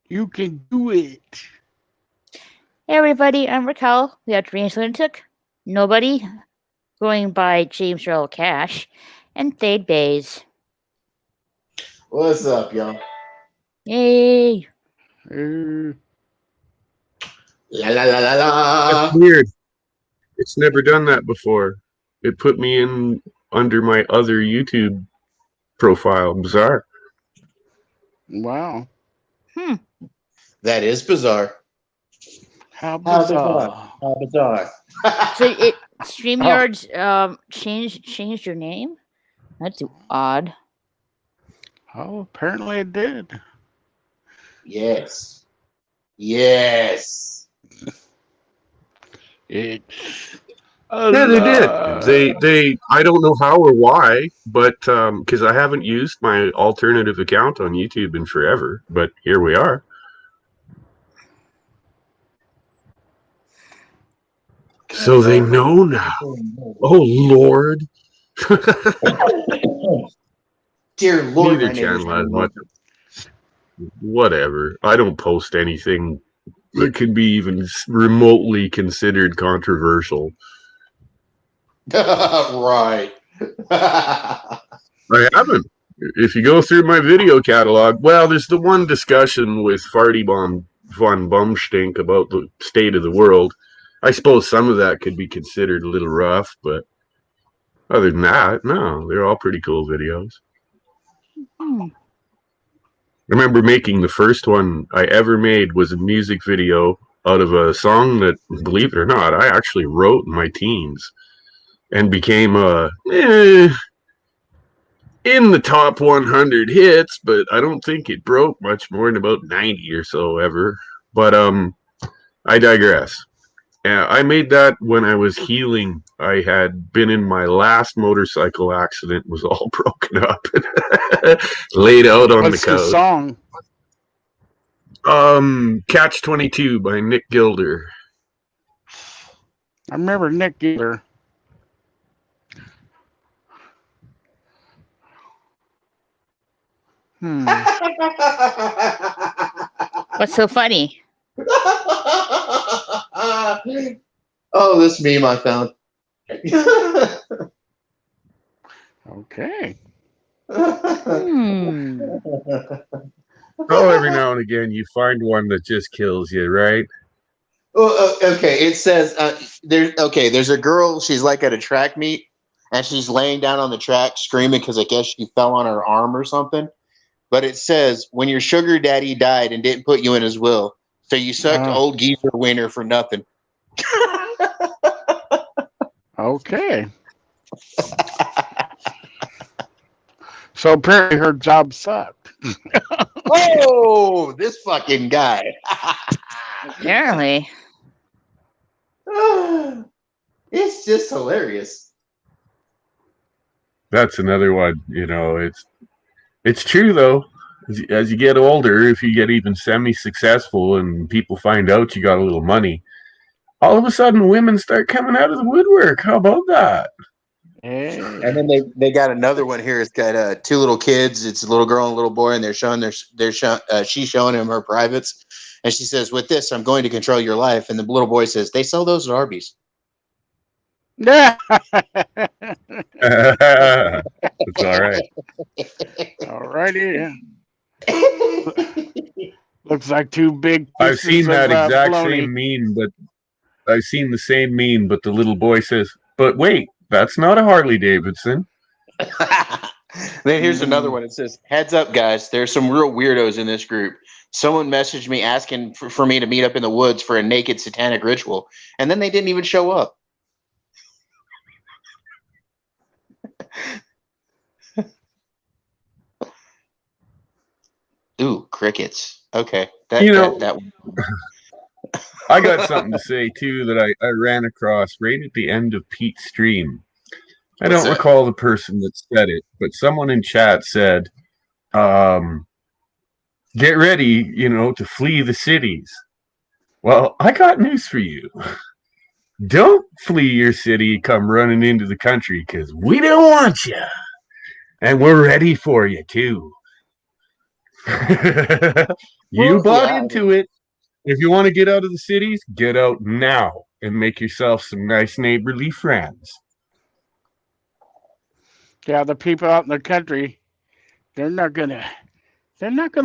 You can do it. Hey everybody, I'm Raquel, the Outrageous Lunatic. Nobody, going by James Earl Cash, and Thade Bays. What's up, y'all? Yay! La la la la That's la. weird. It's never done that before. It put me in under my other YouTube profile. Bizarre. Wow. That is bizarre. How How bizarre. bizarre. How bizarre. So StreamYard's changed your name? That's odd. Oh, apparently it did. Yes. Yes. It's Yeah, they did. alive. They. I don't know how or why, but because I haven't used my alternative account on YouTube in forever. But here we are. So they know now. Oh Lord. Dear Lord, Neither my neighbors channel are has much. Whatever. I don't post anything that could be even remotely considered controversial. right. I haven't. If you go through my video catalog, well, there's the one discussion with Farty von Bumstink about the state of the world. I suppose some of that could be considered a little rough, but other than that, no, they're all pretty cool videos. I remember making the first one I ever made was a music video out of a song that, believe it or not, I actually wrote in my teens and became a in the top 100 hits, but I don't think it broke much more than about 90 or so ever. But I digress. I made that when I was healing. I had been in my last motorcycle accident, was all broken up, laid out on What's the the couch. song? Catch 22 by Nick Gilder. I remember Nick Gilder. What's so funny? Oh, this meme I found. Okay. Oh, every now and again you find one that just kills you, right? Oh, okay. It says there's a girl. She's like at a track meet, and she's laying down on the track screaming because I guess she fell on her arm or something. But it says when your sugar daddy died and didn't put you in his will, so you sucked old geezer winner for nothing. Okay. So apparently her job sucked. Oh, this fucking guy. Apparently. It's just hilarious. That's another one. It's true though. As you get older, if you get even semi-successful and people find out you got a little money, all of a sudden women start coming out of the woodwork. How about that? Hey. And then they got another one here. It's got two little kids. It's a little girl and a little boy, and she's showing him her privates, and she says, "With this, I'm going to control your life." And the little boy says, "They sell those at Arby's." Yeah. It's all right. Alrighty. Looks like two big. I've seen that exact bologna. same meme, but I've seen the same meme, but the little boy says, "But wait, that's not a Harley Davidson." Then here's another one. It says, "Heads up, guys. There's some real weirdos in this group. Someone messaged me asking for me to meet up in the woods for a naked satanic ritual, and then they didn't even show up." Ooh, crickets. Okay, that I got something to say too that I ran across right at the end of Pete's stream. I don't recall the person that said it, but someone in chat said, "Get ready, to flee the cities." Well, I got news for you. Don't flee your city, come running into the country, because we don't want you. And we're ready for you, too. You Well, bought yeah, I into it. If you want to get out of the cities, get out now and make yourself some nice neighborly friends. Yeah, the people out in the country, they're not gonna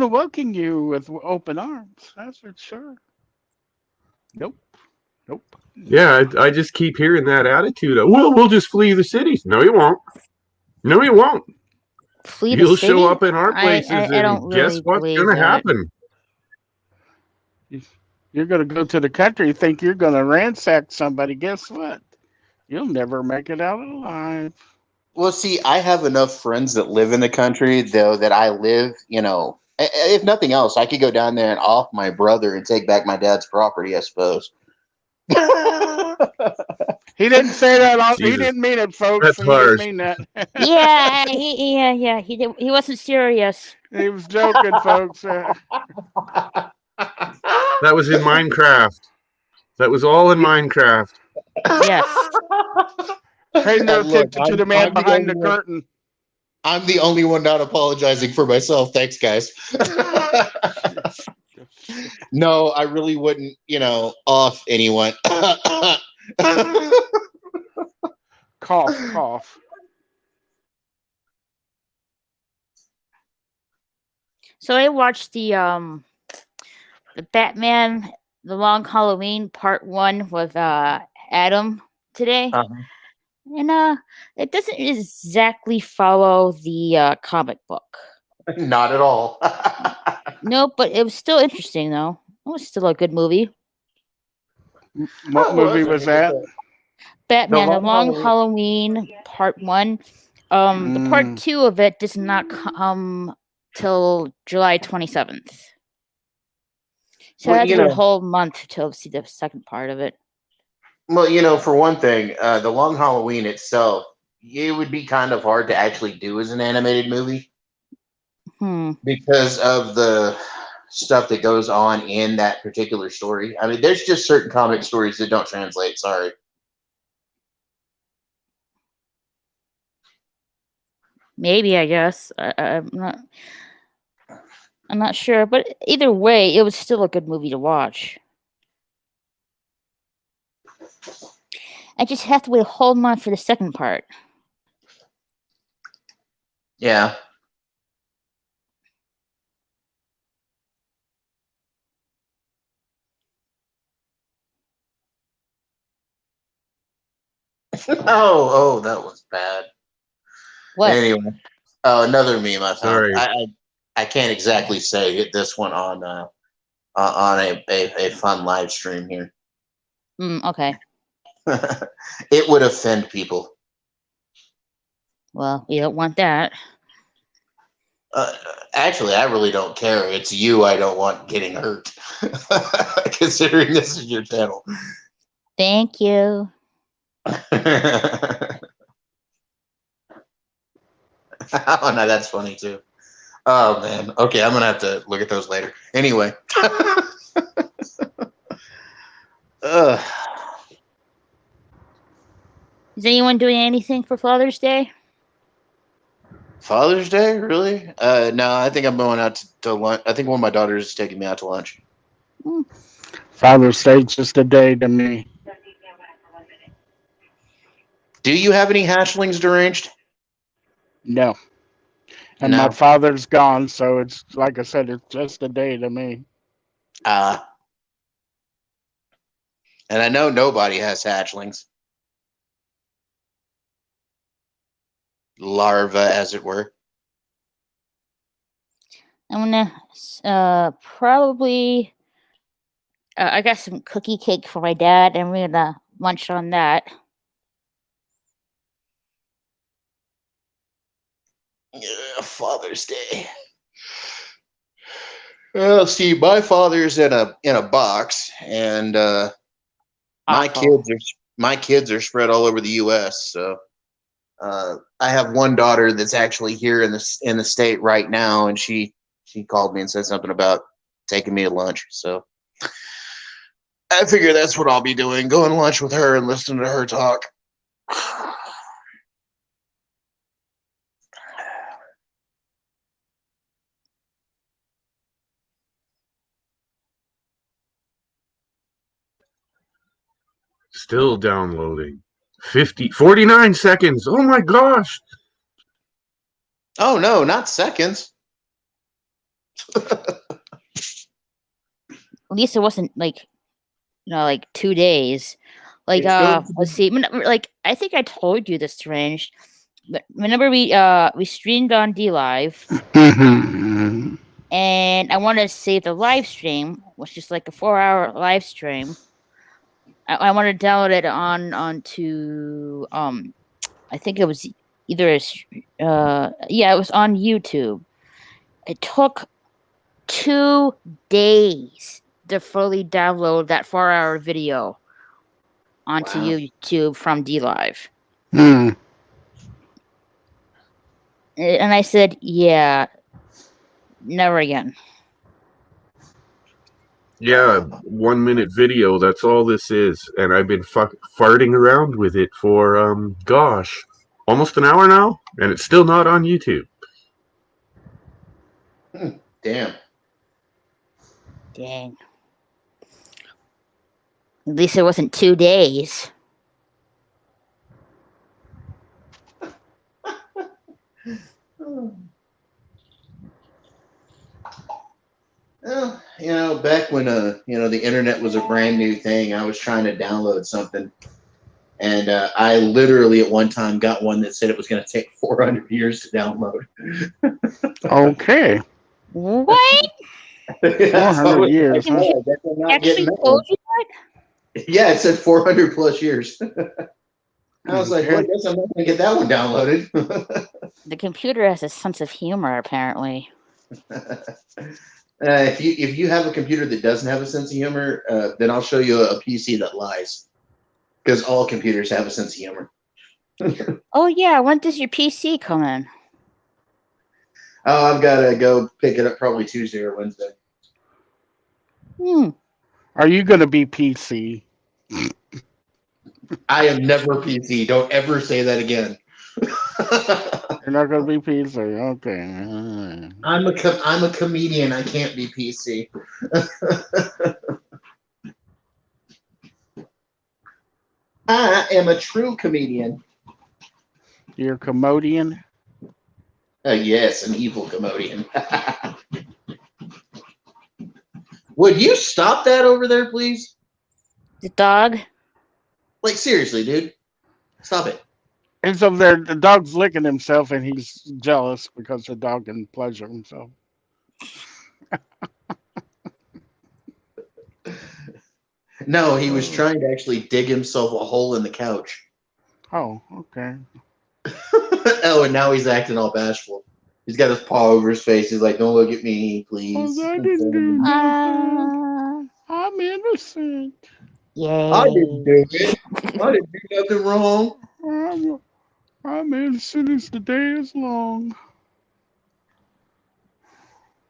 welcome you with open arms. That's for sure. Nope. Nope. Yeah, I just keep hearing that attitude of, well, we'll just flee the cities. No, you won't. No, you won't. Flee the You'll show city? up in our I, places, I, I and don't guess really what's believe going to that. happen? You're gonna go to the country, think you're gonna ransack somebody. Guess what? You'll never make it out alive. Well, see, I have enough friends that live in the country, though, that I live, if nothing else, I could go down there and off my brother and take back my dad's property, I suppose. He didn't say that. He Jesus, didn't mean it, folks. that's He didn't harsh. mean that. Yeah, he wasn't serious. He was joking, folks. That was in Minecraft. That was all in Minecraft. Yes. Pay no Look, attention to the man behind the curtain. I'm the only one not apologizing for myself. Thanks, guys. No, I really wouldn't, off anyone. Cough, cough. So I watched the Batman The Long Halloween Part 1 with Adam today. And it doesn't exactly follow the comic book. Not at all. No, but it was still interesting though. It was still a good movie. What movie was that? Batman The Long Halloween Part 1. The Part 2 of it does not come till July 27th. So I had to wait a whole month to see the second part of it. Well, for one thing, the Long Halloween itself, it would be kind of hard to actually do as an animated movie because of the stuff that goes on in that particular story. I mean, there's just certain comic stories that don't translate. Sorry. Maybe, I guess. I'm not sure, but either way, it was still a good movie to watch. I just have to wait a whole month for the second part. Yeah. Oh, that was bad. What? Anyway, another meme I found. Sorry. I can't exactly say it, this one on a fun live stream here. Okay. It would offend people. Well, you don't want that. Actually, I really don't care. It's you I don't want getting hurt. Considering this is your channel. Thank you. Oh, no, that's funny too. Oh, man. Okay, I'm going to have to look at those later. Anyway. Is anyone doing anything for Father's Day? Father's Day? Really? No, I think I'm going out to lunch. I think one of my daughters is taking me out to lunch. Father's Day's just a day to me. Do you have any hatchlings deranged? No. And No. my father's gone, so it's like I said, it's just a day to me. And I know nobody has hatchlings. Larva, as it were. I'm gonna probably. I got some cookie cake for my dad, and we're gonna munch on that. Father's Day. Well, see, my father's in a box, and my kids are spread all over the U.S. So I have one daughter that's actually here in the state right now, and she called me and said something about taking me to lunch. So I figure that's what I'll be doing: going to lunch with her and listening to her talk. Still downloading. 49 seconds. Oh my gosh. Oh no, not seconds. At least it wasn't like 2 days. Like let's see. Like I think I told you this, Strange. But remember we streamed on D Live, and I wanted to save the live stream, which is like a 4-hour live stream. I wanted to download it onto I think it was either it was on YouTube. It took 2 days to fully download that 4-hour video onto YouTube from D Live. And I said, yeah, never again. Yeah, 1 minute video. That's all this is, and I've been farting around with it for gosh, almost an hour now, and it's still not on YouTube. Damn. Dang. At least it wasn't 2 days. Well, back when the internet was a brand new thing, I was trying to download something, and I literally at one time got one that said it was going to take 400 years to download. Okay. What? 400 years. Huh? Actually told you that? Yeah, it said 400 plus years. I was like, well, I guess I'm not going to get that one downloaded. The computer has a sense of humor, apparently. If you have a computer that doesn't have a sense of humor, then I'll show you a PC that lies. Because all computers have a sense of humor. Oh, yeah. When does your PC come in? Oh, I've got to go pick it up probably Tuesday or Wednesday. Are you going to be PC? I am never PC. Don't ever say that again. You're not going to be PC. Okay. I'm a comedian. I can't be PC. I am a true comedian. You're a commodian? Yes, an evil commodian. Would you stop that over there, please? The dog? Like, seriously, dude. Stop it. He's over there. The dog's licking himself, and he's jealous because the dog can pleasure himself. No, he was trying to actually dig himself a hole in the couch. Oh, okay. Oh, and now he's acting all bashful. He's got his paw over his face. He's like, "Don't look at me, please." I didn't do nothing. I'm innocent. Yay. I didn't do it. I didn't do nothing wrong. I'm innocent as the day is long.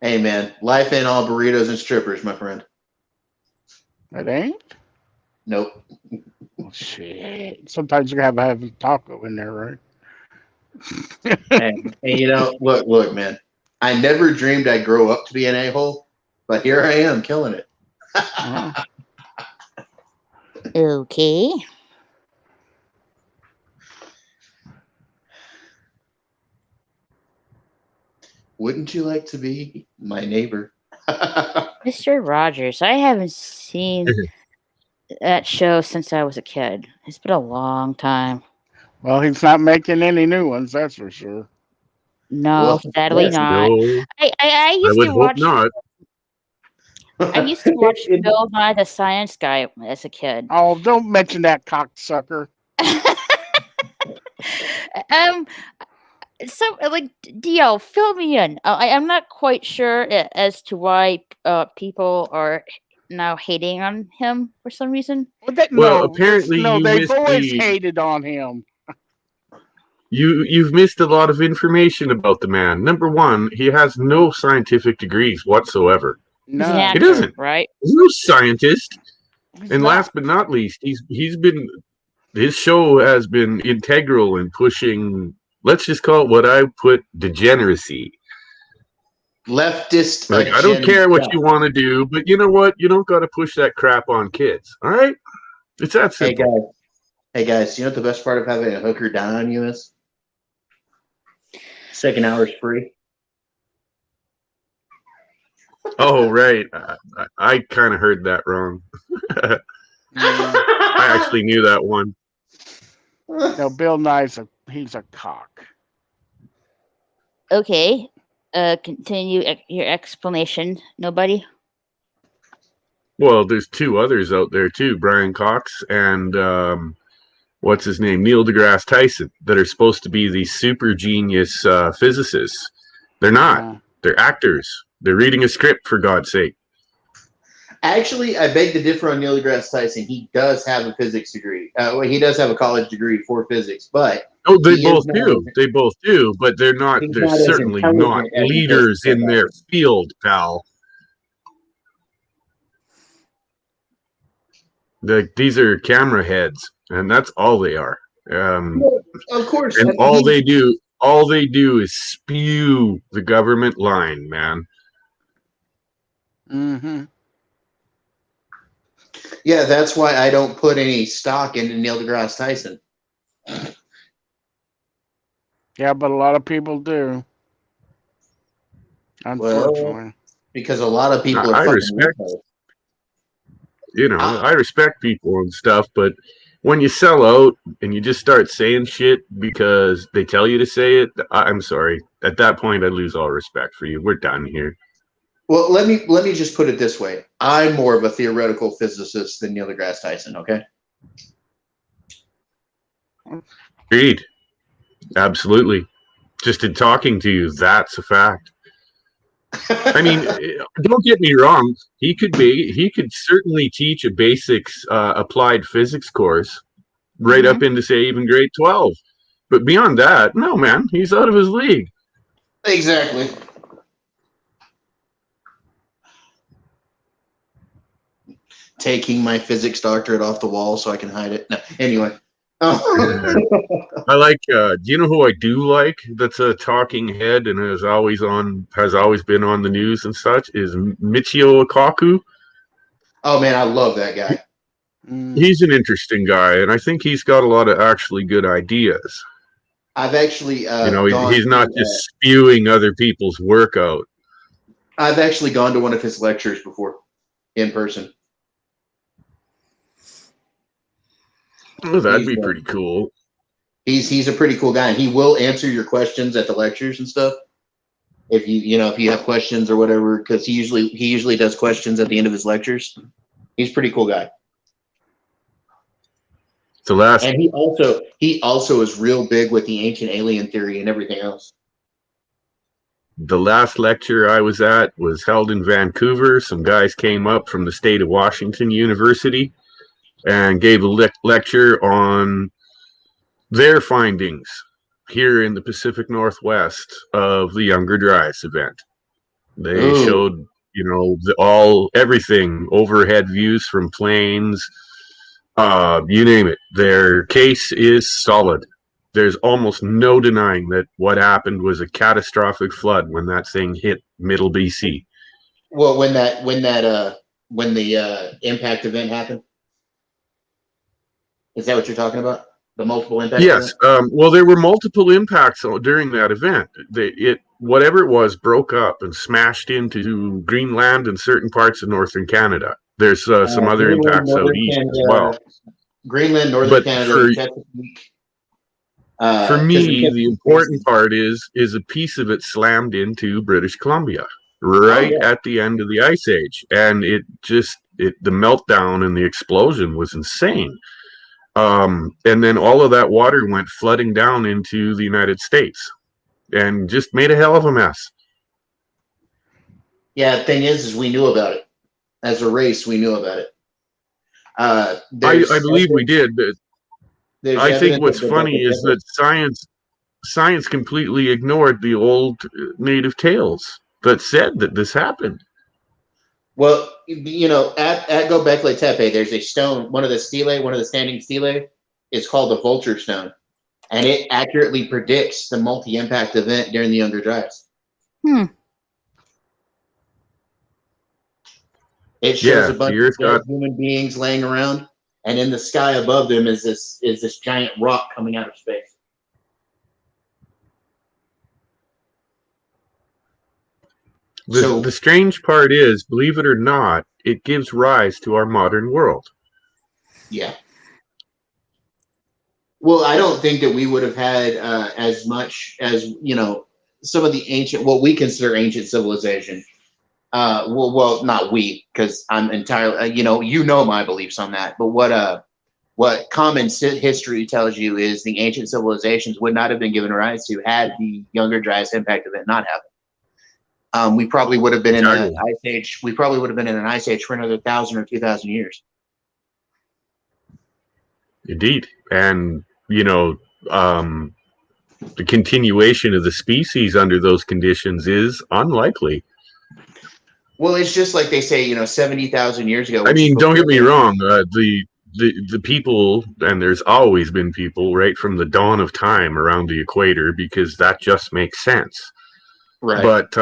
Hey, man, life ain't all burritos and strippers, my friend. It ain't? Nope. Oh, shit. Sometimes you gotta have a taco in there, right? And look, man. I never dreamed I'd grow up to be an a-hole, but here I am, killing it. Okay. Wouldn't you like to be my neighbor? Mr. Rogers, I haven't seen that show since I was a kid. It's been a long time. Well, he's not making any new ones, that's for sure. No, sadly not. No, I used would to hope watch. not. I used to watch Bill Nye the Science Guy as a kid. Oh, don't mention that cocksucker. So, like, DL, fill me in. I'm not quite sure as to why people are now hating on him for some reason. Apparently they've always hated on him. You've missed a lot of information about the man. Number one, he has no scientific degrees whatsoever. No, he's an actor, he doesn't. Right? He's no scientist. Last but not least, his show has been integral in pushing. Let's just call it what I put degeneracy. Leftist. Like, I don't care what you want to do, but you know what? You don't got to push that crap on kids. All right? It's that simple. Hey guys, you know what the best part of having a hooker die on you is? Second hour's free. Oh, right. I kind of heard that wrong. I actually knew that one. No, Bill Nye's he's a cock. Okay. Continue your explanation. Nobody? Well, there's two others out there too, Brian Cox and what's his name, Neil deGrasse Tyson, that are supposed to be these super genius physicists. They're not. They're actors. They're reading a script, for God's sake. Actually, I beg to differ on Neil deGrasse Tyson. He does have a physics degree. Well, he does have a college degree for physics, but they both do. They both do, but they're not. They're certainly not leaders in their field, pal. These are camera heads, and that's all they are. Of course, and all they do is spew the government line, man. Mm-hmm. Yeah, that's why I don't put any stock into Neil deGrasse Tyson. Yeah, but a lot of people do. Unfortunately. Well, because a lot of people are I respect. I respect people and stuff, but when you sell out and you just start saying shit because they tell you to say it, I'm sorry. At that point, I lose all respect for you. We're done here. Well, let me just put it this way. I'm more of a theoretical physicist than Neil deGrasse Tyson, okay? Agreed. Absolutely. Just in talking to you, that's a fact. I mean, don't get me wrong. He could certainly teach a basics applied physics course right up into, say, even grade 12. But beyond that, no, man, he's out of his league. Exactly. Taking my physics doctorate off the wall so I can hide it. No, anyway. I like. Do you know who I do like? That's a talking head and has always been on the news and such. Is Michio Kaku. Oh man, I love that guy. He's an interesting guy, and I think he's got a lot of actually good ideas. I've actually, he's not just spewing other people's work out. I've actually gone to one of his lectures before, in person. Oh, that'd be pretty cool. He's a pretty cool guy, and he will answer your questions at the lectures and stuff. If you have questions or whatever, because he usually does questions at the end of his lectures. He's a pretty cool guy. And he also is real big with the ancient alien theory and everything else. The last lecture I was at was held in Vancouver. Some guys came up from the state of Washington University and gave a lecture on their findings here in the Pacific Northwest of the Younger Dryas event. They showed, everything, overhead views from planes, you name it. Their case is solid. There's almost no denying that what happened was a catastrophic flood when that thing hit middle BC. Well, when the impact event happened. Is that what you're talking about? The multiple impacts? Yes. Well, there were multiple impacts during that event. Whatever it was broke up and smashed into Greenland and certain parts of northern Canada. There's some other impacts out east as well. Greenland, northern Canada, Chesapeake. For me, the important part is a piece of it slammed into British Columbia at the end of the Ice Age, and the meltdown and the explosion was insane. And then all of that water went flooding down into the United States and just made a hell of a mess. Yeah, the thing is we knew about it. As a race, we knew about it. I believe we did, but I think what's funny is that science completely ignored the old native tales that said that this happened. Well, at Göbekli Tepe, there's a stone, one of the standing stelae is called the Vulture Stone, and it accurately predicts the multi-impact event during the Younger Dryas. It shows a bunch of human beings laying around, and in the sky above them is this giant rock coming out of space. The strange part is, believe it or not, it gives rise to our modern world. Yeah. Well, I don't think that we would have had as much as, some of the ancient, what we consider ancient civilization. Well, not we, because I'm entirely, my beliefs on that. But what common history tells you is the ancient civilizations would not have been given rise to had the Younger Dryas impact event not happened. We probably would have been in an ice age. We probably would have been in an ice age for another 1,000 or 2,000 years. Indeed, and the continuation of the species under those conditions is unlikely. Well, it's just like they say, 70,000 years ago. I mean, don't get me wrong. The people, and there's always been people right from the dawn of time around the equator, because that just makes sense. Right. But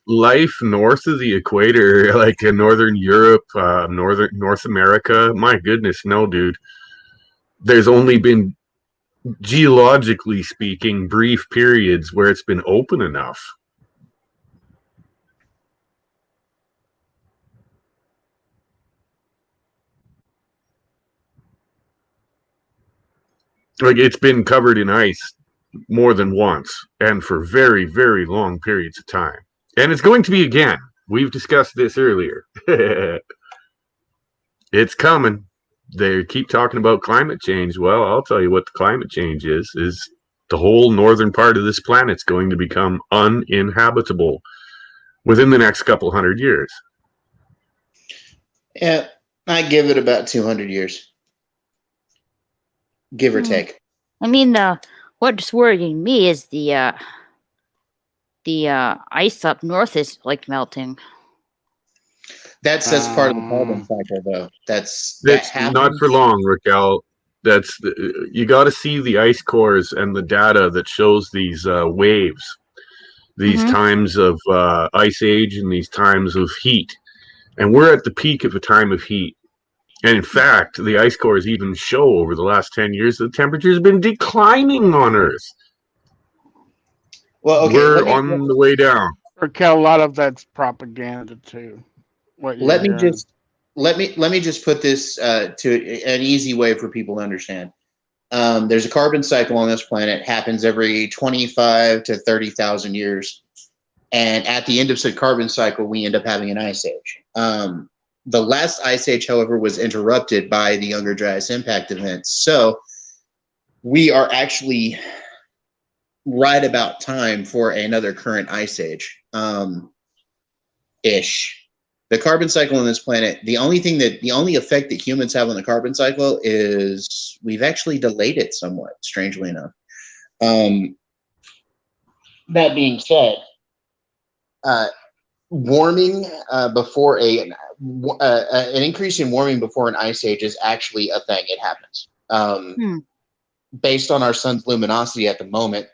life north of the equator, like in Northern Europe, North America, my goodness, no, dude. There's only been, geologically speaking, brief periods where it's been open enough. Like, it's been covered in ice more than once, and for very, very long periods of time. And it's going to be again. We've discussed this earlier. It's coming. They keep talking about climate change. Well, I'll tell you what the climate change is the whole northern part of this planet's going to become uninhabitable within the next couple hundred years. Yeah, I give it about 200 years. Give or take. I mean, what's worrying me is the ice up north is like melting. That's part of the carbon cycle, though. That's not for long, Raquel. You got to see the ice cores and the data that shows these waves, these times of ice age and these times of heat, and we're at the peak of a time of heat. And in fact, the ice cores even show over the last 10 years that the temperature has been declining on Earth. Well, okay, we're on the way down. Raquel, a lot of that's propaganda too. Let me just put this to an easy way for people to understand. There's a carbon cycle on this planet. Happens every 25 to 30,000 years, and at the end of said carbon cycle, we end up having an ice age. The last ice age, however, was interrupted by the Younger Dryas impact event. So we are actually right about time for another current ice age. Ish. The carbon cycle on this planet, the only effect that humans have on the carbon cycle is we've actually delayed it somewhat, strangely enough. That being said, warming before an increase in warming before an ice age is actually a thing. It happens. Based on our sun's luminosity at the moment.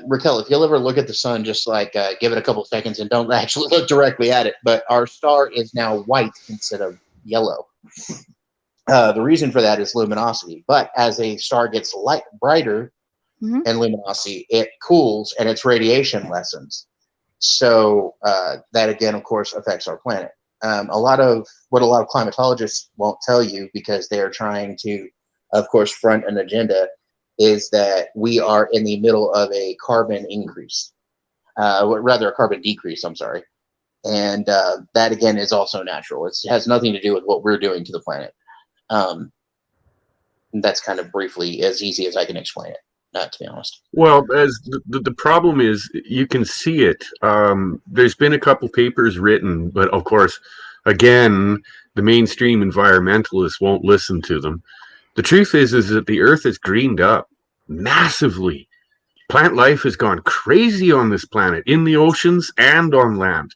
Raquel, if you'll ever look at the sun, just like give it a couple seconds and don't actually look directly at it, but our star is now white instead of yellow. The reason for that is luminosity. But as a star gets brighter in luminosity, it cools and its radiation lessens. So that, again, of course, affects our planet. A lot of climatologists won't tell you, because they're trying to, of course, front an agenda, is that we are in the middle of a carbon increase, rather a carbon decrease, I'm sorry. And that, again, is also natural. It has nothing to do with what we're doing to the planet. That's kind of briefly as easy as I can explain it, to be honest. Well, as the problem is, you can see it. There's been a couple papers written, but of course, again, the mainstream environmentalists won't listen to them. The truth is that the Earth is greened up massively. Plant life has gone crazy on this planet, in the oceans and on land.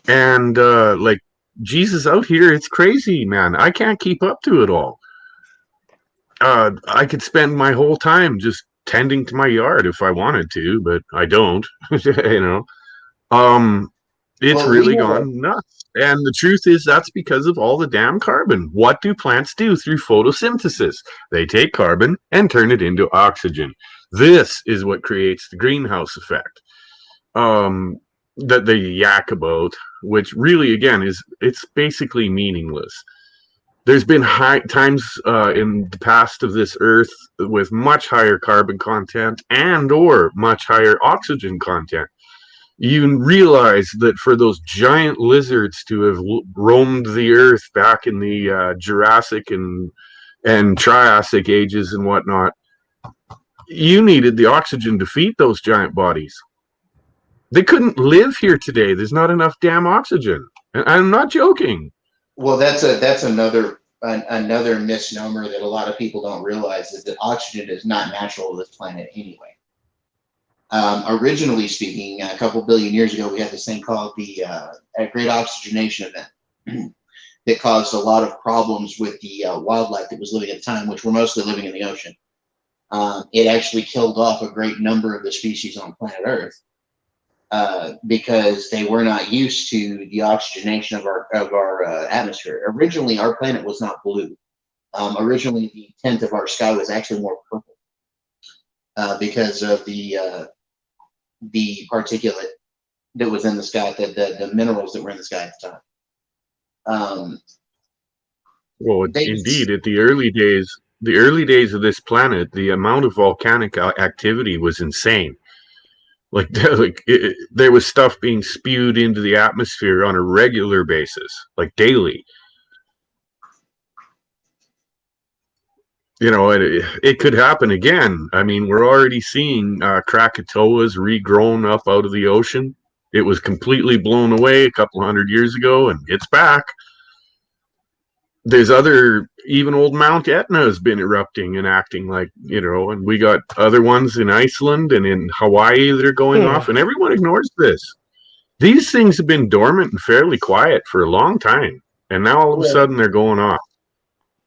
And like, Jesus, out here, it's crazy, man. I can't keep up to it all. I could spend my whole time just tending to my yard if I wanted to, but I don't. It's really gone nuts. And the truth is that's because of all the damn carbon. What do plants do through photosynthesis? They take carbon and turn it into oxygen. This is what creates the greenhouse effect that they yak about, which really, again, it's basically meaningless. There's been times in the past of this earth with much higher carbon content and or much higher oxygen content. You realize that for those giant lizards to have roamed the earth back in the Jurassic and Triassic ages and whatnot, you needed the oxygen to feed those giant bodies. They couldn't live here today. There's not enough damn oxygen. And I'm not joking. Well, that's another misnomer that a lot of people don't realize, is that oxygen is not natural to this planet anyway. Originally speaking, a couple billion years ago, we had this thing called the Great Oxygenation Event that caused a lot of problems with the wildlife that was living at the time, which were mostly living in the ocean. It actually killed off a great number of the species on planet Earth because they were not used to the oxygenation of our atmosphere. Originally, our planet was not blue. Originally, the tint of our sky was actually more purple because of the particulate that was in the sky, the minerals that were in the sky at the time. Well, indeed, at the early days of this planet, the amount of volcanic activity was insane. There was stuff being spewed into the atmosphere on a regular basis, like daily. You know, it could happen again. I mean, we're already seeing Krakatoas regrown up out of the ocean. It was completely blown away a couple hundred years ago, and it's back. There's even old Mount Etna has been erupting and acting like, you know, and we got other ones in Iceland and in Hawaii that are going off, and everyone ignores this. These things have been dormant and fairly quiet for a long time, and now all of a sudden they're going off.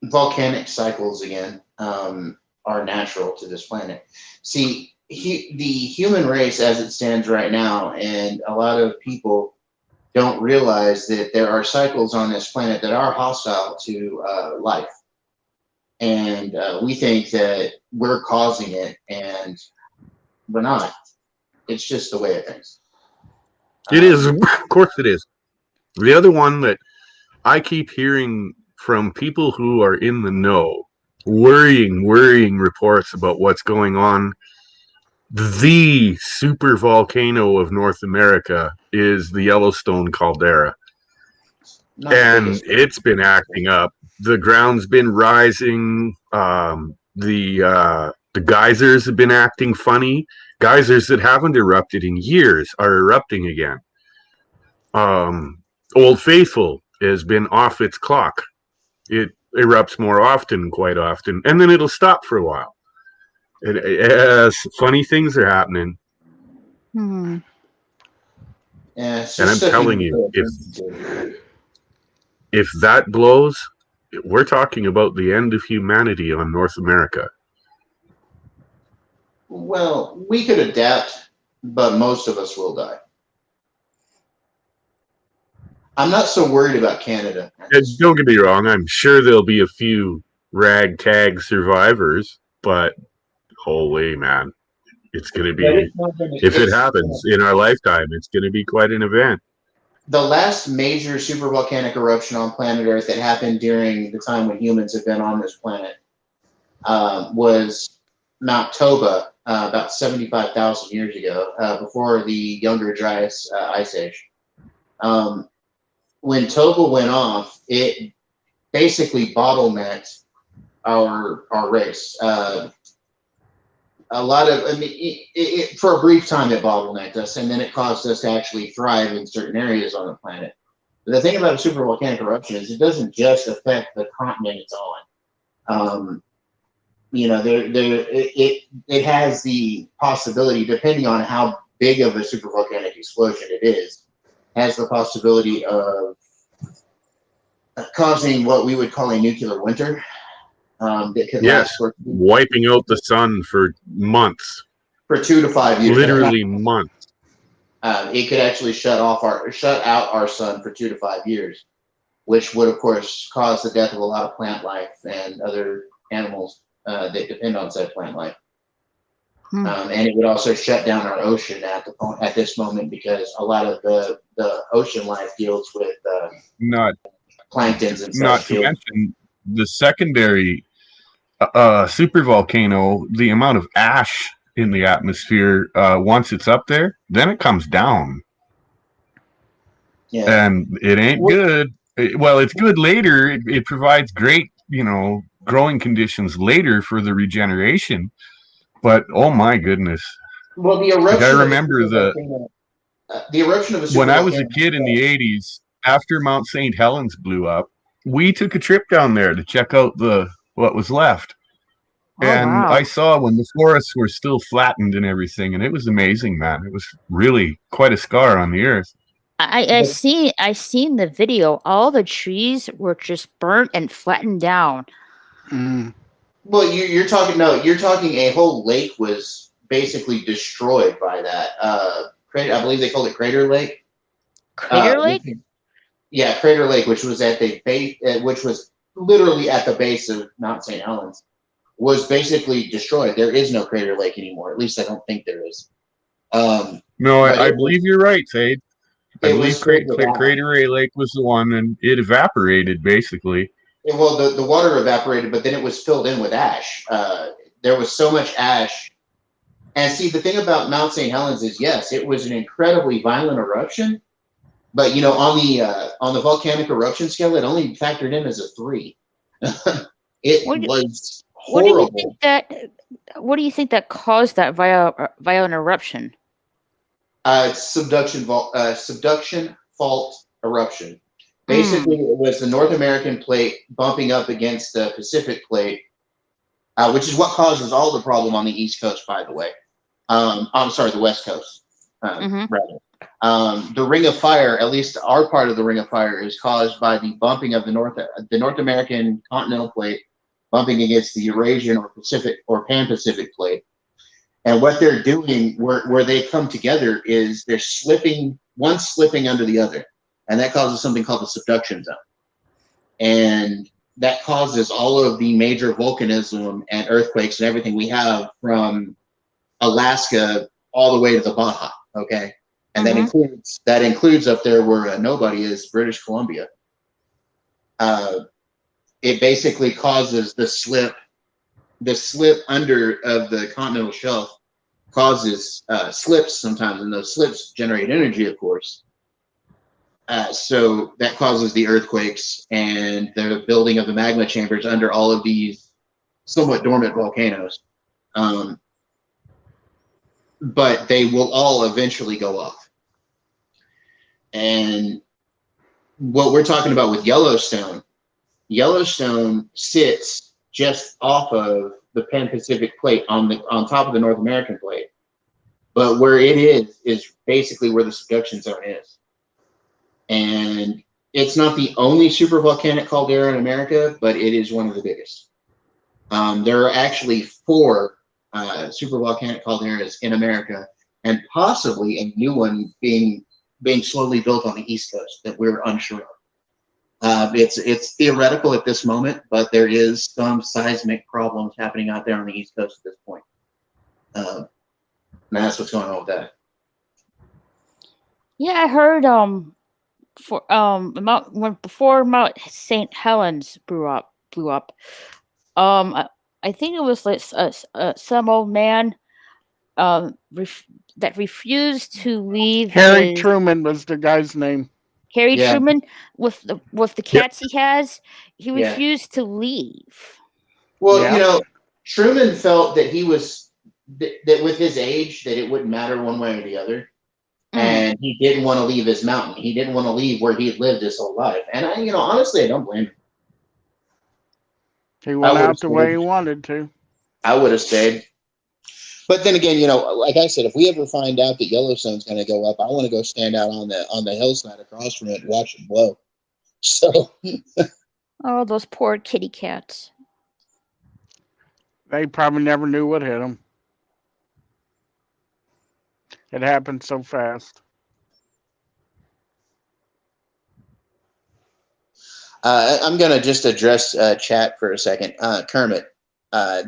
Volcanic cycles, again, are natural to this planet. See, the human race as it stands right now, and a lot of people don't realize that there are cycles on this planet that are hostile to life. And we think that we're causing it, and we're not. It's just the way it is. It is. Of course it is. The other one that I keep hearing from people who are in the know, worrying reports about what's going on. The super volcano of North America is the Yellowstone caldera. And it's been acting up. The ground's been rising. The geysers have been acting funny. Geysers that haven't erupted in years are erupting again. Old Faithful has been off its clock. It erupts more often, quite often, and then it'll stop for a while. Funny things are happening. Hmm. Yeah, and I'm telling you, if that blows, we're talking about the end of humanity on North America. Well, we could adapt, but most of us will die. I'm not so worried about Canada. Don't get me wrong. I'm sure there'll be a few ragtag survivors, but holy man, it's going to be, if it happens in our lifetime, it's going to be quite an event. The last major supervolcanic eruption on planet Earth that happened during the time when humans have been on this planet was Mount Toba about 75,000 years ago, before the Younger Dryas Ice Age. When Toba went off, it basically bottlenecked our race. A lot of, I mean, for a brief time it bottlenecked us, and then it caused us to actually thrive in certain areas on the planet. But the thing about a supervolcanic eruption is it doesn't just affect the continent it's on. You know, it has the possibility, depending on how big of a supervolcanic explosion it is, has the possibility of causing what we would call a nuclear winter. That could last for wiping out the sun for months. For 2 to 5 years. Literally months. it could actually shut out our sun for 2 to 5 years, which would, of course, cause the death of a lot of plant life and other animals that depend on said plant life. And it would also shut down our ocean at this moment, because a lot of the ocean life deals with planktons and such. Not to mention the secondary supervolcano, the amount of ash in the atmosphere, once it's up there, then it comes down. Yeah. And it ain't good. Well, it's good later. It provides great, growing conditions later for the regeneration. But oh my goodness! Well, the eruption. I remember the eruption of a supervolcano. When I was a kid in the '80s, after Mount St. Helens blew up, we took a trip down there to check out what was left. And wow. I saw when the forests were still flattened and everything, and it was amazing, man. It was really quite a scar on the earth. I seen the video. All the trees were just burnt and flattened down. Well, you're talking a whole lake was basically destroyed by that. I believe they called it Crater Lake. Crater Lake? Yeah, Crater Lake, which was at the base, which was literally at the base of Mount St. Helens, was basically destroyed. There is no Crater Lake anymore. At least I don't think there is. No, I believe you're right, Sade. I believe Crater Lake was the one, and it evaporated basically. Well, the water evaporated, but then it was filled in with ash. There was so much ash. And see, the thing about Mount St. Helens is, yes, it was an incredibly violent eruption, but on the volcanic eruption scale, it only factored in as a 3. It was horrible. What do you think that caused that violent eruption? Subduction fault eruption. Basically, it was the North American plate bumping up against the Pacific plate, which is what causes all the problem on the East Coast, by the way. I'm sorry, the West Coast, rather. The Ring of Fire, at least our part of the Ring of Fire, is caused by the bumping of the North American continental plate bumping against the Eurasian or Pacific or Pan-Pacific plate. And what they're doing, where they come together, is they're slipping under the other. And that causes something called the subduction zone. And that causes all of the major volcanism and earthquakes and everything we have from Alaska all the way to the Baja, okay? And that includes up there where nobody is, British Columbia. It basically causes the slip under of the continental shelf causes slips sometimes, and those slips generate energy, of course. So that causes the earthquakes and the building of the magma chambers under all of these somewhat dormant volcanoes. But they will all eventually go off. And what we're talking about with Yellowstone sits just off of the Pan-Pacific plate on top of the North American plate. But where it is basically where the subduction zone is. And it's not the only supervolcanic caldera in America, but it is one of the biggest. There are actually 4 supervolcanic calderas in America, and possibly a new one being slowly built on the East Coast that we're unsure of. It's theoretical at this moment, but there is some seismic problems happening out there on the East Coast at this point. And that's what's going on with that. Yeah, I heard before Mount St. Helens blew up. I think it was like some old man that refused to leave. Harry Truman was the guy's name. Harry Truman with the cats he has. He refused to leave. Well, Truman felt that that with his age that it wouldn't matter one way or the other. And he didn't want to leave his mountain. He didn't want to leave where he had lived his whole life. And honestly, I don't blame him. He went out the way he wanted to. I would have stayed. But then again, like I said, if we ever find out that Yellowstone's going to go up, I want to go stand out on the hillside across from it and watch it blow. So. Oh, those poor kitty cats. They probably never knew what hit them. It happened so fast. I'm going to just address chat for a second. Kermit,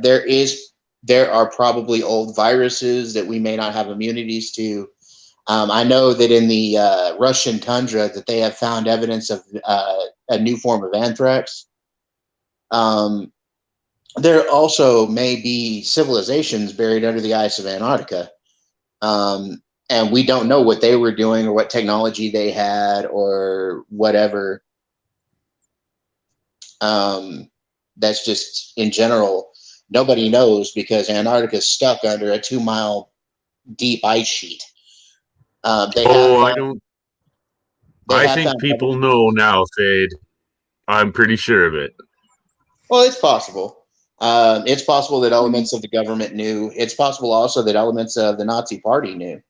there are probably old viruses that we may not have immunities to. I know that in the Russian tundra that they have found evidence of a new form of anthrax. There also may be civilizations buried under the ice of Antarctica. And we don't know what they were doing or what technology they had or whatever. That's just in general, nobody knows because Antarctica is stuck under a 2-mile deep ice sheet. I think people know now, Fade. I'm pretty sure of it. Well, it's possible. It's possible that elements of the government knew. It's possible also that elements of the Nazi Party knew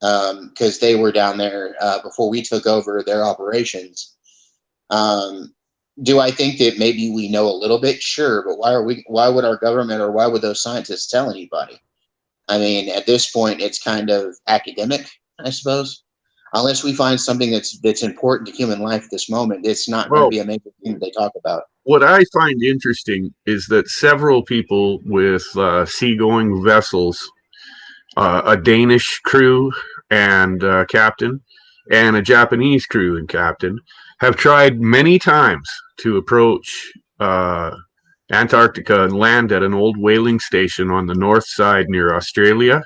because they were down there before we took over their operations. Do I think that maybe we know a little bit? Sure, but why would our government or why would those scientists tell anybody? I mean, at this point, it's kind of academic, I suppose. Unless we find something that's important to human life at this moment, it's not going to be a major thing that they talk about. What I find interesting is that several people with seagoing vessels, a Danish crew and captain, and a Japanese crew and captain, have tried many times to approach Antarctica and land at an old whaling station on the north side near Australia.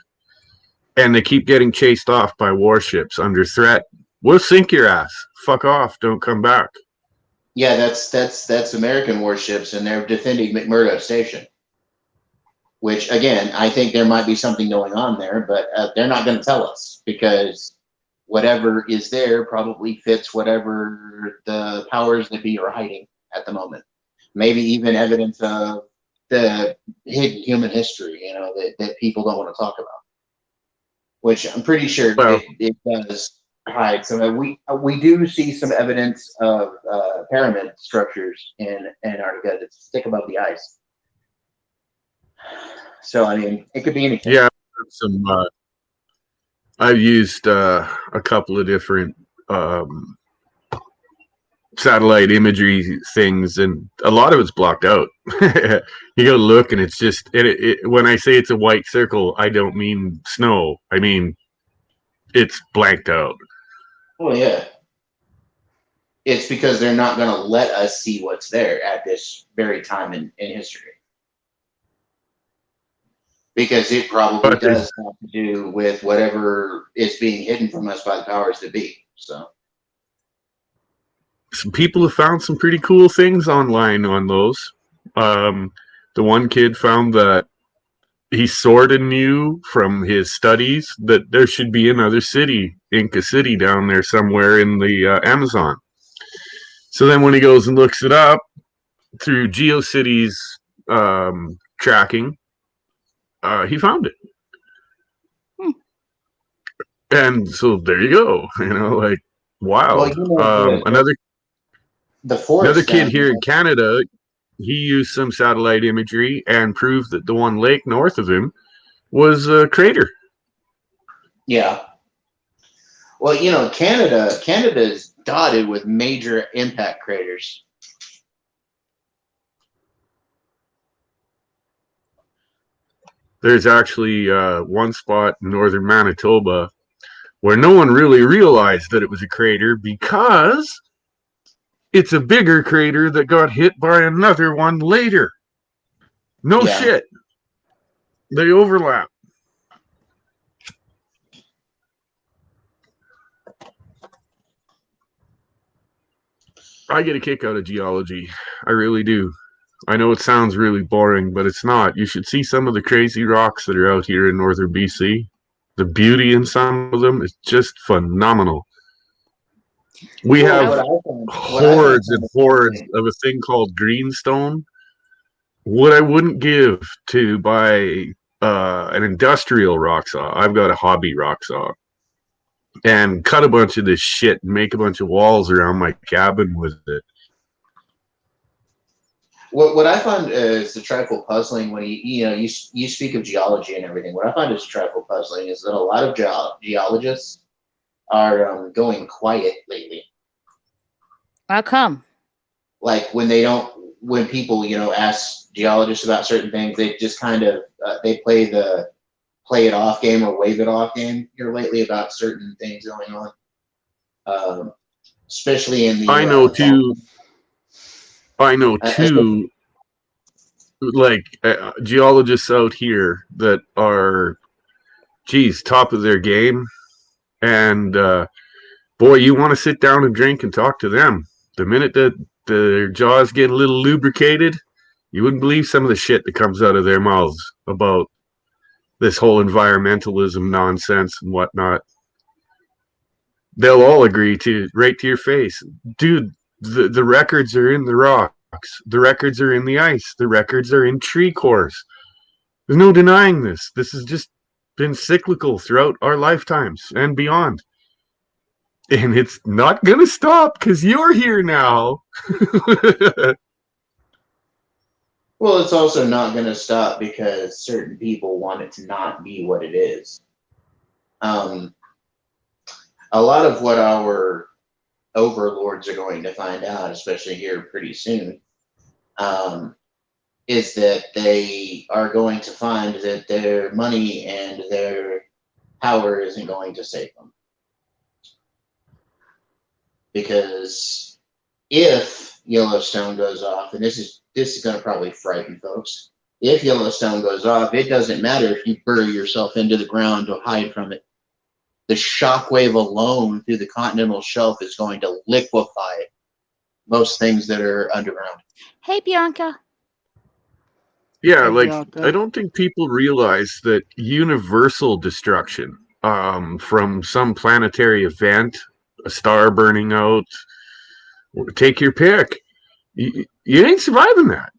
And they keep getting chased off by warships under threat. We'll sink your ass. Fuck off. Don't come back. Yeah, that's American warships, and they're defending McMurdo Station. Which, again, I think there might be something going on there, but they're not going to tell us because whatever is there probably fits whatever the powers that be are hiding at the moment. Maybe even evidence of the hidden human history, that people don't want to talk about. Which I'm pretty sure it does hide some. We do see some evidence of pyramid structures in Antarctica that stick above the ice. So I mean, it could be anything. Yeah, I've used a couple of different satellite imagery things, and a lot of it's blocked out. You go look, and it's just when I say it's a white circle, I don't mean snow. I mean it's blanked out. Well, yeah, it's because they're not going to let us see what's there at this very time in history. Because it probably does have to do with whatever is being hidden from us by the powers that be. So, some people have found some pretty cool things online on those. The one kid found that he sort of knew from his studies that there should be another city, Inca City, down there somewhere in the Amazon. So then when he goes and looks it up through GeoCities tracking, he found it. And so there you go. Like, wow. Well, another kid here in Canada, he used some satellite imagery and proved that the one lake north of him was a crater. Yeah. Well, Canada is dotted with major impact craters. There's actually one spot in northern Manitoba where no one really realized that it was a crater because it's a bigger crater that got hit by another one later. No shit. They overlap. I get a kick out of geology. I really do. I know it sounds really boring, but it's not. You should see some of the crazy rocks that are out here in northern BC. The beauty in some of them is just phenomenal. We have hordes and hordes of a thing called greenstone. What I wouldn't give to buy an industrial rock saw. I've got a hobby rock saw. And cut a bunch of this shit and make a bunch of walls around my cabin with it. What I find is a trifle puzzling when you speak of geology and everything. What I find is a trifle puzzling is that a lot of geologists are going quiet lately. How come? like when people, ask geologists about certain things, they just kind of they play it off game or wave it off game here lately about certain things going on, especially in the. I know too. Like geologists out here that are, geez, top of their game, and boy, you want to sit down and drink and talk to them. The minute that their jaws get a little lubricated, you wouldn't believe some of the shit that comes out of their mouths about this whole environmentalism nonsense and whatnot. They'll all agree to right to your face, dude. The records are in the rocks. The records are in the ice. The records are in tree cores. There's no denying this. This has just been cyclical throughout our lifetimes and beyond. And it's not going to stop because you're here now. Well, it's also not going to stop because certain people want it to not be what it is. A lot of what our overlords are going to find out, especially here pretty soon, is that they are going to find that their money and their power isn't going to save them. Because if Yellowstone goes off, and this is going to probably frighten folks, if Yellowstone goes off, it doesn't matter if you bury yourself into the ground to hide from it. The shockwave alone through the continental shelf is going to liquefy most things that are underground. Hey, Bianca. Yeah, like, I don't think people realize that universal destruction from some planetary event, a star burning out, take your pick, you ain't surviving that.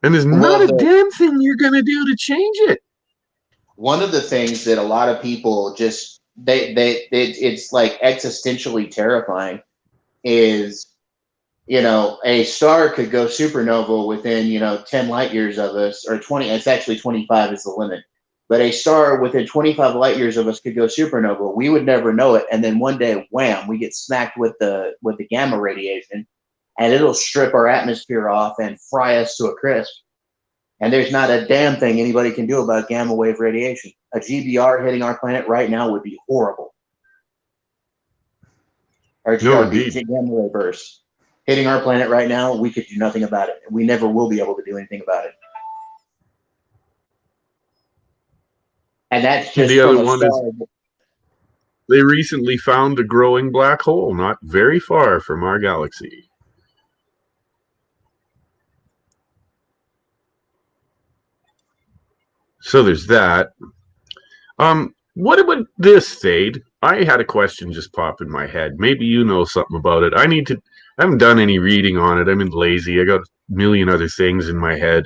And there's not a damn thing you're going to do to change it. One of the things that a lot of people just, it's like existentially terrifying is, a star could go supernova within, 10 light years of us, or 20, it's actually 25 is the limit. But a star within 25 light years of us could go supernova. We would never know it. And then one day, wham, we get smacked with the gamma radiation, and it'll strip our atmosphere off and fry us to a crisp. And there's not a damn thing anybody can do about gamma wave radiation. A GBR hitting our planet right now would be horrible. Or gamma ray burst hitting our planet right now, we could do nothing about it. We never will be able to do anything about it. And that's just the other one is they recently found a growing black hole not very far from our galaxy. So there's that. What about this, Thade? I had a question just pop in my head. Maybe you know something about it. I haven't done any reading on it. I've been lazy. I got a million other things in my head.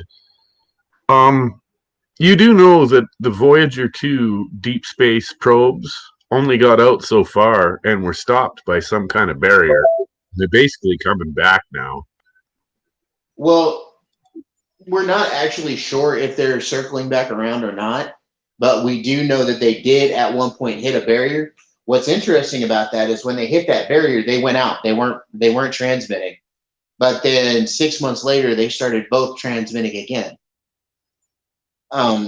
You do know that the Voyager 2 deep space probes only got out so far and were stopped by some kind of barrier. They're basically coming back now. Well, we're not actually sure if they're circling back around or not, but we do know that they did at one point hit a barrier. What's interesting about that is when they hit that barrier, they went out. They weren't transmitting. But then 6 months later, they started both transmitting again.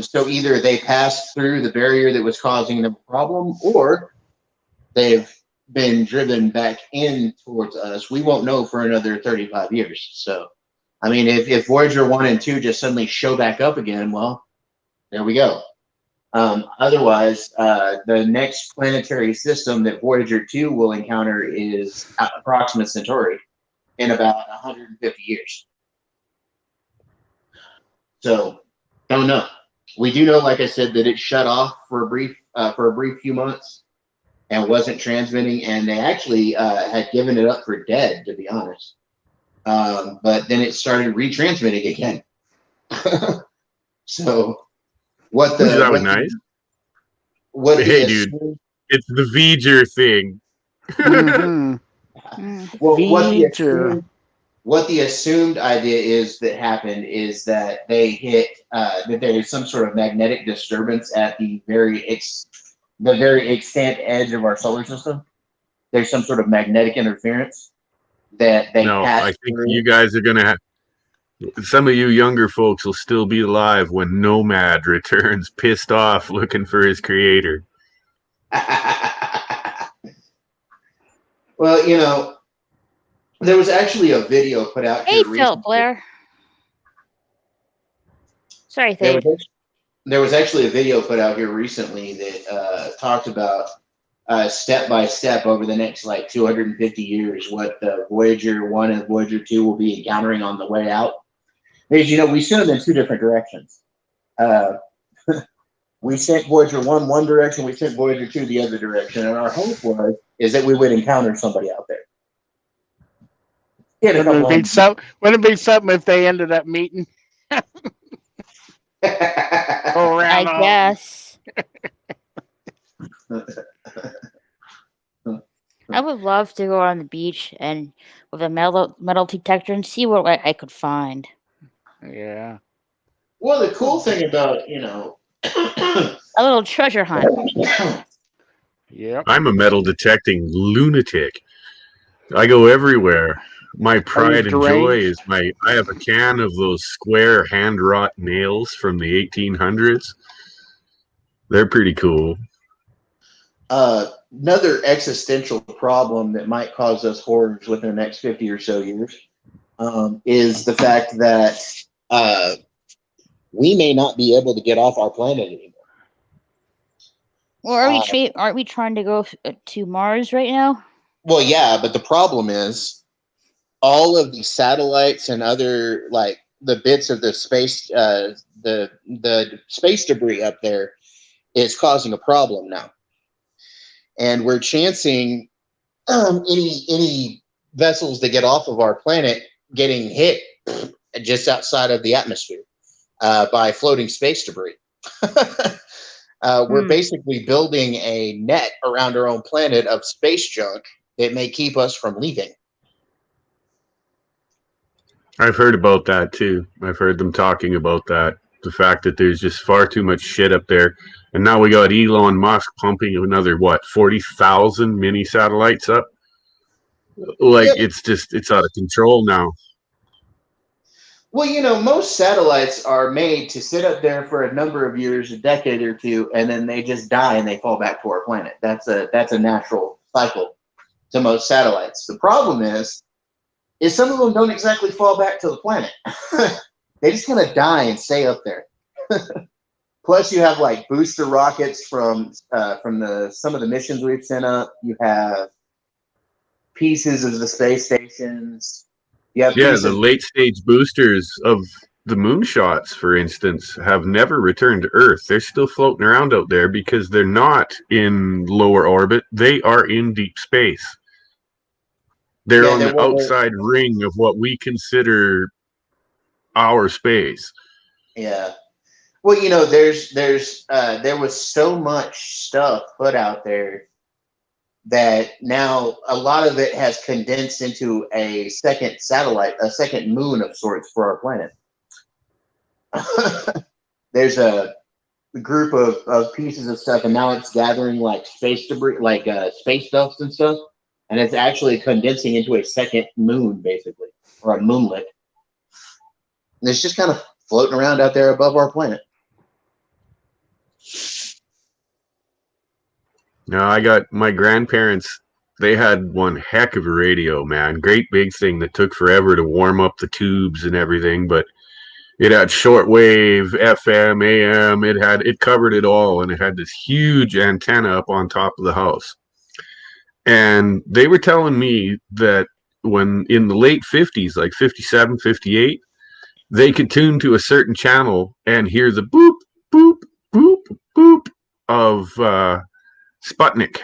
So either they passed through the barrier that was causing them a problem, or they've been driven back in towards us. We won't know for another 35 years. So, I mean, if Voyager 1 and 2 just suddenly show back up again, well, there we go. Otherwise, the next planetary system that Voyager 2 will encounter is Proxima Centauri in about 150 years. So, don't know. We do know, like I said, that it shut off for a brief few months and wasn't transmitting, and they actually had given it up for dead, to be honest. But then it started retransmitting again. So, that was nice. Hey, dude, it's the Voyager thing. Well, what the assumed idea is that happened is that they hit that there is some sort of magnetic disturbance at the very extent edge of our solar system. There's some sort of magnetic interference that they No, pass I think through. you guys are going to have. Some of you younger folks will still be alive when Nomad returns pissed off looking for his creator. Well, you know, there was actually a video put out Hey, here Phil recently. Blair. Sorry, There Thade. was actually a video put out here recently that talked about step by step over the next like 250 years what the Voyager 1 and Voyager 2 will be encountering on the way out. Because, you know, we sent them in two different directions. We sent Voyager 1 one direction, we sent Voyager 2 the other direction, and our hope is that we would encounter somebody out there. Wouldn't it be something if they ended up meeting? Go around I guess. I would love to go on the beach and with a metal detector and see what I could find. Yeah. Well, the cool thing about, you know, a little treasure hunt. Yep. I'm a metal detecting lunatic. I go everywhere. My pride and joy is I have a can of those square hand wrought nails from the 1800s. They're pretty cool. Another existential problem that might cause us horrors within the next 50 or so years is the fact that we may not be able to get off our planet anymore. Well, aren't we trying to go to Mars right now? Well, yeah, but the problem is all of the satellites and other like the bits of the space, the space debris up there is causing a problem now, and we're chancing any vessels that get off of our planet getting hit just outside of the atmosphere by floating space debris. We're basically building a net around our own planet of space junk that may keep us from leaving. I've heard about that too. I've heard them talking about that. The fact that there's just far too much shit up there. And now we got Elon Musk pumping another, 40,000 mini satellites up? Like, yep. It's out of control now. Well, you know, most satellites are made to sit up there for a number of years, a decade or two, and then they just die and they fall back to our planet. That's a natural cycle to most satellites. The problem is some of them don't exactly fall back to the planet. They just kind of die and stay up there. Plus, you have like booster rockets from some of the missions we've sent up. You have pieces of the space stations. The late stage boosters of the moonshots, for instance, have never returned to Earth. They're still floating around out there because they're not in lower orbit. They are in deep space. They're on the outside ring of what we consider our space. Yeah. Well, you know, there was so much stuff put out there that now a lot of it has condensed into a second satellite, a second moon of sorts for our planet. There's a group of pieces of stuff, and now it's gathering like space debris, like space dust and stuff, and it's actually condensing into a second moon, basically, or a moonlet. And it's just kind of floating around out there above our planet. No, I got my grandparents. They had one heck of a radio, man. Great big thing that took forever to warm up the tubes and everything, but it had shortwave, FM, AM. It covered it all, and it had this huge antenna up on top of the house. And they were telling me that when in the late 50s, like 57, 58, they could tune to a certain channel and hear the boop, boop, boop, boop of Sputnik.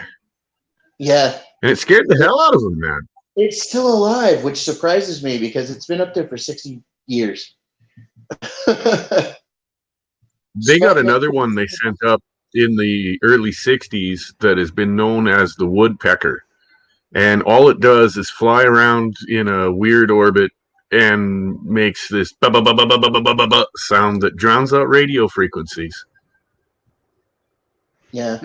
Yeah. And it scared the hell out of them, man. It's still alive, which surprises me because it's been up there for 60 years. They got another one they sent up in the early 60s that has been known as the woodpecker. And all it does is fly around in a weird orbit and makes this sound that drowns out radio frequencies. Yeah.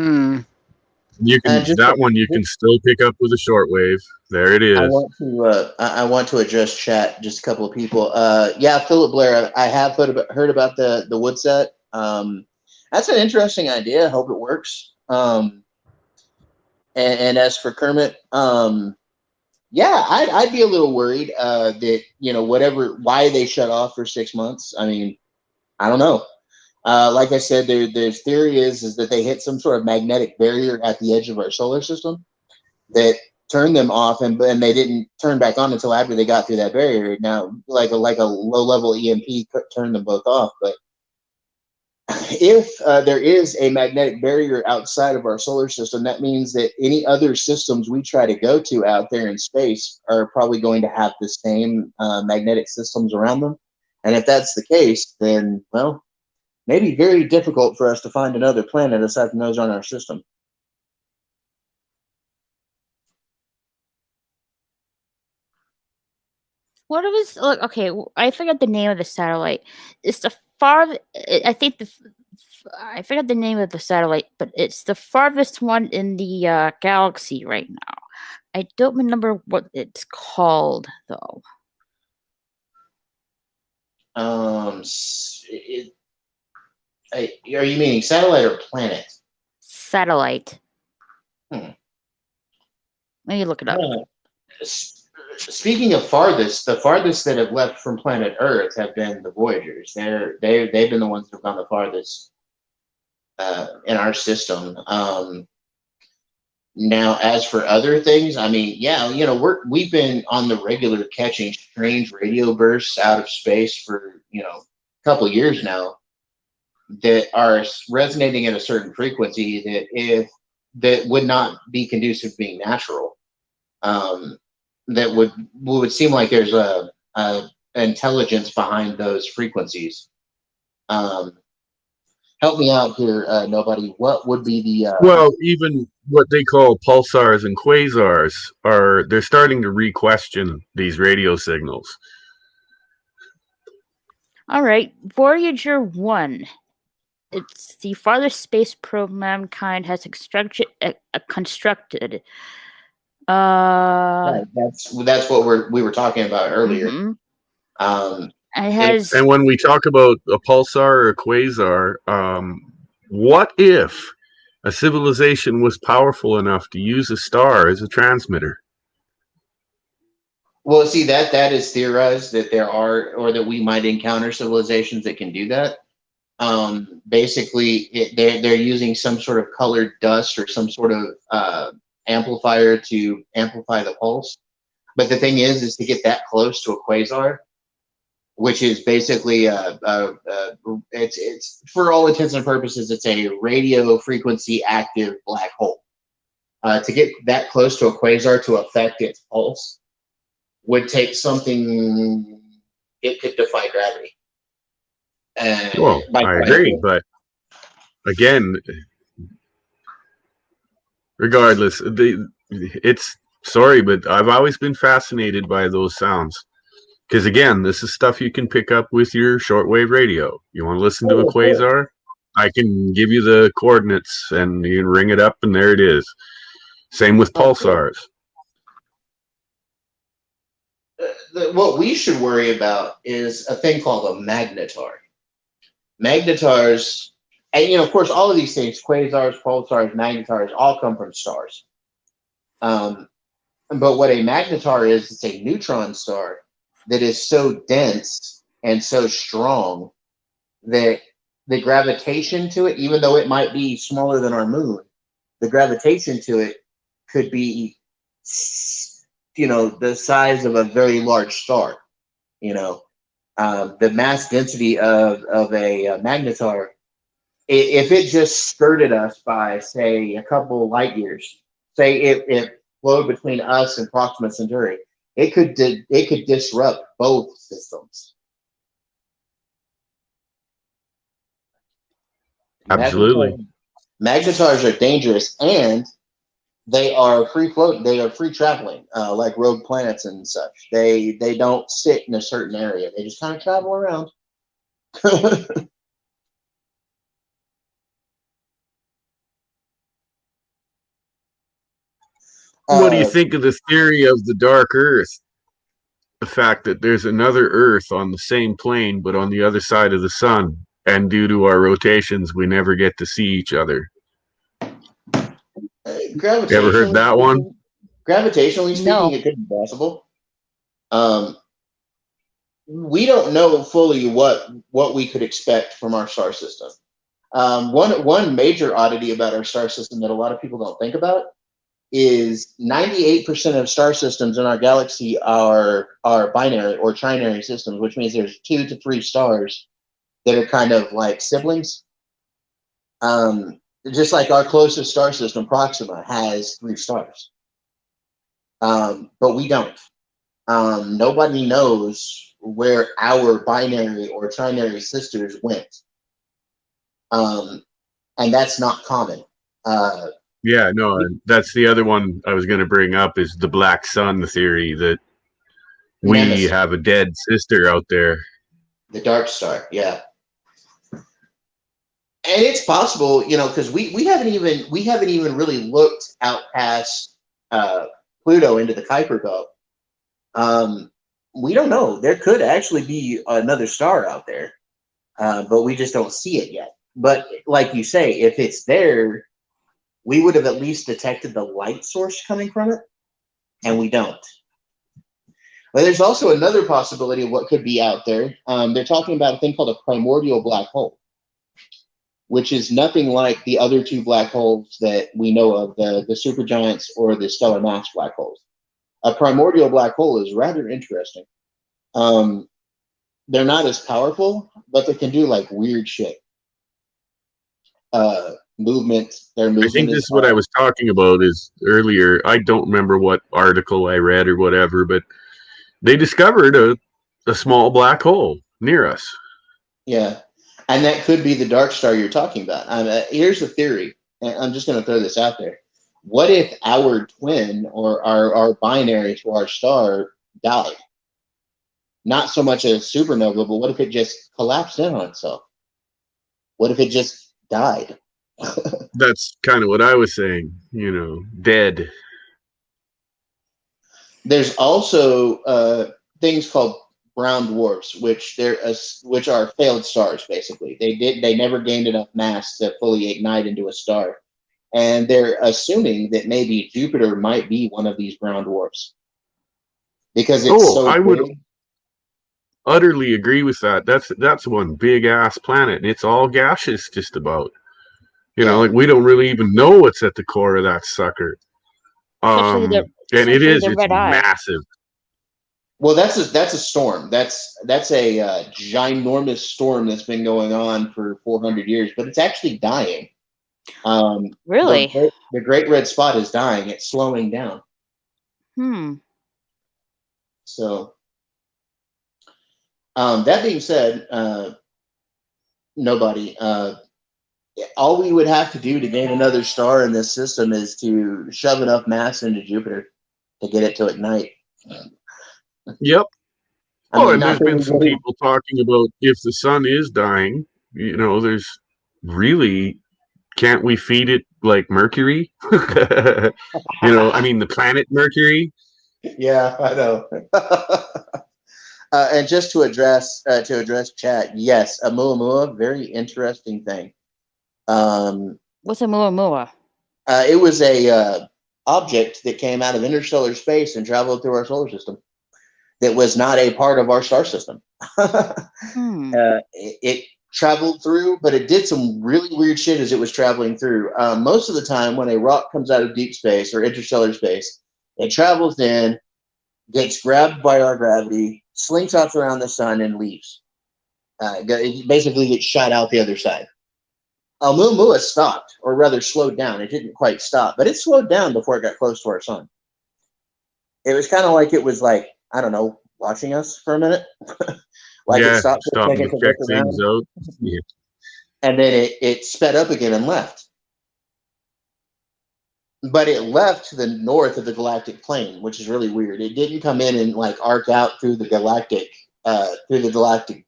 You can you can still pick up with a shortwave. There it is. I want to address chat. Just a couple of people. Yeah, Philip Blair. I have heard about the wood set. That's an interesting idea. Hope it works. And as for Kermit, yeah, I'd be a little worried that why they shut off for 6 months. I mean, I don't know. Like I said, there's theory is that they hit some sort of magnetic barrier at the edge of our solar system that turned them off, and they didn't turn back on until after they got through that barrier. Now, like a low level EMP turned them both off. But if there is a magnetic barrier outside of our solar system, that means that any other systems we try to go to out there in space are probably going to have the same magnetic systems around them. And if that's the case, then, well, maybe very difficult for us to find another planet aside from those on our system. What it was like? Okay, I forgot the name of the satellite. It's the far. I think I forgot the name of the satellite, but it's the farthest one in the galaxy right now. I don't remember what it's called though. Are you meaning satellite or planet? Satellite. Let me look it up. Speaking of farthest, the farthest that have left from planet Earth have been the Voyagers. They've been the ones that have gone the farthest in our system. Now, as for other things, I mean, yeah, we've been on the regular catching strange radio bursts out of space for a couple of years now that are resonating at a certain frequency that would not be conducive to being natural. That would seem like there's a intelligence behind those frequencies. Help me out here, nobody. What would be the well, even what they call pulsars and quasars they're starting to re-question these radio signals. All right, Voyager 1. It's the farthest space probe mankind has constructed. Right, that's what we were talking about earlier. Mm-hmm. It has, and when we talk about a pulsar or a quasar, what if a civilization was powerful enough to use a star as a transmitter? Well, see, that is theorized that there are, or that we might encounter civilizations that can do that. Basically, they're using some sort of colored dust or some sort of amplifier to amplify the pulse. But the thing is to get that close to a quasar, which is basically it's for all intents and purposes, it's a radio frequency active black hole. To get that close to a quasar to affect its pulse would take something. It could defy gravity. Well, I agree, but again, regardless, it's sorry, but I've always been fascinated by those sounds. Because again, this is stuff you can pick up with your shortwave radio. You want to listen to a quasar? I can give you the coordinates and you can ring it up and there it is. Same with pulsars. What we should worry about is a thing called a magnetar. Magnetars, and of course, all of these things, quasars, pulsars, magnetars, all come from stars. But what a magnetar is, it's a neutron star that is so dense and so strong that the gravitation to it, even though it might be smaller than our moon, the gravitation to it could be, the size of a very large star. The mass density of a magnetar, if it just skirted us by, say, a couple light years, say it flowed between us and Proxima Centauri, it could disrupt both systems. Absolutely. Magnetars are dangerous, and they are free floating. They are free traveling, like rogue planets and such. They don't sit in a certain area. They just kind of travel around. What do you think of the theory of the dark Earth? The fact that there's another Earth on the same plane, but on the other side of the sun, and due to our rotations, we never get to see each other. You ever heard that one? Gravitationally speaking, it could be possible. We don't know fully what we could expect from our star system. One major oddity about our star system that a lot of people don't think about is 98% of star systems in our galaxy are binary or trinary systems, which means there's 2 to 3 stars that are kind of like siblings. Just like our closest star system, Proxima, has 3 stars. But we don't. Nobody knows where our binary or trinary sisters went. And that's not common. Yeah, no, and that's the other one I was going to bring up is the black sun theory that we Nemesis. have a dead sister out there. The dark star, yeah. And it's possible, because we haven't even really looked out past Pluto into the Kuiper Belt. We don't know. There could actually be another star out there, but we just don't see it yet. But like you say, if it's there, we would have at least detected the light source coming from it, and we don't. But there's also another possibility of what could be out there. They're talking about a thing called a primordial black hole, which is nothing like the other 2 black holes that we know of, the supergiants or the stellar mass black holes. A primordial black hole is rather interesting. They're not as powerful, but they can do like weird shit. Movement. Their movement. I think this is what I was talking about is earlier. I don't remember what article I read or whatever, but they discovered a small black hole near us. Yeah. And that could be the dark star you're talking about. Here's the theory. And I'm just going to throw this out there. What if our twin or our binary to our star died? Not so much a supernova, but what if it just collapsed in on itself? What if it just died? That's kind of what I was saying, dead. There's also things called brown dwarfs, which are failed stars. Basically, they never gained enough mass to fully ignite into a star, and they're assuming that maybe Jupiter might be one of these brown dwarfs because it's so I big. would utterly agree with that. That's one big ass planet, and it's all gaseous, just about. Like we don't really even know what's at the core of that sucker. And it's massive. Well, that's a storm. That's a ginormous storm that's been going on for 400 years, but it's actually dying. Really? The Great Red Spot is dying. It's slowing down. So, that being said, nobody. All we would have to do to gain another star in this system is to shove enough mass into Jupiter to get it to ignite. Yep. And there's been some people talking about if the sun is dying, there's really, can't we feed it like Mercury? The planet Mercury. Yeah, I know. And just to address chat, yes, a Oumuamua, very interesting thing. What's a Oumuamua? It was a object that came out of interstellar space and traveled through our solar system. That was not a part of our star system. It traveled through, but it did some really weird shit as it was traveling through. Most of the time, when a rock comes out of deep space or interstellar space, it travels in, gets grabbed by our gravity, slingshots around the sun, and leaves. It basically gets shot out the other side. Oumuamua stopped, or rather slowed down. It didn't quite stop, but it slowed down before it got close to our sun. It was kind of like it was like, I don't know, watching us for a minute. It stopped for a second to check things out. Yeah. And then it sped up again and left. But it left to the north of the galactic plane, which is really weird. It didn't come in and arc out through the galactic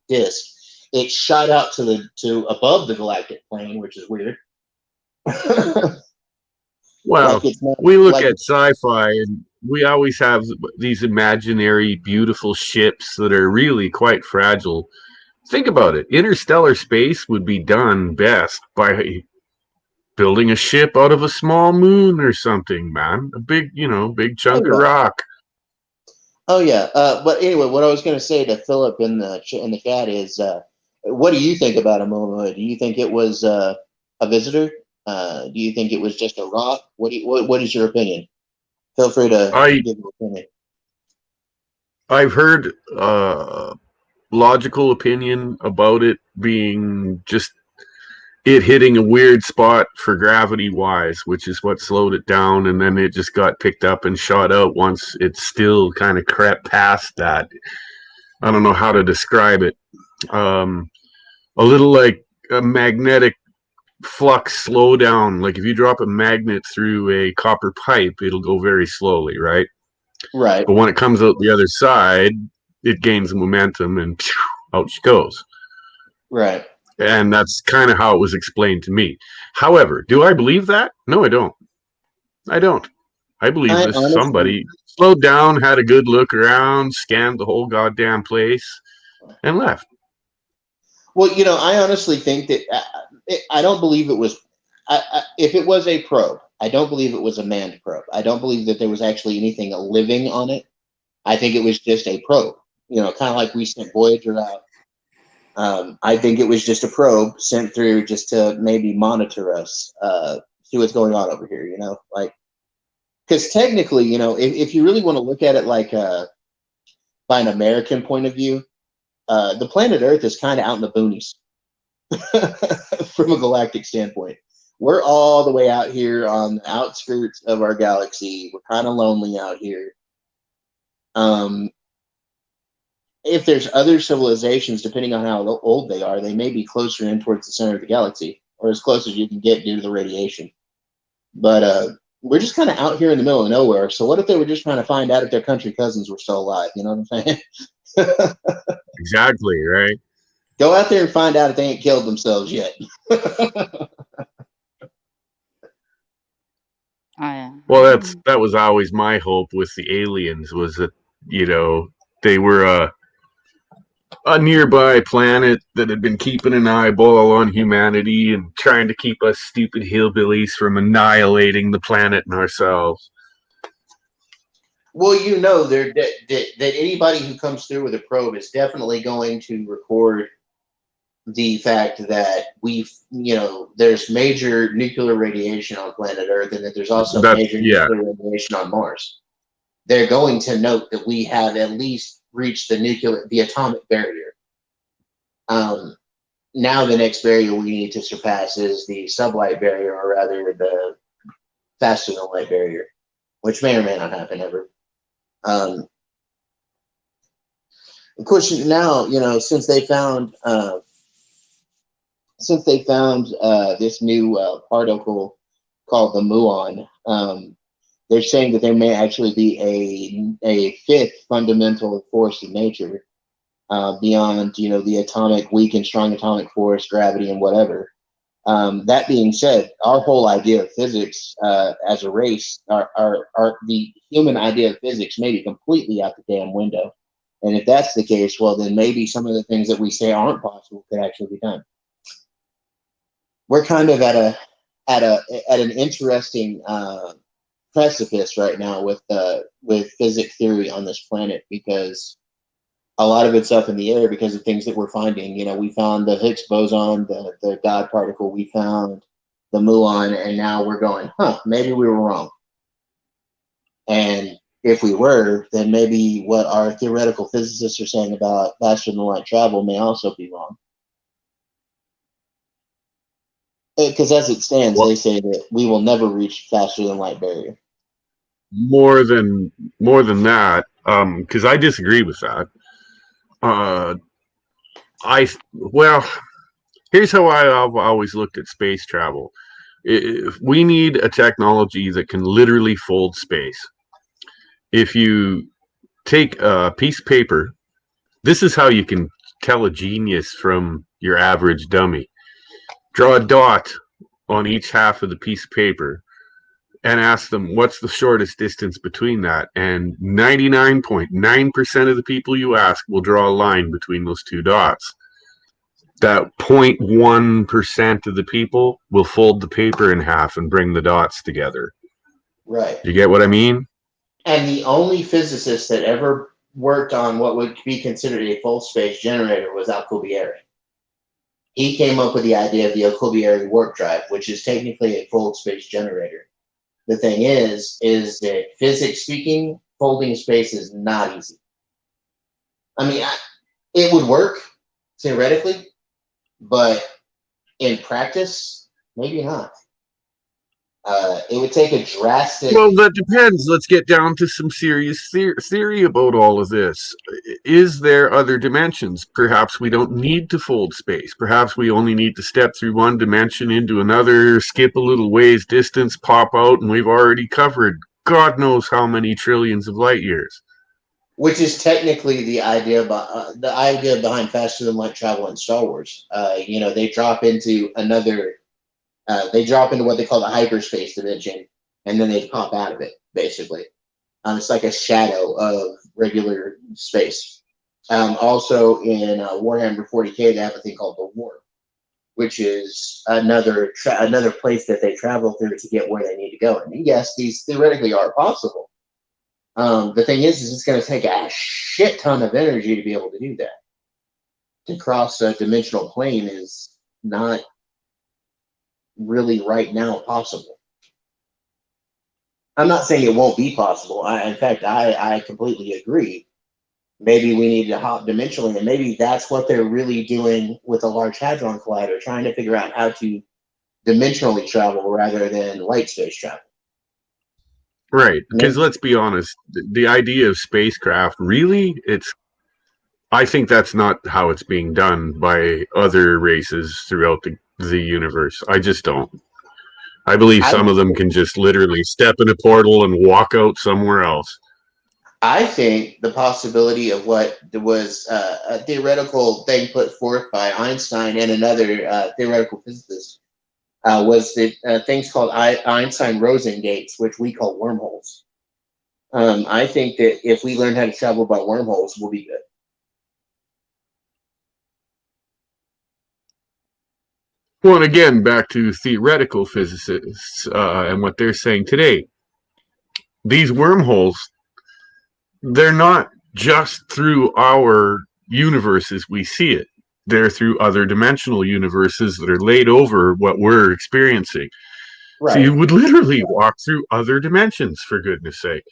disk. It shot out to above the galactic plane, which is weird. Well, Like it's not we look like at sci-fi and we always have these imaginary, beautiful ships that are really quite fragile. Think about it. Interstellar space would be done best by building a ship out of a small moon or something, man. A big, big chunk of rock. Oh yeah. But anyway, what I was going to say to Philip in the chat is, what do you think about a Momoa? Do you think it was a visitor? Do you think it was just a rock? What is your opinion? Feel free to give your opinion. I've heard logical opinion about it being just it hitting a weird spot for gravity wise, which is what slowed it down, and then it just got picked up and shot out once it still kind of crept past that. I don't know how to describe it. A little like a magnetic flux slowdown. Like if you drop a magnet through a copper pipe, it'll go very slowly, right? Right. But when it comes out the other side, it gains momentum and out she goes. Right. And that's kind of how it was explained to me. However, do I believe that? No, I don't. I believe this honestly, somebody slowed down, had a good look around, scanned the whole goddamn place, and left. Well, I honestly think that I don't believe it was. If it was a probe, I don't believe it was a manned probe. I don't believe that there was actually anything living on it. I think it was just a probe. Kind of like we sent Voyager out. I think it was just a probe sent through just to maybe monitor us, see what's going on over here. Because technically, if you really want to look at it like by an American point of view, the planet Earth is kind of out in the boonies from a galactic standpoint. We're all the way out here on the outskirts of our galaxy. We're kind of lonely out here. If there's other civilizations, depending on how old they are, they may be closer in towards the center of the galaxy, or as close as you can get due to the radiation. But we're just kind of out here in the middle of nowhere. So what if they were just trying to find out if their country cousins were still alive? You know what I'm saying? Exactly, right? Go out there and find out if they ain't killed themselves yet. Well, that was always my hope with the aliens, was that, they were a nearby planet that had been keeping an eyeball on humanity and trying to keep us stupid hillbillies from annihilating the planet and ourselves. Well, that anybody who comes through with a probe is definitely going to record the fact that there's major nuclear radiation on planet Earth, and that there's also major nuclear radiation on Mars. They're going to note that we have at least reached the atomic barrier. Now the next barrier we need to surpass is the sublight barrier, or rather the faster than light barrier, which may or may not happen ever. Of course, now since they found this new particle called the muon, they're saying that there may actually be a fifth fundamental force in nature beyond the atomic, weak and strong atomic force, gravity, and whatever. That being said, our whole idea of physics as a race, the human idea of physics may be completely out the damn window. And if that's the case, well, then maybe some of the things that we say aren't possible could actually be done. We're kind of at an interesting precipice right now with physics theory on this planet, because a lot of it's up in the air because of things that we're finding. We found the Higgs boson, the God particle, we found the muon, and now we're going, maybe we were wrong. And if we were, then maybe what our theoretical physicists are saying about faster than light travel may also be wrong. Because as it stands, they say that we will never reach faster than light barrier. More than that, because I disagree with that. Here's how I've always looked at space travel. If we need a technology that can literally fold space. If you take a piece of paper, this is how you can tell a genius from your average dummy. Draw a dot on each half of the piece of paper, and ask them what's the shortest distance between that. And 99.9% of the people you ask will draw a line between those two dots. That 0.1% of the people will fold the paper in half and bring the dots together. Right. You get what I mean? And the only physicist that ever worked on what would be considered a full space generator was Alcubierre. He came up with the idea of the Alcubierre warp drive, which is technically a full space generator. The thing is that physics speaking, folding space is not easy. I mean, it would work theoretically, but in practice, maybe not. It would take a drastic... Well, that depends. Let's get down to some serious theory about all of this. Is there other dimensions? Perhaps we don't need to fold space. Perhaps we only need to step through one dimension into another, skip a little ways distance, pop out, and we've already covered God knows how many trillions of light years. Which is technically the idea behind faster than light travel in Star Wars. They drop into another... they drop into what they call the hyperspace dimension, and then they pop out of it, basically. It's like a shadow of regular space. Also, in Warhammer 40k, they have a thing called the Warp, which is another place that they travel through to get where they need to go. And yes, these theoretically are possible. The thing is it's going to take a shit ton of energy to be able to do that. To cross a dimensional plane is not really right now possible. I'm not saying it won't be possible. In fact, I completely agree. Maybe we need to hop dimensionally, and maybe that's what they're really doing with a Large Hadron Collider, trying to figure out how to dimensionally travel rather than light space travel. Right, because let's be honest, the idea of spacecraft, really, I think that's not how it's being done by other races throughout the universe. I just don't. I believe some of them can just literally step in a portal and walk out somewhere else. I think the possibility of what was a theoretical thing put forth by Einstein and another theoretical physicist was the things called Einstein-Rosen gates, which we call wormholes. I think that if we learn how to travel by wormholes, we'll be good. Well, and again, back to theoretical physicists and what they're saying today. These wormholes, they're not just through our universe as we see it. They're through other dimensional universes that are laid over what we're experiencing. Right. So you would literally walk through other dimensions, for goodness sake.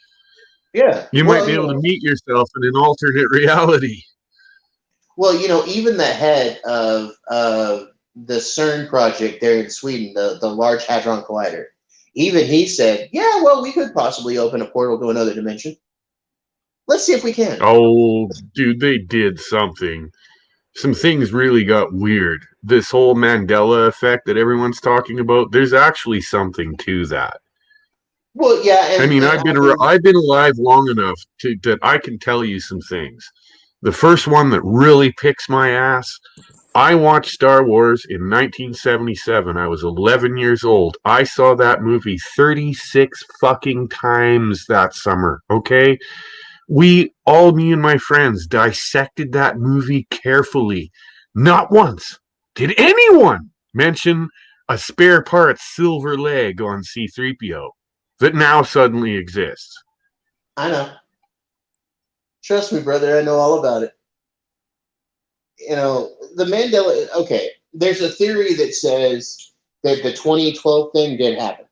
Yeah. You might be able to meet yourself in an alternate reality. Well, even the head of the CERN project there in Sweden, the Large Hadron Collider, even he said, yeah, well, we could possibly open a portal to another dimension. Let's see if we can. Oh, dude, they did something. Some things really got weird. This whole Mandela effect that everyone's talking about, there's actually something to that. Well, yeah. I've been alive long enough that I can tell you some things. The first one that really picks my ass, I watched Star Wars in 1977. I was 11 years old. I saw that movie 36 fucking times that summer, okay? Me and my friends, dissected that movie carefully. Not once did anyone mention a spare parts silver leg on C-3PO that now suddenly exists. I know. Trust me, brother, I know all about it. The Mandela, okay, there's a theory that says that the 2012 thing did happen.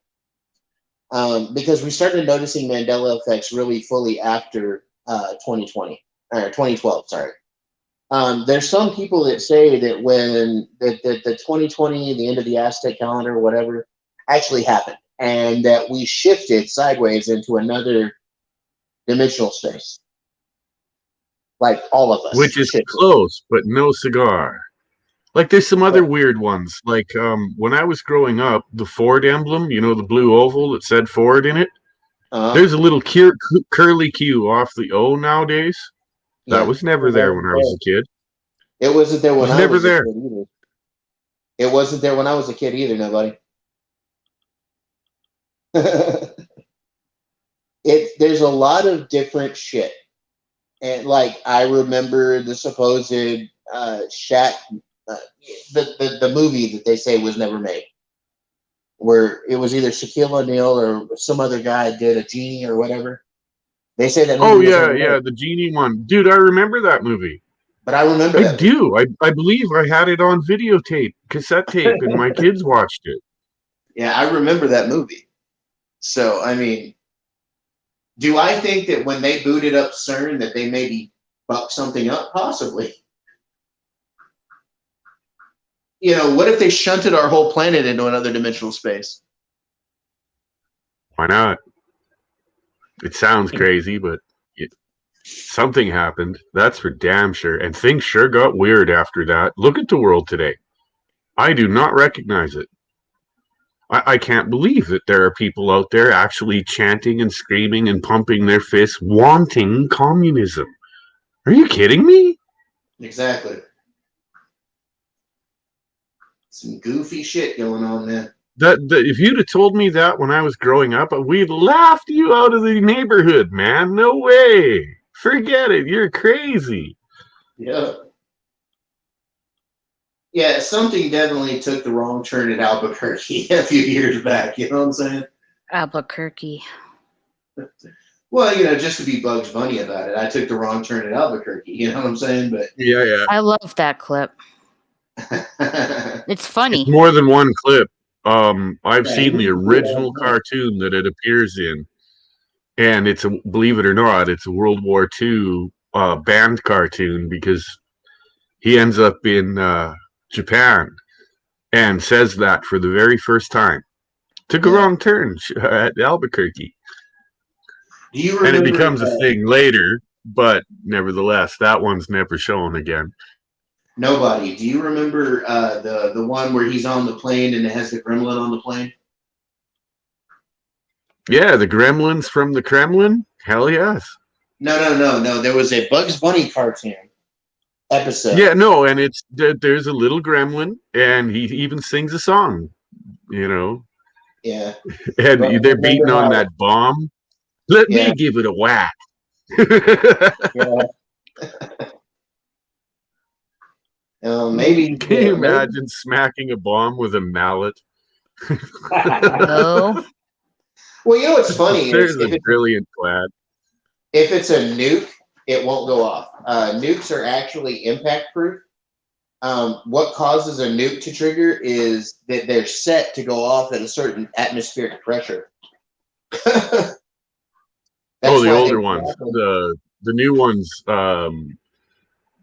Because we started noticing Mandela effects really fully after 2012, sorry. There's some people that say that when the 2020, the end of the Aztec calendar or whatever, actually happened, and that we shifted sideways into another dimensional space. Like all of us. Which is close, but no cigar. Like there's some other weird ones. Like when I was growing up, the Ford emblem, the blue oval that said Ford in it, there's a little curly Q off the O nowadays. That was never there when I was a kid. It wasn't there when I was a kid either. It wasn't there when I was a kid either, nobody. There's a lot of different shit. And like I remember the supposed Shaq, the movie that they say was never made, where it was either Shaquille O'Neal or some other guy did a genie or whatever. They say that movie. Oh yeah, the genie one, dude. I remember that movie. But I remember that do. I believe I had it on videotape, cassette tape, and my kids watched it. Yeah, I remember that movie. So I mean, do I think that when they booted up CERN that they maybe fucked something up? Possibly. You know, what if they shunted our whole planet into another dimensional space? Why not? It sounds crazy, but something happened. That's for damn sure. And things sure got weird after that. Look at the world today. I do not recognize it. I can't believe that there are people out there actually chanting and screaming and pumping their fists, wanting communism. Are you kidding me? Exactly. Some goofy shit going on there. If you'd have told me that when I was growing up, we'd laughed you out of the neighborhood, man. No way. Forget it. You're crazy. Yeah. Yeah, something definitely took the wrong turn at Albuquerque a few years back. You know what I'm saying? Albuquerque. Well, you know, just to be Bugs Bunny about it, I took the wrong turn at Albuquerque. You know what I'm saying? But yeah. I love that clip. It's funny. It's more than one clip. I've seen the original cartoon that it appears in, and it's believe it or not, it's a World War II banned cartoon because he ends up in Japan and says that for the very first time. Took a wrong turn at Albuquerque. Do you remember, and it becomes a thing later, but nevertheless, that one's never shown again. Nobody. Do you remember the one where he's on the plane and it has the gremlin on the plane? Yeah, the gremlins from the Kremlin? Hell yes. No. There was a Bugs Bunny cartoon episode. Yeah, no, and there's a little gremlin, and he even sings a song, you know. Yeah. And they're beating on that bomb. Let me give it a whack. Yeah. Maybe. Can you imagine smacking a bomb with a mallet? No. Well, you know what's funny? There's a brilliant plaid. If it's a nuke, it won't go off. Nukes are actually impact proof. What causes a nuke to trigger is that they're set to go off at a certain atmospheric pressure. The older ones. The new ones,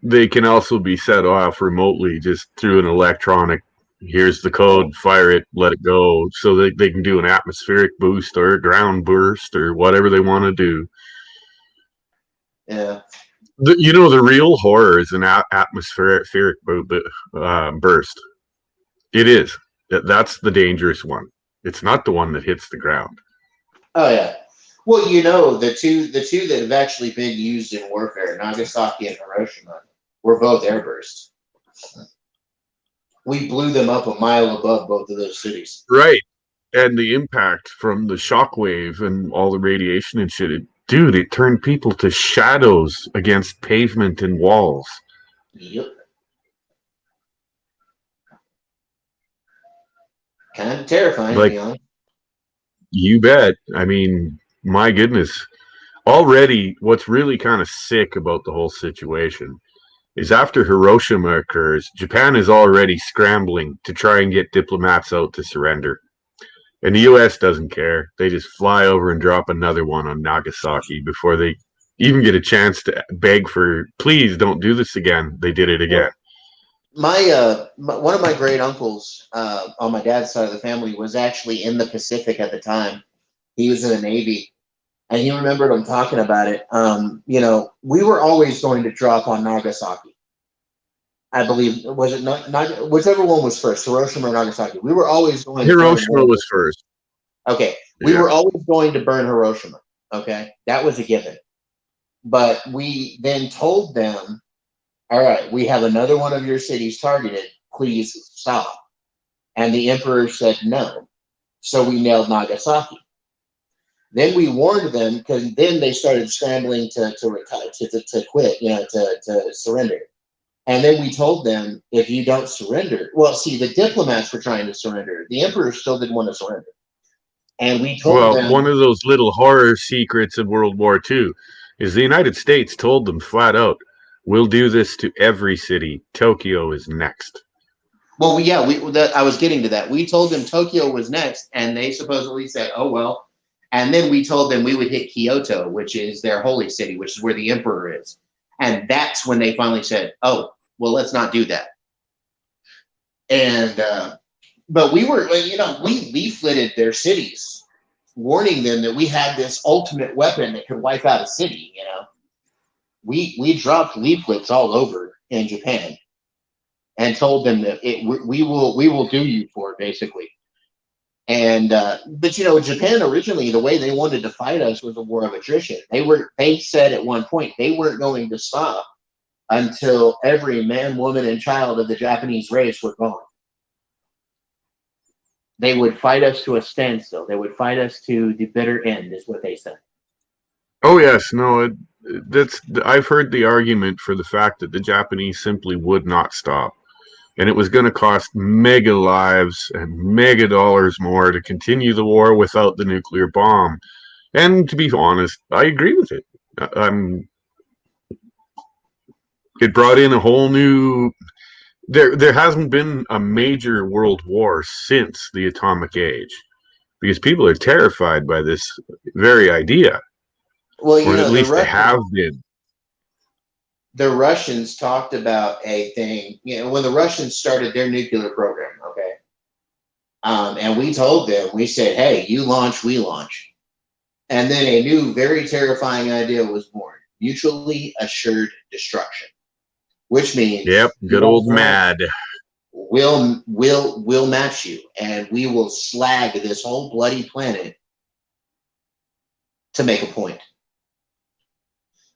they can also be set off remotely just through an electronic. Here's the code, fire it, let it go. So they can do an atmospheric boost or a ground burst or whatever they want to do. Yeah. The real horror is an atmospheric burst. It is. That's the dangerous one. It's not the one that hits the ground. Oh, yeah. Well, you know, the two that have actually been used in warfare, Nagasaki and Hiroshima, were both airbursts. We blew them up a mile above both of those cities. Right. And the impact from the shockwave and all the radiation and shit, it turned people to shadows against pavement and walls. Yep. Kind of terrifying, to be honest. You bet. I mean, my goodness. Already, what's really kind of sick about the whole situation is after Hiroshima occurs, Japan is already scrambling to try and get diplomats out to surrender. And the U.S. doesn't care. They just fly over and drop another one on Nagasaki before they even get a chance to beg for, please don't do this again. They did it again. My one of my great uncles on my dad's side of the family was actually in the Pacific at the time. He was in the Navy, and he remembered him talking about it. You know, we were always going to drop on Nagasaki. I believe, was it not whichever one was first, Hiroshima or Nagasaki? We were always going. Hiroshima was first. Okay, we were always going to burn Hiroshima. Okay, that was a given. But we then told them, all right, we have another one of your cities targeted. Please stop. And the emperor said no. So we nailed Nagasaki. Then we warned them, because then they started scrambling to retire, to quit, to surrender. And then we told them, if you don't surrender, well, see, the diplomats were trying to surrender. The emperor still didn't want to surrender. And we told them. One of those little horror secrets of World War II is the United States told them flat out, we'll do this to every city. Tokyo is next. Well, I was getting to that. We told them Tokyo was next, and they supposedly said, oh, well. And then we told them we would hit Kyoto, which is their holy city, which is where the emperor is. And that's when they finally said, oh, well, let's not do that. And, but we were, we leafleted their cities, warning them that we had this ultimate weapon that could wipe out a city, We dropped leaflets all over in Japan and told them that we will do you for it, basically. And but Japan originally, the way they wanted to fight us was a war of attrition. They said at one point they weren't going to stop until every man, woman, and child of the Japanese race were gone. They would fight us to a standstill. They would fight us to the bitter end, is what they said. Oh yes, no, I've heard the argument for the fact that the Japanese simply would not stop. And it was going to cost mega lives and mega dollars more to continue the war without the nuclear bomb. And to be honest, I agree with it. It brought in a whole new... There hasn't been a major world war since the atomic age, because people are terrified by this very idea. Well, or at least they have been. The Russians talked about a thing, when the Russians started their nuclear program, okay? And we told them, we said, hey, you launch, we launch. And then a new, very terrifying idea was born: mutually assured destruction, which means, yep, good old MAD. We'll match you, and we will slag this whole bloody planet to make a point.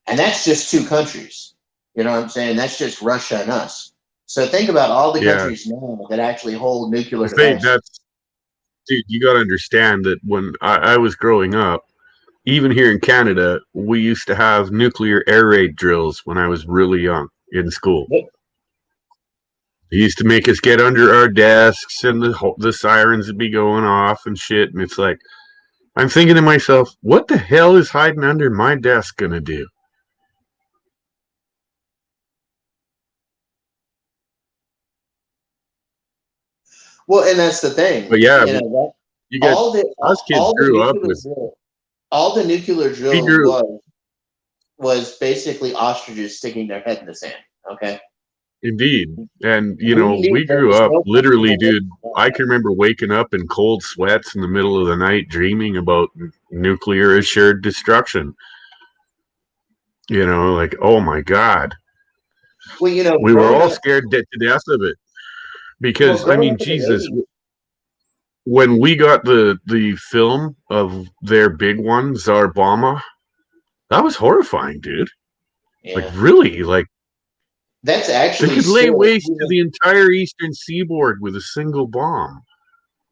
And that's just two countries. You know what I'm saying? That's just Russia and us. So think about all the countries now that actually hold nuclear devices. Dude, you got to understand that when I was growing up, even here in Canada, we used to have nuclear air raid drills when I was really young in school. Yep. They used to make us get under our desks, and the sirens would be going off and shit. And it's like, I'm thinking to myself, what the hell is hiding under my desk going to do? Well, and that's the thing. But yeah, us kids grew up with... all the nuclear drill was basically ostriches sticking their head in the sand, okay? Indeed. And, we grew up, literally, dude, I can remember waking up in cold sweats in the middle of the night dreaming about nuclear assured destruction. Like, oh my God. Well, we were all scared to death of it. Because, Jesus, when we got the film of their big one, Tsar Bomba, that was horrifying, dude. Yeah. Like, really, like, that's actually... They could lay waste to the entire eastern seaboard with a single bomb.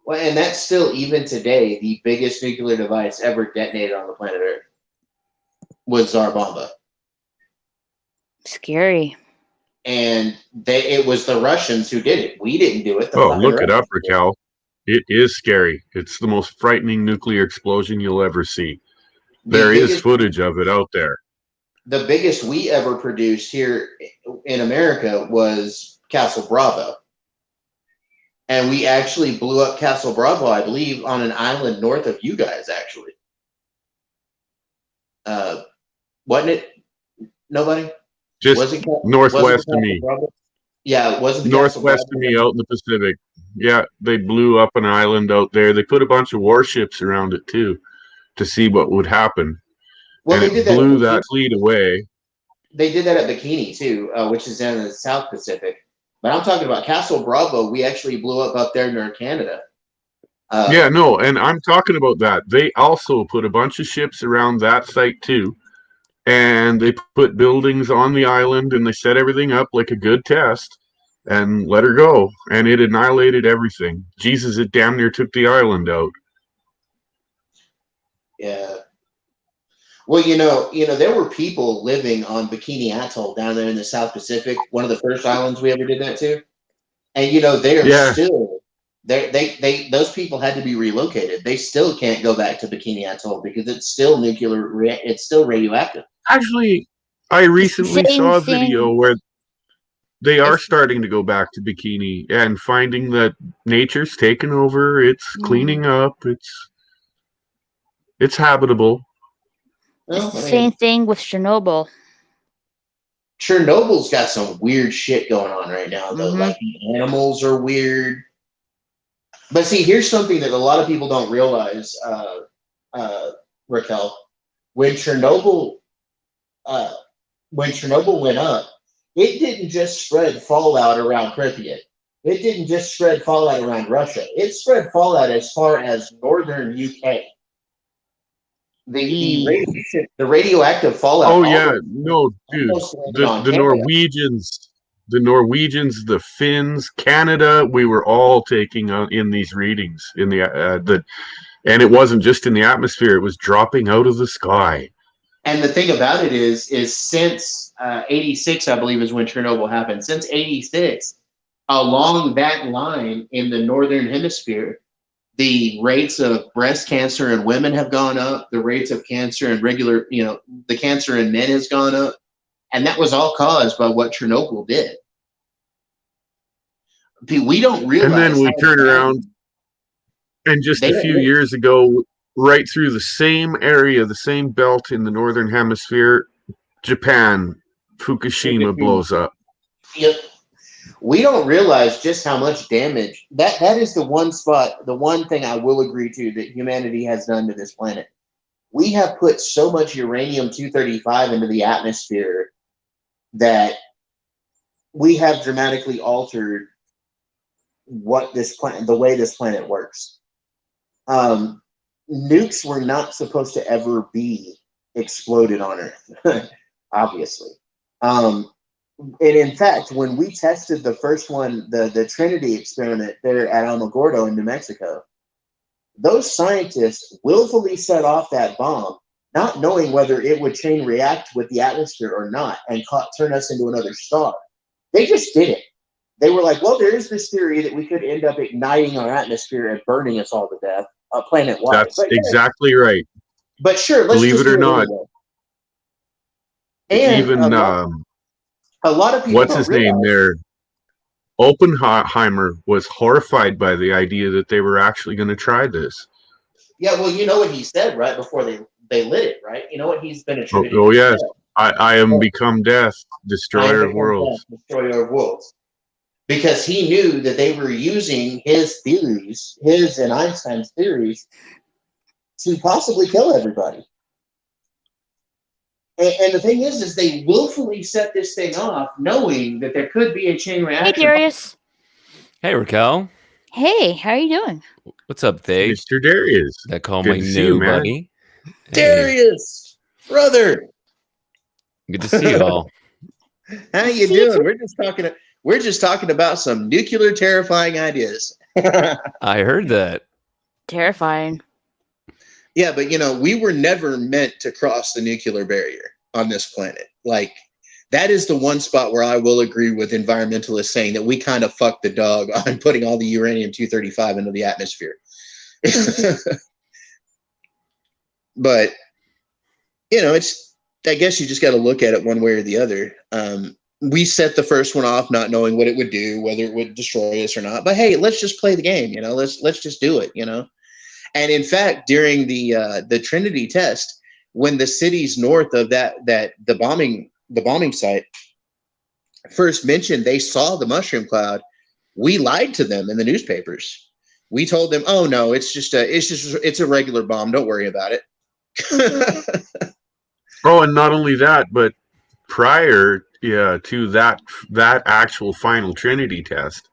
Well, and that's still, even today, the biggest nuclear device ever detonated on the planet Earth was Tsar Bomba. Scary. And it was the Russians who did it. We didn't do it. Look it up, Raquel. It is scary. It's the most frightening nuclear explosion you'll ever see. There is footage of it out there. The biggest we ever produced here in America was Castle Bravo. And we actually blew up Castle Bravo, I believe, on an island north of you guys, actually. Wasn't it? Nobody? Just northwest of me. Yeah, it wasn't northwest of me, out in the Pacific. Yeah, they blew up an island out there. They put a bunch of warships around it too, to see what would happen. Well, and it blew that fleet away. They did that at Bikini too, which is down in the South Pacific. But I'm talking about Castle Bravo. We actually blew up there near Canada. And I'm talking about that. They also put a bunch of ships around that site too. And they put buildings on the island, and they set everything up like a good test and let her go. And it annihilated everything. Jesus, it damn near took the island out. Yeah. Well, there were people living on Bikini Atoll down there in the South Pacific, one of the first islands we ever did that to. And they are Yeah. still they those people had to be relocated. They still can't go back to Bikini Atoll because it's still it's still radioactive. Actually, I recently saw a video where they are It's- starting to go back to Bikini and finding that nature's taken over. It's cleaning up. It's habitable. It's the same thing with Chernobyl. Chernobyl's got some weird shit going on right now, though. Like the animals are weird. But see, here's something that a lot of people don't realize, Raquel. When Chernobyl went up, it didn't just spread fallout around Pripyat. It didn't just spread fallout around Russia. It spread fallout as far as northern UK. The radioactive fallout. Oh yeah, no, dude. The Norwegians, the Finns, Canada. We were all taking in these readings in and it wasn't just in the atmosphere; it was dropping out of the sky. And the thing about it is since '86, I believe, is when Chernobyl happened. Since '86, along that line in the northern hemisphere, the rates of breast cancer in women have gone up. The rates of cancer in the cancer in men has gone up. And that was all caused by what Chernobyl did. We don't realize. And then we turn around, and just a few years ago, right through the same area, the same belt in the northern hemisphere, Japan, Fukushima blows up. Yep. We don't realize just how much damage that is the one spot, the one thing I will agree to that humanity has done to this planet. We have put so much uranium-235 into the atmosphere that we have dramatically altered the way this planet works. Nukes were not supposed to ever be exploded on Earth, obviously. And in fact, when we tested the first one, the Trinity experiment there at Alamogordo in New Mexico, those scientists willfully set off that bomb, not knowing whether it would chain react with the atmosphere or not and turn us into another star. They just did it. They were like, well, there is this theory that we could end up igniting our atmosphere and burning us all to death, planet-wide. That's exactly right. But sure, let's believe it or not. And even a lot of people. What's his name there? Oppenheimer was horrified by the idea that they were actually going to try this. Yeah, well, you know what he said right before they lit it, right? You know what he's been attributed. Oh yes, I am become death, destroyer of worlds. Destroyer of worlds. Because he knew that they were using his theories, his and Einstein's theories, to possibly kill everybody. And the thing is they willfully set this thing off, knowing that there could be a chain reaction. Hey, Darius. Hey, Raquel. Hey, how are you doing? What's up, Dave? Mr. Darius. That call my new buddy. Darius, brother. Good to see you all. How you doing? We're just talking about some nuclear terrifying ideas. I heard that. Terrifying. Yeah, but we were never meant to cross the nuclear barrier on this planet. Like, that is the one spot where I will agree with environmentalists saying that we kind of fucked the dog on putting all the uranium-235 into the atmosphere. But, I guess you just got to look at it one way or the other. We set the first one off not knowing what it would do, whether it would destroy us or not. But hey, let's just play the game, let's just do it, And in fact, during the Trinity test, when the cities north of the bombing site first mentioned they saw the mushroom cloud, we lied to them in the newspapers. We told them, "Oh no, it's a regular bomb. Don't worry about it." Oh, and not only that, but prior to that actual final Trinity test,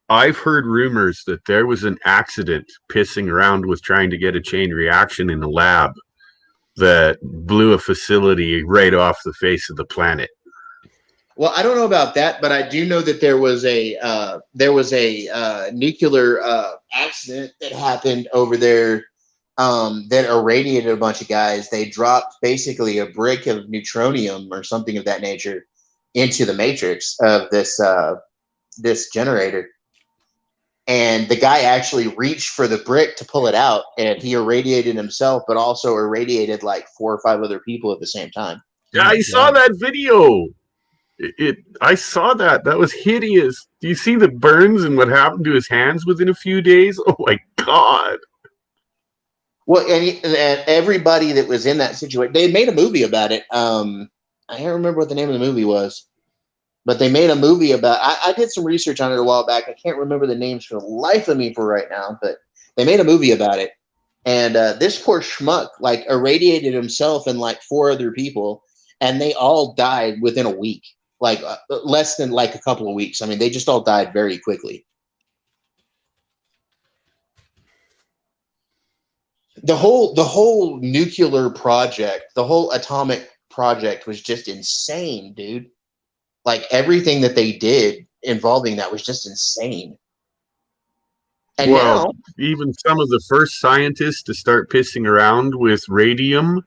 I've heard rumors that there was an accident pissing around with trying to get a chain reaction in a lab that blew a facility right off the face of the planet. Well, I don't know about that, but I do know that there was a nuclear accident that happened over there that irradiated a bunch of guys. They dropped basically a brick of neutronium or something of that nature into the matrix of this generator. And the guy actually reached for the brick to pull it out, and he irradiated himself, but also irradiated like 4 or 5 other people at the same time. Yeah, I saw that video. I saw that. That was hideous. Do you see the burns and what happened to his hands within a few days? Oh my God. Well, and everybody that was in that situation, they made a movie about it. I can't remember what the name of the movie was, but they made a movie about. I did some research on it a while back. I can't remember the names for the life of me for right now, but they made a movie about it. And this poor schmuck like irradiated himself and like 4 other people, and they all died within a week, like less than like a couple of weeks. I mean, they just all died very quickly. The whole nuclear project, the whole atomic project was just insane, dude. Like everything that they did involving that was just insane. And now, even some of the first scientists to start pissing around with radium,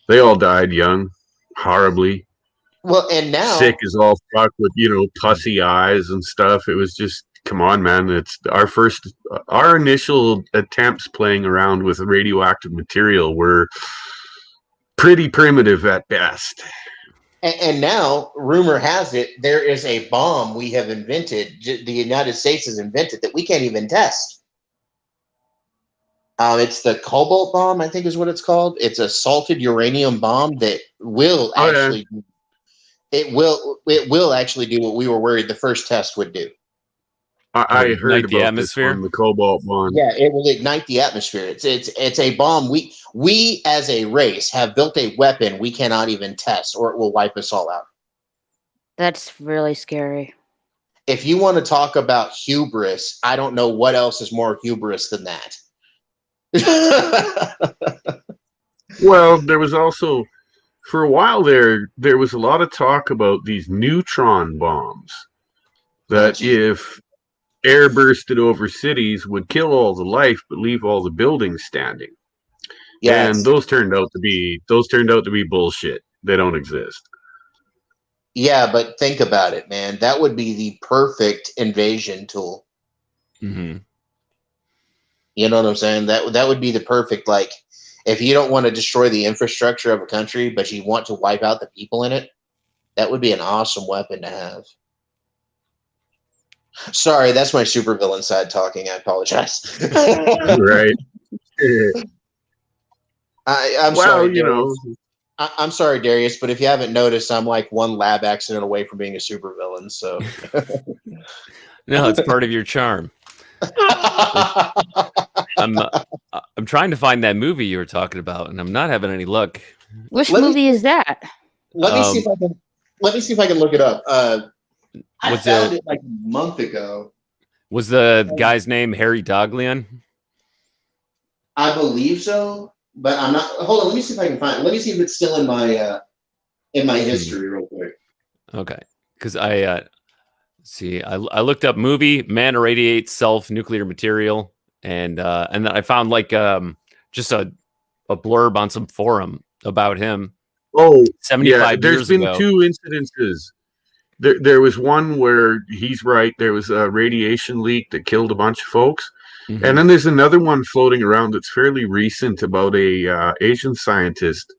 they all died young, horribly. Well, and now sick as all fuck with, pussy eyes and stuff. It was just, come on, man. It's our initial attempts playing around with radioactive material were pretty primitive at best. And now, rumor has it, there is a bomb we have invented, the United States has invented, that we can't even test. It's the cobalt bomb, I think is what it's called. It's a salted uranium bomb that will actually, it will actually do what we were worried the first test would do. I heard about the atmosphere. The cobalt bomb. Yeah, it will ignite the atmosphere. It's a bomb. We as a race have built a weapon we cannot even test, or it will wipe us all out. That's really scary. If you want to talk about hubris, I don't know what else is more hubris than that. Well, there was also, for a while there was a lot of talk about these neutron bombs that if air bursted over cities would kill all the life but leave all the buildings standing. Yes. And those turned out to be bullshit. They don't exist. Yeah, but think about it, man. That would be the perfect invasion tool. Mm-hmm. You know what I'm saying? That would be the perfect, like, if you don't want to destroy the infrastructure of a country, but you want to wipe out the people in it, that would be an awesome weapon to have. Sorry, that's my supervillain side talking. I apologize. Right. I'm sorry, Darius. I'm sorry, Darius, but if you haven't noticed, I'm like one lab accident away from being a supervillain. So, no, it's part of your charm. I'm trying to find that movie you were talking about, and I'm not having any luck. Which movie is that? Let me see if I can. Let me see if I can look it up. I found it like a month ago. Was the guy's name Harry Daghlian? I believe so, but I'm not. Hold on, let me see if I can find it. Let me see if it's still in my history real quick. Okay, because I looked up movie man irradiates self-nuclear material, and then I found like just a blurb on some forum about him. Oh, 75 there's years been ago. 2 incidences. There was one where he's right. There was a radiation leak that killed a bunch of folks. Mm-hmm. And then there's another one floating around that's fairly recent about a Asian scientist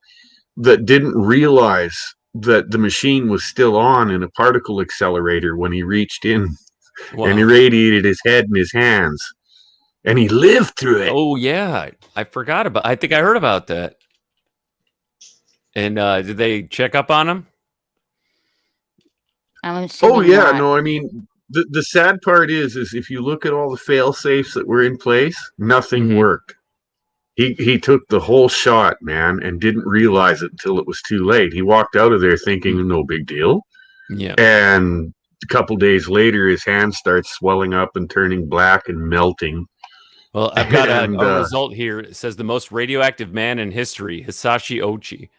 that didn't realize that the machine was still on in a particle accelerator when he reached in and irradiated his head and his hands. And he lived through it. Oh, yeah. I think I heard about that. And did they check up on him? Oh, yeah. No, I mean, the sad part is if you look at all the fail safes that were in place, nothing worked. He took the whole shot, man, and didn't realize it until it was too late. He walked out of there thinking no big deal. Yeah. And a couple days later, his hand starts swelling up and turning black and melting. Well, I've got a result here. It says the most radioactive man in history, Hisashi Ochi.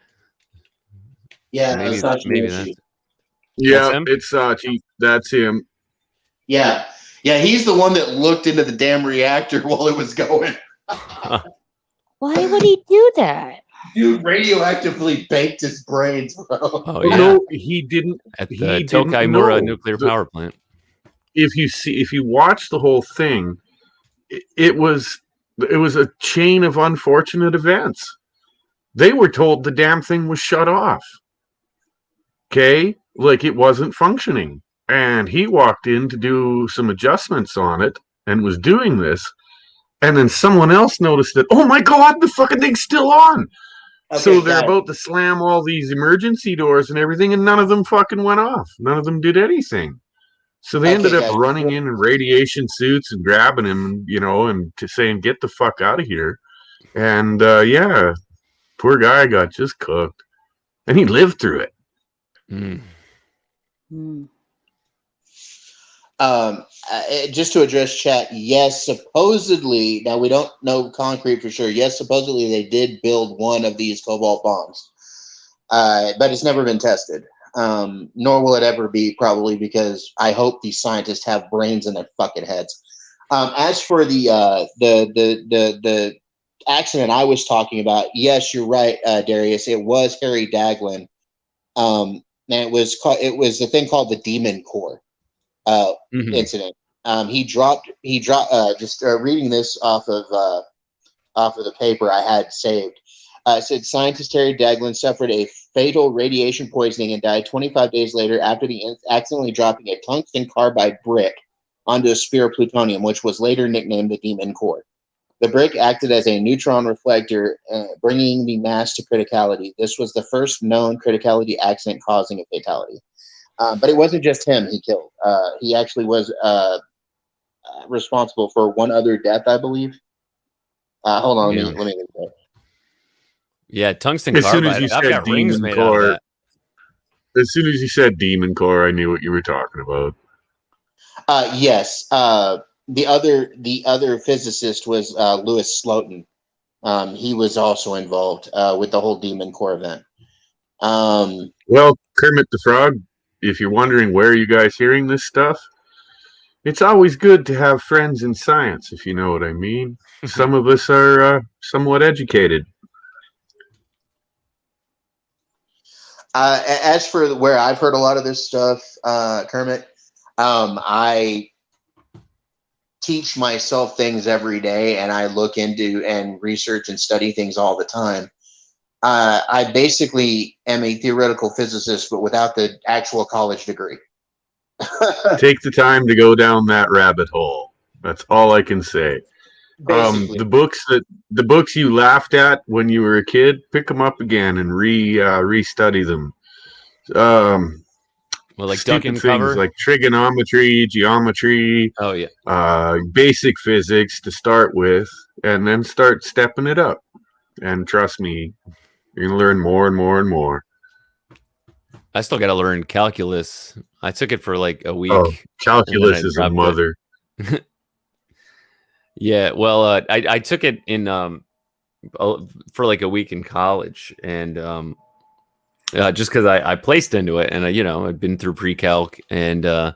Yeah, maybe Ochi. Yeah, it's Sachi. That's him. Yeah, he's the one that looked into the damn reactor while it was going. Why would he do that? Dude radioactively baked his brains, bro. Oh Well, yeah, no, he didn't. at the He Tokai didn't Mura know. nuclear power plant. If you watch the whole thing, it was a chain of unfortunate events. They were told the damn thing was shut off. Okay, like it wasn't functioning, and he walked in to do some adjustments on it and was doing this, and then someone else noticed that. Oh my god, the fucking thing's still on. Okay, So they're guys. about to slam all these emergency doors and everything, and none of them fucking went off. None of them did anything. So they ended up guys. running in radiation suits and grabbing him, and saying, "Get the fuck out of here." And yeah, poor guy got just cooked, and he lived through it. Mm. Just to address chat, yes, supposedly, now we don't know concrete for sure. Yes, supposedly they did build one of these cobalt bombs, but it's never been tested. Nor will it ever be, probably, because I hope these scientists have brains in their fucking heads. As for the accident I was talking about, yes, you're right, Darius. It was Harry Daglin, and it was a thing called the Demon Core incident. He dropped. Just reading this off of the paper I had saved. It said scientist Terry Daglin suffered a fatal radiation poisoning and died 25 days later after accidentally dropping a tungsten carbide brick onto a sphere of plutonium, which was later nicknamed the Demon Core. The brick acted as a neutron reflector, bringing the mass to criticality. This was the first known criticality accident causing a fatality. But it wasn't just him he killed. He actually was responsible for one other death, I believe. Hold on, let me get that. Yeah, tungsten As soon carbide. as you I've said got rings Demon made out of Core, that. as soon as you said Demon Core, I knew what you were talking about. Yes. The other physicist was Louis Slotin. He was also involved with the whole Demon Core event. Well, Kermit the Frog, if you're wondering where you guys hearing this stuff, it's always good to have friends in science, if you know what I mean. Some of us are somewhat educated. As for where I've heard a lot of this stuff, Kermit, I teach myself things every day, and I look into and research and study things all the time. I basically am a theoretical physicist, but without the actual college degree. Take the time to go down that rabbit hole. That's all I can say. The books you laughed at when you were a kid, pick them up again and restudy them. Well, like stupid duck and things cover, like trigonometry, geometry. Oh yeah. Basic physics to start with, and then start stepping it up. And trust me, you're gonna learn more and more and more. I still got to learn calculus. I took it for like a week. Oh, calculus is a mother. Yeah, well, I took it in for like a week in college, and just because I placed into it, and I'd been through pre-calc, and I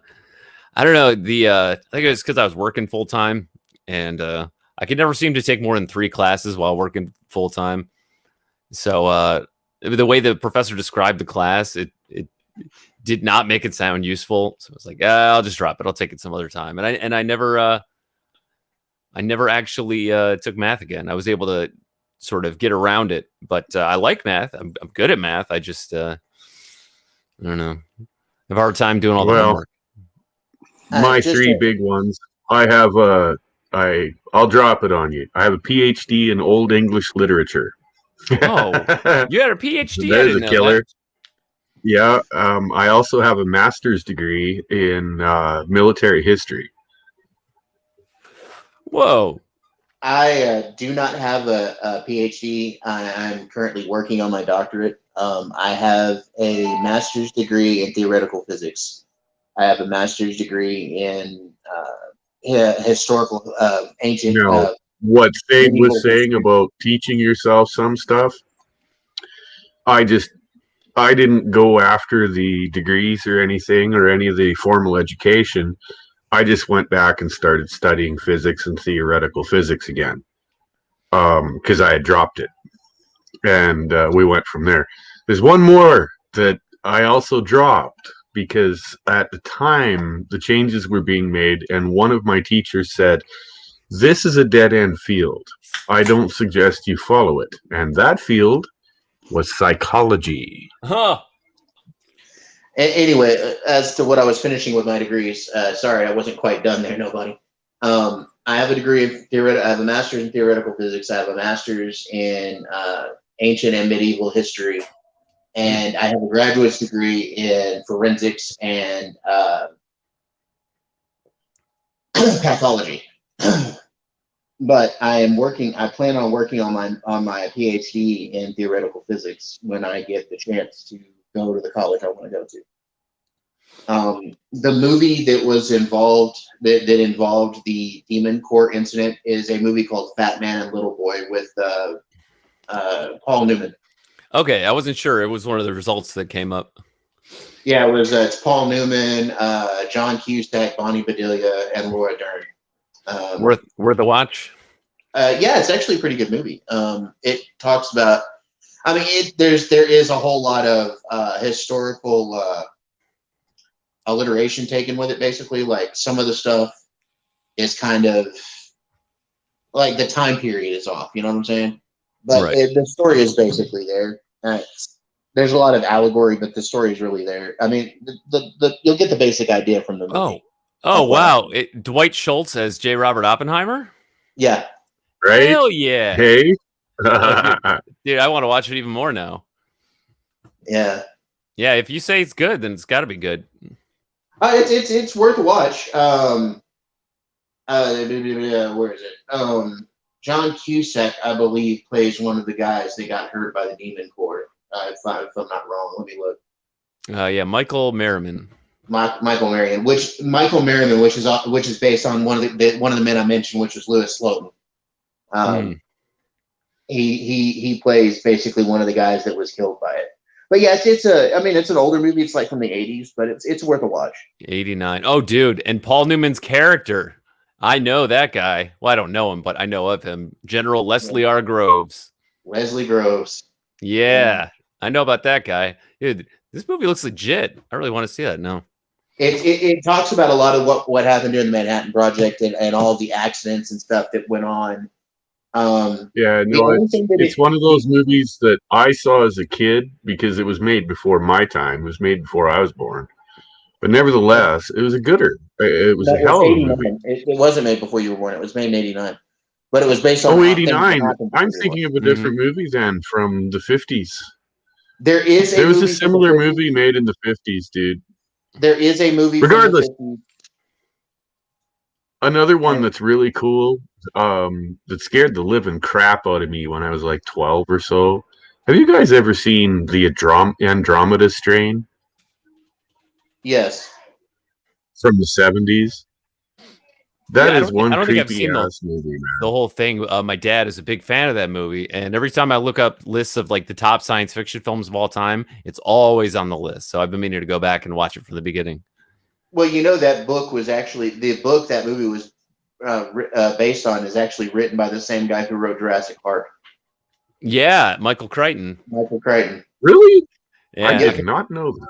don't know, I think it was because I was working full time, and I could never seem to take more than 3 classes while working full time. So the way the professor described the class, it did not make it sound useful. So I was like, I'll just drop it. I'll take it some other time. And I never actually took math again. I was able to sort of get around it, but I like math. I'm good at math. I just I don't know. I have a hard time doing all the homework. My 3 big ones. I have I'll drop it on you. I have a PhD in Old English literature. Oh, you had a PhD? There's a killer. Yeah. I also have a master's degree in military history. Whoa. I do not have a PhD. I'm currently working on my doctorate. I have a master's degree in theoretical physics. I have a master's degree in historical, ancient. What Fade was saying about teaching yourself some stuff, I didn't go after the degrees or anything or any of the formal education. I just went back and started studying physics and theoretical physics again. because I had dropped it, and we went from there. There's one more that I also dropped because at the time the changes were being made, and one of my teachers said, "This is a dead-end field. I don't suggest you follow it." And that field was psychology. Huh. Anyway, as to what I was finishing with my degrees, sorry, I wasn't quite done there, nobody. I have a degree in theoretical. I have a master's in theoretical physics. I have a master's in ancient and medieval history, and I have a graduate's degree in forensics and pathology. But I plan on working on my PhD in theoretical physics when I get the chance to go to the college I want to go to. The movie that was involved that involved the Demon Court incident is a movie called Fat Man and Little Boy with Paul Newman. Okay, I wasn't sure. It was one of the results that came up. Yeah, it was. It's Paul Newman, John Cusack, Bonnie Bedelia, and Laura Dern. Worth a watch. Yeah, it's actually a pretty good movie. It talks about. I mean, there is a whole lot of historical alliteration taken with it. Basically, like some of the stuff is kind of like the time period is off. You know what I'm saying? But Right. the story is basically there. There's a lot of allegory, but the story is really there. I mean, you'll get the basic idea from the movie. Oh, wow! Dwight Schultz as J. Robert Oppenheimer. Yeah. Right? Hell yeah! Hey. Dude, I want to watch it even more now. Yeah. Yeah, if you say it's good, then it's got to be good. It's worth a watch. Where is it? John Cusack, I believe, plays one of the guys that got hurt by the Demon Court. If I'm not wrong, let me look. Yeah, Michael Merriman. Michael Merriman, which is based on one of the men I mentioned, which was Louis Slotin. He plays basically one of the guys that was killed by it. But yeah, it's an older movie. It's like from the 80s, but it's worth a watch. 89. Oh, dude, and Paul Newman's character. I know that guy. Well, I don't know him, but I know of him. General Leslie R. Groves. Leslie Groves. Yeah, I know about that guy. Dude, this movie looks legit. I really want to see that now. It talks about a lot of what happened during the Manhattan Project and all the accidents and stuff that went on. Yeah, no, it's one of those movies that I saw as a kid because it was made before my time. It was made before I was born. But nevertheless, it was a gooder. It was a hell of a movie. It wasn't made before you were born. It was made in 89. But it was based on 89. I'm thinking of a different movie then from the 50s. There was a similar movie made in the 50s, dude. There is a movie. Regardless, another one that's really cool that scared the living crap out of me when I was like 12 or so. Have you guys ever seen the Andromeda Strain? Yes. From the 70s? That is one creepy ass movie, man. The whole thing. My dad is a big fan of that movie, and every time I look up lists of like the top science fiction films of all time, it's always on the list. So I've been meaning to go back and watch it from the beginning. Well, you know that book was actually the book that movie was based on is actually written by the same guy who wrote Jurassic Park. Yeah, Michael Crichton. Michael Crichton. Really? Yeah. I did not know that.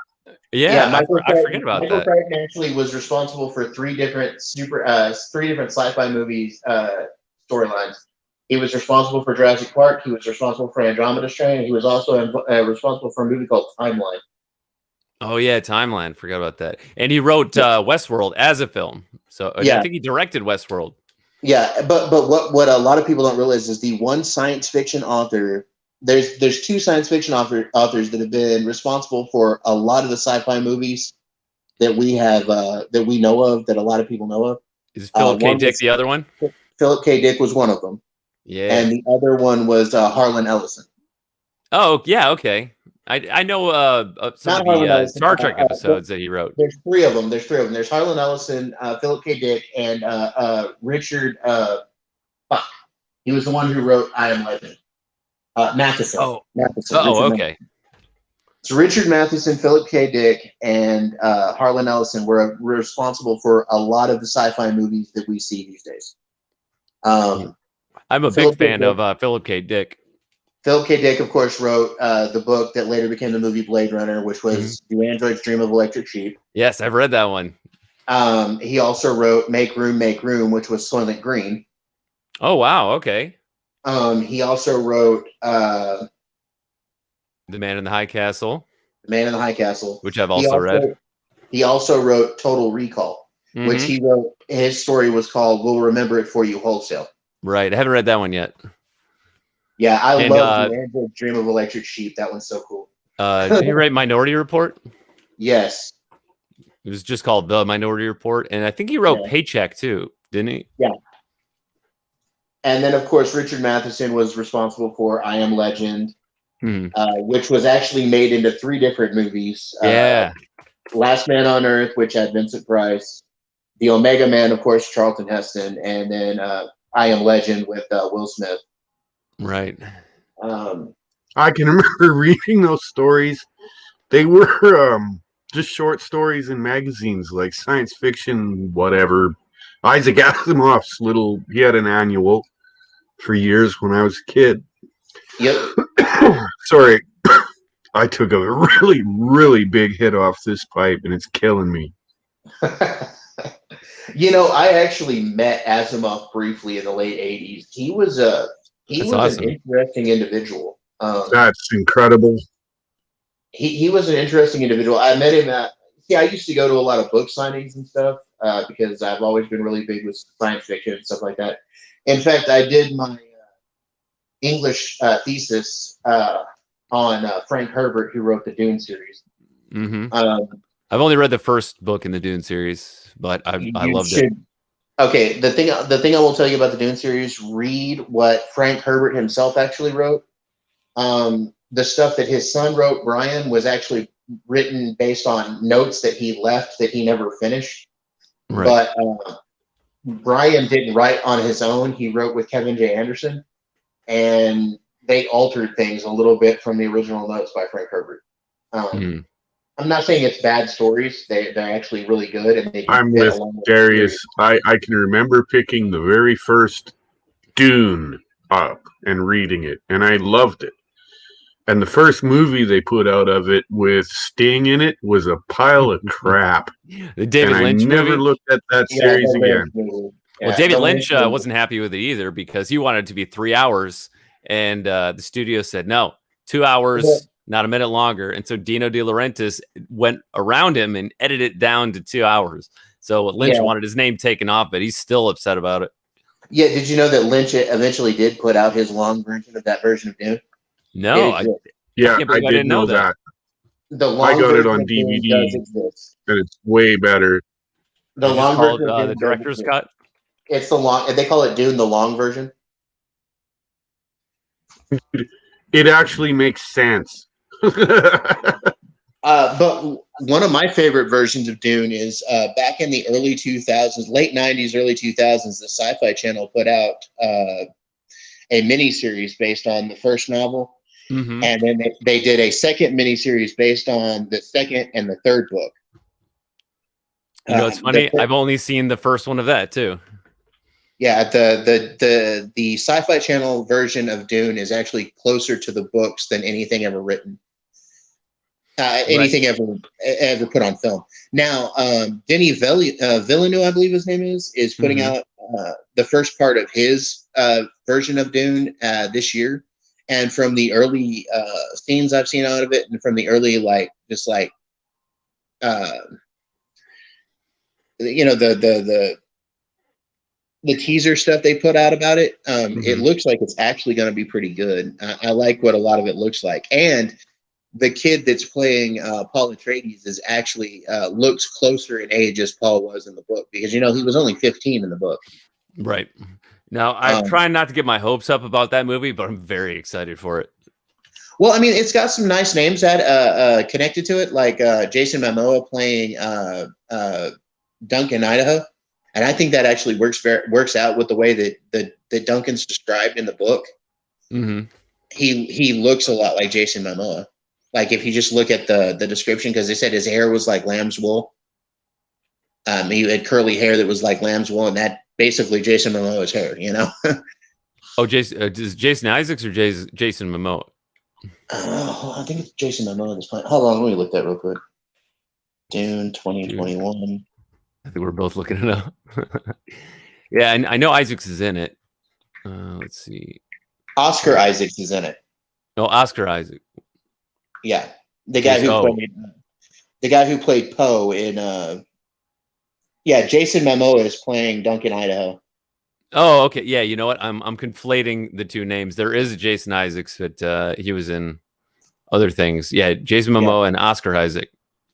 Yeah, I forget about that. Michael Crichton actually was responsible for three different sci-fi movies storylines. He was responsible for Jurassic Park. He was responsible for Andromeda Strain. And he was also responsible for a movie called Timeline. Oh yeah, Timeline. Forgot about that. And he wrote Westworld as a film. So I think he directed Westworld. Yeah, but what a lot of people don't realize is the one science fiction author. There's two science fiction authors that have been responsible for a lot of the sci-fi movies that we have that we know of, that a lot of people know of. Is Philip K. Dick the other one? Philip K. Dick was one of them. Yeah, and the other one was Harlan Ellison. Oh yeah, okay. I know some of the Star Trek episodes that he wrote. There's three of them. There's Harlan Ellison, Philip K. Dick, and Richard. He was the one who wrote I Am Legend. Matheson. Matheson. Okay. So Richard Matheson, Philip K. Dick, and Harlan Ellison were responsible for a lot of the sci-fi movies that we see these days. I'm a big fan of Philip K. Dick. Philip K. Dick, of course, wrote the book that later became the movie Blade Runner, which was Do Androids Dream of Electric Sheep? Yes, I've read that one. He also wrote Make Room, which was Soylent Green. Oh, wow. Okay. He also wrote The Man in the High Castle. The Man in the High Castle, which I've also read. He also wrote Total Recall, which he wrote. His story was called We'll Remember It For You Wholesale. Right. I haven't read that one yet. Yeah, I love The Android's Dream of Electric Sheep. That one's so cool. Did he write Minority Report? Yes. It was just called The Minority Report. And I think he wrote Paycheck too, didn't he? Yeah. And then, of course, Richard Matheson was responsible for I Am Legend, which was actually made into 3 different movies. Yeah. Last Man on Earth, which had Vincent Price. The Omega Man, of course, Charlton Heston. And then I Am Legend with Will Smith. Right. I can remember reading those stories. They were just short stories in magazines like science fiction, whatever. Isaac Asimov's he had an annual for years when I was a kid. Yep. Sorry. I took a really, really big hit off this pipe and it's killing me. I actually met Asimov briefly in the late 80s. He was awesome. An interesting individual. That's incredible. He was an interesting individual. I met him I used to go to a lot of book signings and stuff because I've always been really big with science fiction and stuff like that. In fact, I did my English thesis on Frank Herbert, who wrote the Dune series. I've only read the first book in the Dune series, but I loved it. Okay, the thing I will tell you about the Dune series, read what Frank Herbert himself actually wrote. The stuff that his son wrote, Brian, was written based on notes that he left that he never finished. Right. But Brian didn't write on his own. He wrote with Kevin J. Anderson, and they altered things a little bit from the original notes by Frank Herbert. I'm not saying it's bad stories. They're actually really good. And I'm with Darius. I can remember picking the very first Dune up and reading it, and I loved it. And the first movie they put out of it with Sting in it was a pile of crap. The David Lynch movie? I never looked at that series again. Well, David Lynch wasn't happy with it either because he wanted it to be 3 hours, and the studio said no, 2 hours, not a minute longer. And so Dino De Laurentiis went around him and edited it down to 2 hours. So Lynch wanted his name taken off, but he's still upset about it. Yeah, did you know that Lynch eventually did put out his long version of that version of Dune? No, I didn't know that. I got it on DVD, and it's way better. The long version, the director's cut. It's the long. They call it Dune, the long version. It actually makes sense. But one of my favorite versions of Dune is back in the early 2000s, late 90s, early 2000s. The Sci-Fi Channel put out a miniseries based on the first novel. And then they did a second miniseries based on the second and the third book. You know, it's funny. I've only seen the first one of that too. Yeah, the Sci-Fi Channel version of Dune is actually closer to the books than anything ever written. Anything ever put on film. Now, Denis Villeneuve, I believe his name is putting out the first part of his version of Dune this year. And from the early scenes I've seen out of it, and from the early the teaser stuff they put out about it, it looks like it's actually going to be pretty good. I like what a lot of it looks like, and the kid that's playing Paul Atreides is actually looks closer in age as Paul was in the book, because he was only 15 in the book. Right. Now, I'm trying not to get my hopes up about that movie, but I'm very excited for it. Well, I mean, it's got some nice names that connected to it, like Jason Momoa playing Duncan Idaho, and I think that actually works out with the way that Duncan's described in the book. He looks a lot like Jason Momoa. Like if you just look at the description, because they said his hair was like lamb's wool. He had curly hair that was like lamb's wool, and that basically Jason Momoa's hair, Oh, Jason, is Jason Isaacs or Jason Momoa? I think it's Jason Momoa that's playing. Hold on, let me look that real quick. Dune 2021. I think we're both looking it up. Yeah, and I know Isaacs is in it. Let's see. Oscar Isaacs is in it. No, Oscar Isaac. Yeah, the guy who played Poe in. Yeah, Jason Momoa is playing Duncan, Idaho. Oh, okay. Yeah, you know what? I'm conflating the two names. There is a Jason Isaacs, but he was in other things. Yeah, Jason Momoa and Oscar Isaac.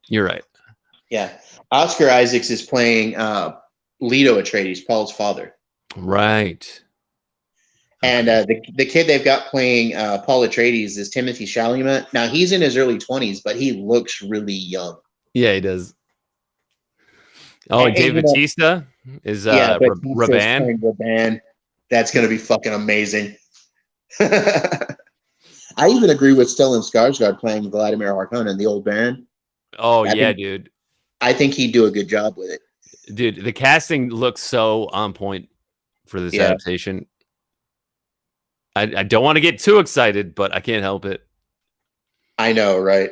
You're right. Yeah, Oscar Isaacs is playing Leto Atreides, Paul's father. Right. And the kid they've got playing Paul Atreides is Timothy Chalamet. Now he's in his early 20s, but he looks really young. Yeah, he does. Oh, and Dave Bautista is Raban. Raban. That's going to be fucking amazing. I even agree with Stellan Skarsgård playing Vladimir Harkonnen, the old Baron. Oh, dude. I think he'd do a good job with it. Dude, the casting looks so on point for this adaptation. I don't want to get too excited, but I can't help it. I know, right?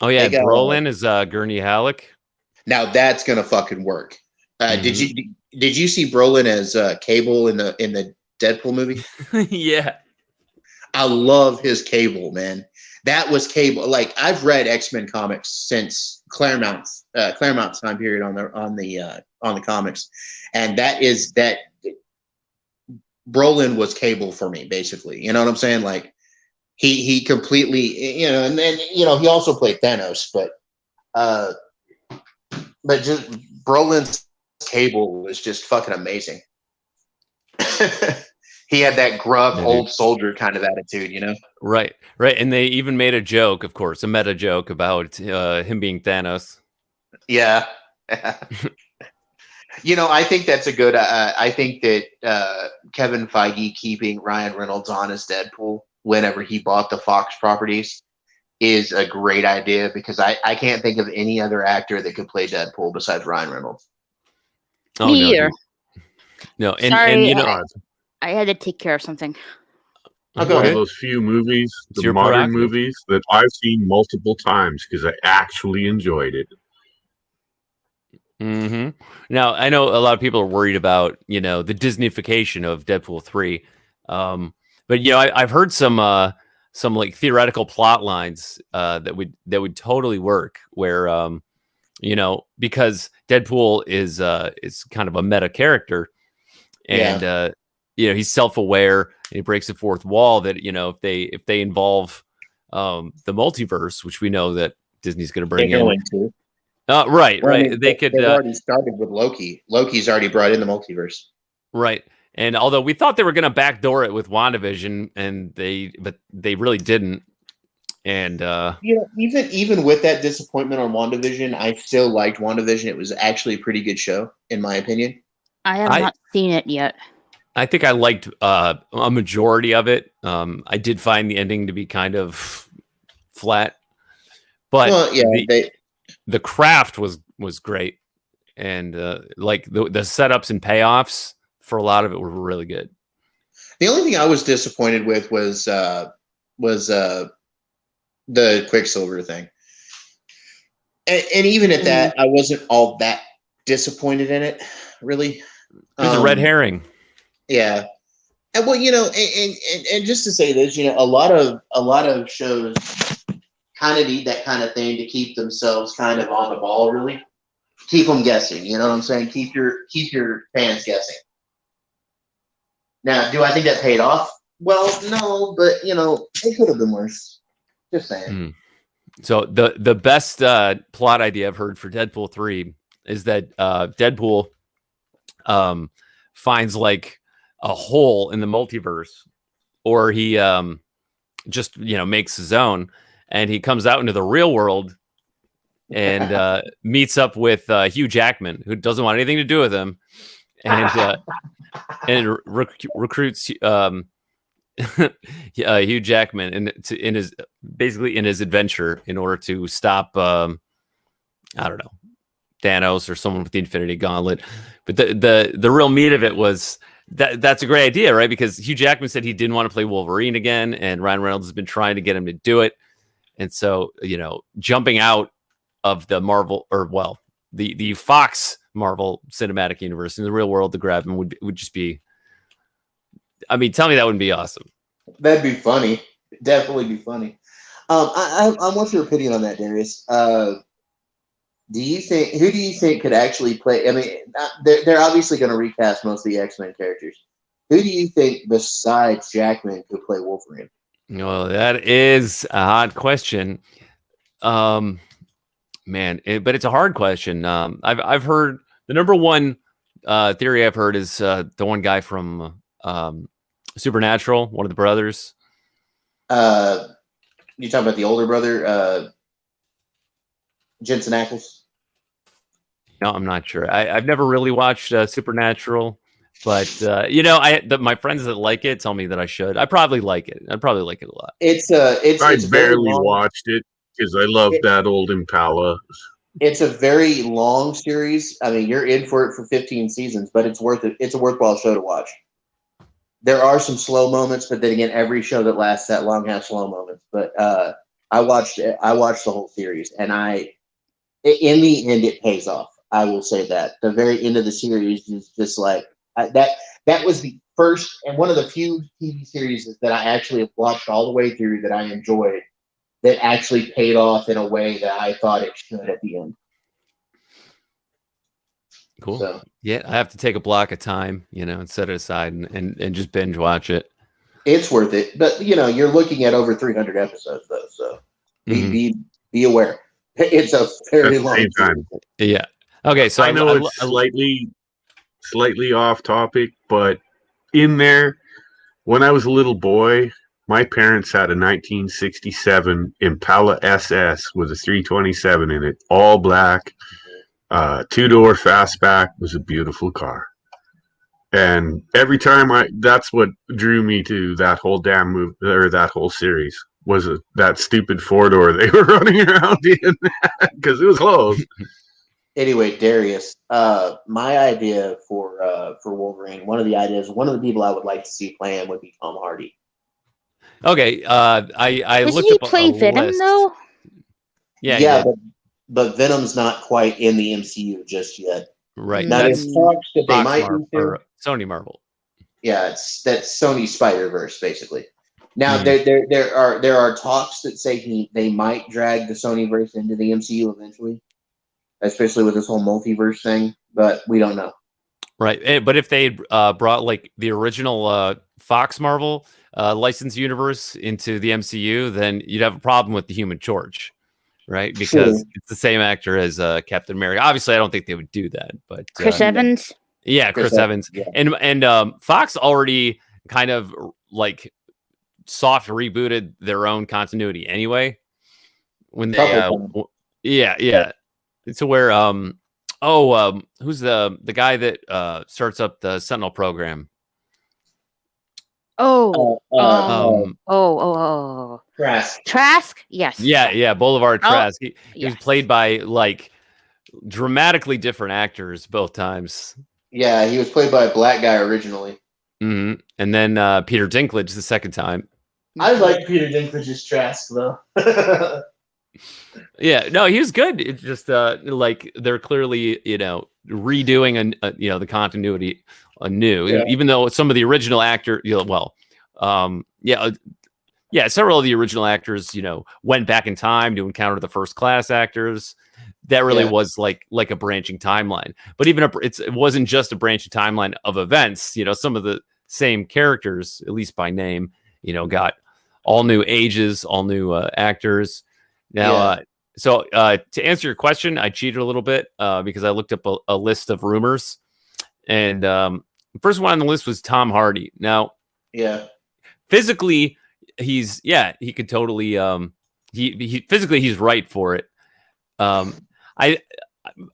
Oh, yeah. Brolin is Gurney Halleck. Now that's gonna fucking work. Did you see Brolin as Cable in the Deadpool movie? Yeah, I love his Cable, man. That was Cable. Like I've read X-Men comics since Claremont's time period on the comics, and that Brolin was Cable for me, basically. You know what I'm saying? Like he completely, and then he also played Thanos, but just Brolin's Cable was just fucking amazing. He had that gruff old soldier kind of attitude, Right. And they even made a joke, of course, a meta joke about him being Thanos. Yeah. I think that's a good. I think that Kevin Feige keeping Ryan Reynolds on as Deadpool whenever he bought the Fox properties is a great idea, because I can't think of any other actor that could play Deadpool besides Ryan Reynolds. Me either. No, Sorry, I had to take care of something. One of those few movies, the modern movies, that I've seen multiple times because I actually enjoyed it. Mm-hmm. Now, I know a lot of people are worried about, the Disneyfication of Deadpool 3. But, I've heard some like theoretical plot lines that would totally work, where because Deadpool is kind of a meta character, and he's self-aware, and he breaks the fourth wall, that if they involve the multiverse, which we know that Disney's going to bring in. Right. They've already started with Loki. Loki's already brought in the multiverse. Right. And although we thought they were going to backdoor it with WandaVision, but they really didn't. And even with that disappointment on WandaVision, I still liked WandaVision. It was actually a pretty good show, in my opinion. I have not seen it yet. I think I liked a majority of it. I did find the ending to be kind of flat, but the craft was great, and like the setups and payoffs for a lot of it were really good. The only thing I was disappointed with was the Quicksilver thing, and even at that, I wasn't all that disappointed in it. Really, it was a red herring. Yeah, and well, and just to say this, a lot of shows kind of need that kind of thing to keep themselves kind of on the ball, really. Keep them guessing, you know what I'm saying? Keep your fans guessing. Now, do I think that paid off? Well, no, but it could have been worse. Just saying. So the best plot idea I've heard for Deadpool 3 is that Deadpool finds like a hole in the multiverse, or he just makes his own. And he comes out into the real world and meets up with Hugh Jackman, who doesn't want anything to do with him, and recruits Hugh Jackman in his adventure in order to stop I don't know, Thanos or someone with the Infinity Gauntlet. But the real meat of it was that's a great idea, right? Because Hugh Jackman said he didn't want to play Wolverine again, and Ryan Reynolds has been trying to get him to do it. And so, jumping out of the Marvel, or well, the Fox Marvel Cinematic Universe in the real world to grab him would just be. I mean, tell me that wouldn't be awesome. That'd be funny. Definitely be funny. I want your opinion on that, Darius. Who do you think could actually play? I mean, they're obviously going to recast most of the X-Men characters. Who do you think besides Jackman could play Wolverine? Well, that is a hot question. But it's a hard question. I've heard the number one theory I've heard is the one guy from Supernatural, one of the brothers. You talking about the older brother, Jensen Ackles? No, I'm not sure. I've never really watched Supernatural, but my friends that like it tell me that I should. I probably like it. I'd probably like it a lot. I barely watched it because I love that old Impala. It's a very long series. I mean, you're in for it for 15 seasons, but it's worth it. It's a worthwhile show to watch. There are some slow moments, but then again, every show that lasts that long has slow moments. But I watched the whole series, and in the end, it pays off. I will say that the very end of the series is just like that. That was the first and one of the few TV series that I actually have watched all the way through that I enjoyed, that actually paid off in a way that I thought it should at the end. Cool. So, yeah, I have to take a block of time, and set it aside and just binge watch it. It's worth it, but you're looking at over 300 episodes though, so be aware. It's a very long time. Yeah. Okay, so I know it's slightly off topic, but in there, when I was a little boy, my parents had a 1967 Impala SS with a 327 in it, all black, 2-door fastback. Was a beautiful car. And every time that's what drew me to that whole damn movie, or that whole series, was that stupid 4-door they were running around in because it was closed. Anyway, Darius, my idea for Wolverine, one of the people I would like to see play him would be Tom Hardy. Okay, I Does looked he up play Venom list. though? Yeah, but Venom's not quite in the MCU just yet. Right. Now there's talks that they might or Sony Marvel. Yeah, that's Sony Spider-Verse basically. Now there are talks that say they might drag the Sonyverse into the MCU eventually, especially with this whole multiverse thing, but we don't know. Right, but if they brought like the original Fox Marvel licensed universe into the MCU, then you'd have a problem with the Human Torch, right? Because it's the same actor as Captain America. Obviously, I don't think they would do that, but Chris Evans. Yeah, Chris Evans, yeah. and Fox already kind of like soft rebooted their own continuity anyway. When they, yeah. So where who's the guy that starts up the Sentinel program? Trask? Yes. Yeah, Boulevard Trask. He was played by like dramatically different actors both times. Yeah, he was played by a black guy originally. Mm-hmm. And then Peter Dinklage the second time. I like Peter Dinklage's Trask though. Yeah, no, he was good. It's just like they're clearly, redoing the continuity anew. Yeah. Even though some of the original actor, several of the original actors, went back in time to encounter the first class actors. That really was like a branching timeline. But even it wasn't just a branching timeline of events. Some of the same characters, at least by name, got all new ages, all new actors. Now, so to answer your question, I cheated a little bit because I looked up a list of rumors, and the first one on the list was Tom Hardy. Now, physically, he could totally he physically he's right for it.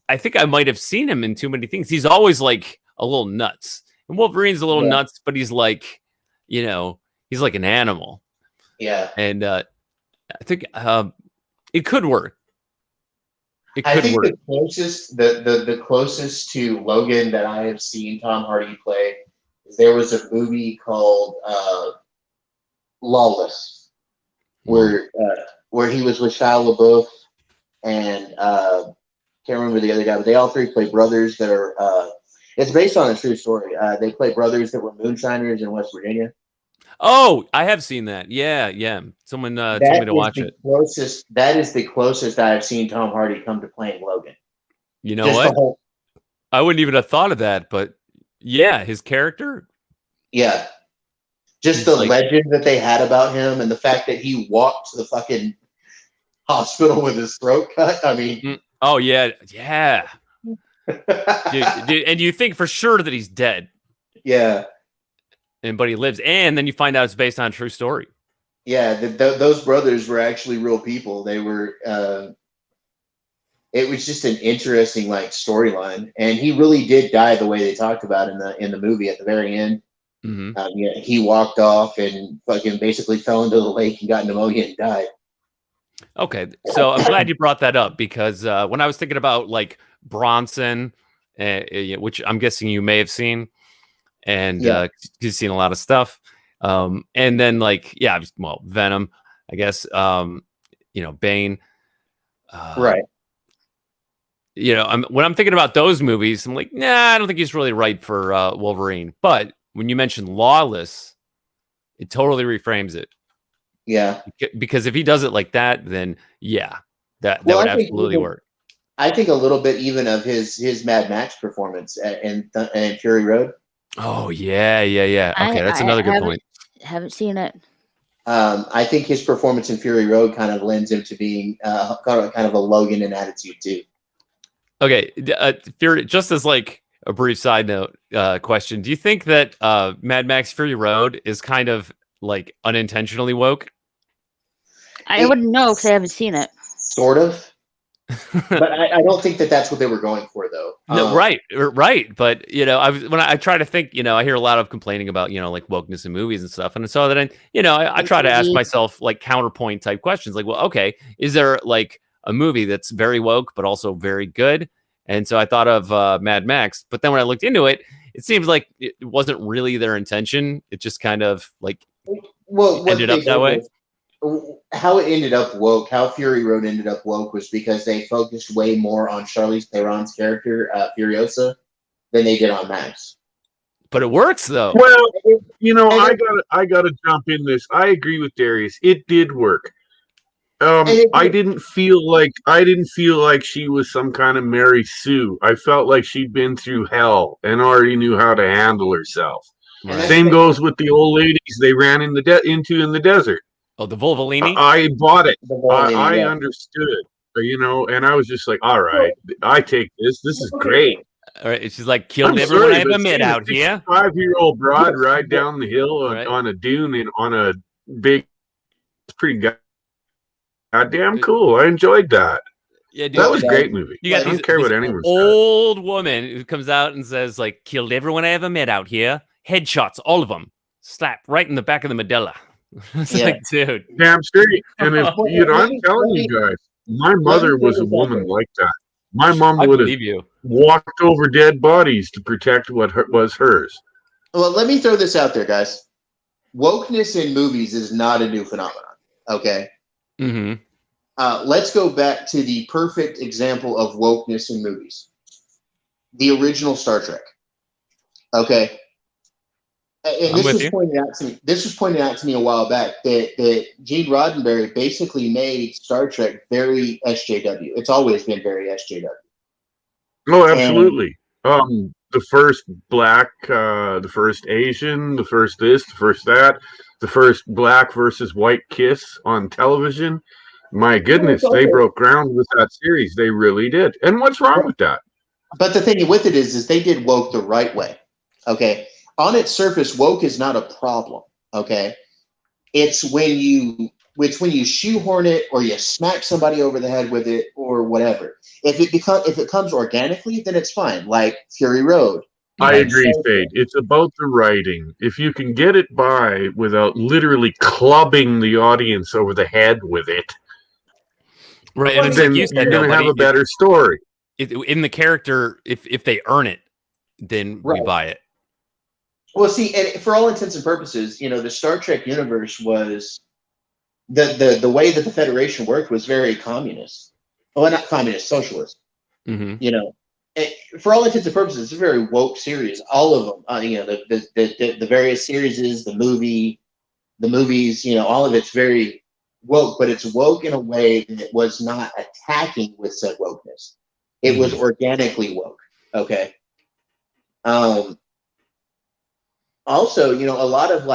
I think I might have seen him in too many things. He's always like a little nuts, and Wolverine's a little nuts, but he's like, he's like an animal. Yeah, and I think it could work. I think the closest to Logan that I have seen Tom Hardy play there was a movie called Lawless, where he was with Shia LaBeouf and can't remember the other guy, but they all three play brothers that are. It's based on a true story. They play brothers that were moonshiners in West Virginia. Oh, I have seen that. Yeah. Someone told me to watch it. That is the closest I've seen Tom Hardy come to playing Logan. You know what? I wouldn't even have thought of that, but yeah, his character. Yeah. Just the legend that they had about him and the fact that he walked to the fucking hospital with his throat cut. I mean. Oh, yeah. Dude, and you think for sure that he's dead. Yeah. But he lives. And then you find out it's based on a true story. Yeah, those brothers were actually real people. They were. It was just an interesting storyline, and he really did die the way they talked about in the movie at the very end. Mm-hmm. He walked off and fucking basically fell into the lake and got pneumonia and died. Okay, so I'm glad you brought that up because when I was thinking about Bronson, which I'm guessing you may have seen, and you've seen a lot of stuff, and then Venom, I guess, Bane, right. When I'm thinking about those movies, I'm like, nah, I don't think he's really right for Wolverine. But when you mention Lawless, it totally reframes it. Yeah. Because if he does it like that, then that would absolutely work. I think a little bit even of his Mad Max performance in Fury Road. Oh, yeah. Okay, that's another good point. Haven't seen it. I think his performance in Fury Road kind of lends him to being kind of a Logan in attitude too. Okay, Fury. Just as a brief side note question, do you think that Mad Max Fury Road is kind of unintentionally woke? I wouldn't know because I haven't seen it. Sort of. But I don't think that's what they were going for, though. No, right. But when I try to think, I hear a lot of complaining about wokeness in movies and stuff, and so that I try to ask myself counterpoint type questions, well, okay, is there a movie that's very woke but also very good? And so I thought of Mad Max, but then when I looked into it, it seems like it wasn't really their intention. It just kind of ended up that way. How it ended up woke, how Fury Road ended up woke was because they focused way more on Charlize Theron's character, Furiosa, than they did on Max. But it works though. Well, I gotta jump in this. I agree with Darius. It did work. I didn't feel like she was some kind of Mary Sue. I felt like she'd been through hell and already knew how to handle herself. Right. Same goes with the old ladies they ran into in the desert. Oh, the Volvolini? I bought it. I understood, and I was just like, all right, I take this. This is great. All right, she's killed everyone I ever met out here. 5-year-old broad ride down the hill on a dune and on a big, pretty goddamn cool. I enjoyed that. Yeah, dude, that was a great movie. I don't care what anyone says. Old woman who comes out and says, killed everyone I ever met out here. Headshots, all of them. Slap right in the back of the medulla. It's dude. Damn straight. And if, I'm telling you guys, my mother was a woman like that. My mom would have walked over dead bodies to protect what was hers. Well, let me throw this out there, guys. Wokeness in movies is not a new phenomenon. Okay. Mm-hmm. Let's go back to the perfect example of wokeness in movies. The original Star Trek. Okay. And this was pointed out to me a while back that Gene Roddenberry basically made Star Trek very SJW. It's always been very SJW. Oh, absolutely. The first black, the first Asian, the first this, the first that, the first black versus white kiss on television. My goodness, they broke ground with that series. They really did. And what's wrong with that? But the thing with it is they did woke the right way. Okay. On its surface, woke is not a problem. Okay. It's when you shoehorn it or you smack somebody over the head with it or whatever. If it comes organically, then it's fine. Like Fury Road. I agree, Fade. It's about the writing. If you can get it by without literally clubbing the audience over the head with it, right? And then you're going to have a better story. In the character, if they earn it, then we buy it. Well, see, and for all intents and purposes, the Star Trek universe was the way that the Federation worked was very communist. Well, not communist, socialist. Mm-hmm. For all intents and purposes, it's a very woke series. All of them, the various series, the movies, all of it's very woke, but it's woke in a way that was not attacking with said wokeness. It was organically woke. Okay. Also, a lot of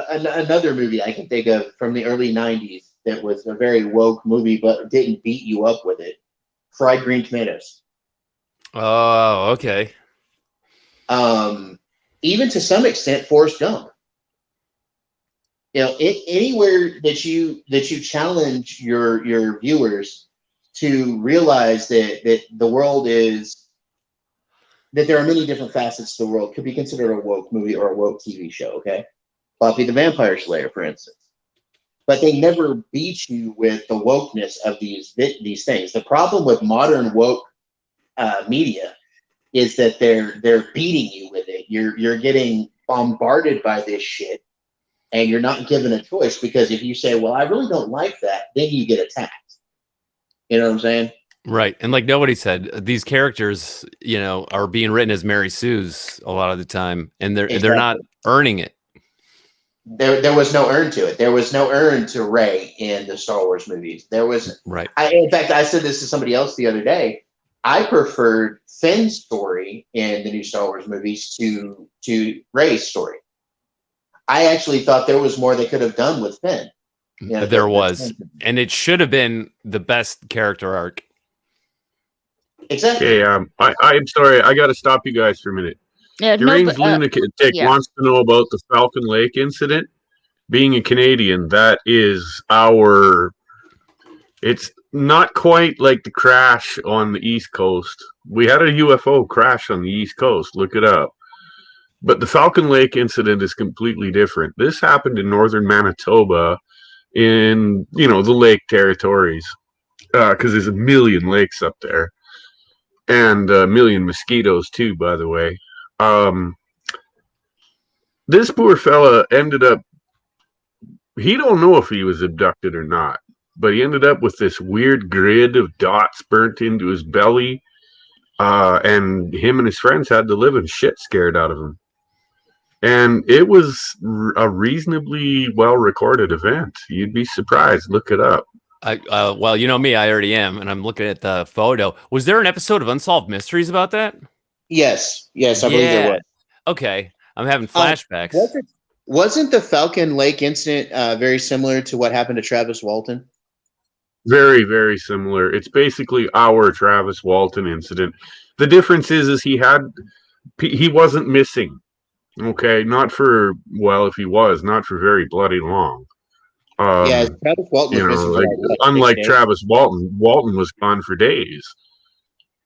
another movie I can think of from the early 90s that was a very woke movie, but didn't beat you up with it. Fried Green Tomatoes. Oh, okay. Even to some extent, Forrest Gump. Anywhere that you challenge your viewers to realize that the world is, that there are many different facets to the world, could be considered a woke movie or a woke TV show. Okay, Buffy the Vampire Slayer, for instance. But they never beat you with the wokeness of these things. The problem with modern woke media is that they're beating you with it. You're getting bombarded by this shit, and you're not given a choice, because if you say, "Well, I really don't like that," then you get attacked. You know what I'm saying? Right. And like nobody said, these characters, are being written as Mary Sue's a lot of the time, and they're not earning it. There was no earn to it. There was no earn to Rey in the Star Wars movies. There was right. In fact, I said this to somebody else the other day. I preferred Finn's story in the new Star Wars movies to Rey's story. I actually thought there was more they could have done with Finn. There was, and it should have been the best character arc. Exactly. Okay, I'm sorry, I got to stop you guys for a minute. Deranged Lunatic wants to know about the Falcon Lake incident. Being a Canadian, that is it's not quite like the crash on the East Coast. We had a UFO crash on the East Coast. Look it up. But the Falcon Lake incident is completely different. This happened in northern Manitoba in, the lake territories, because there's a million lakes up there. And a million mosquitoes too, by the way. This poor fella ended up, he don't know if he was abducted or not, but he ended up with this weird grid of dots burnt into his belly, and him and his friends had the living shit scared out of him. And it was a reasonably well-recorded event. You'd be surprised. Look it up. Well, you know me, I already am, and I'm looking at the photo. Was there an episode of Unsolved Mysteries about that? Yes, I believe there was. Okay, I'm having flashbacks. Wasn't the Falcon Lake incident very similar to what happened to Travis Walton? Very, very similar. It's basically our Travis Walton incident. The difference is he wasn't missing. Okay, if he was, not for very bloody long. Travis Walton was missing. Unlike Travis Walton was gone for days.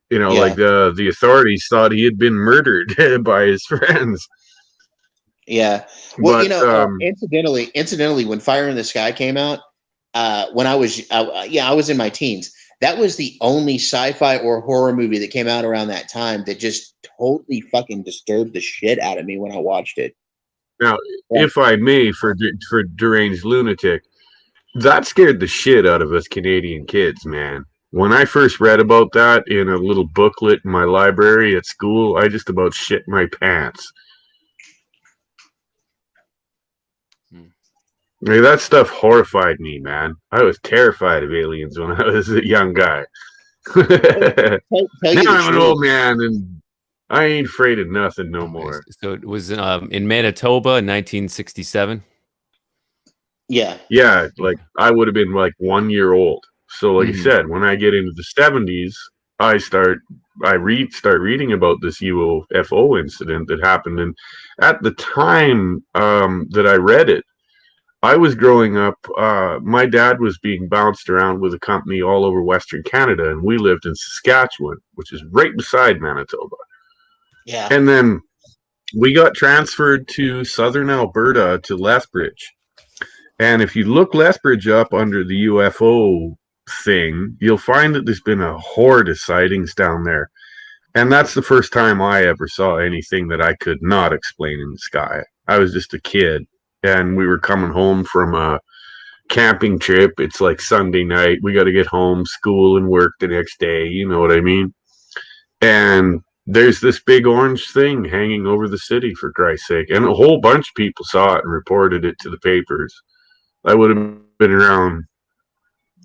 The authorities thought he had been murdered by his friends. Yeah. Well, incidentally, when Fire in the Sky came out, when I was in my teens, that was the only sci-fi or horror movie that came out around that time that just totally fucking disturbed the shit out of me when I watched it. Now, if I may, for Deranged Lunatic, that scared the shit out of us Canadian kids, man. When I first read about that in a little booklet in my library at school, I just about shit my pants. That stuff horrified me, man. I was terrified of aliens when I was a young guy. Now I'm an old man, and I ain't afraid of nothing no more. So it was in Manitoba in 1967? Yeah. Yeah, I would have been 1 year old. So like you said, when I get into the 70s, I start reading about this UFO incident that happened. And at the time that I read it, I was growing up. My dad was being bounced around with a company all over Western Canada, and we lived in Saskatchewan, which is right beside Manitoba. Yeah. And then we got transferred to southern Alberta to Lethbridge. And if you look Lethbridge up under the UFO thing, you'll find that there's been a horde of sightings down there. And that's the first time I ever saw anything that I could not explain in the sky. I was just a kid, and we were coming home from a camping trip. It's like Sunday night. We got to get home, school and work the next day. You know what I mean? And there's this big orange thing hanging over the city, for Christ's sake. And a whole bunch of people saw it and reported it to the papers. I would have been around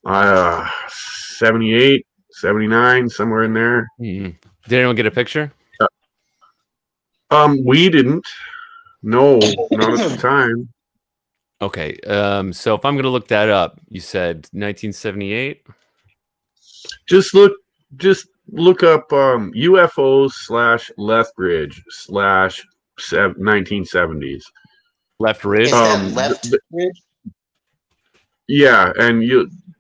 78, 79, somewhere in there. Did anyone get a picture? We didn't. No, not at the time. Okay. So if I'm going to look that up, you said 1978? Just look up UFOs / Lethbridge / 1970s. Lethbridge? Is that Lethbridge? Yeah, and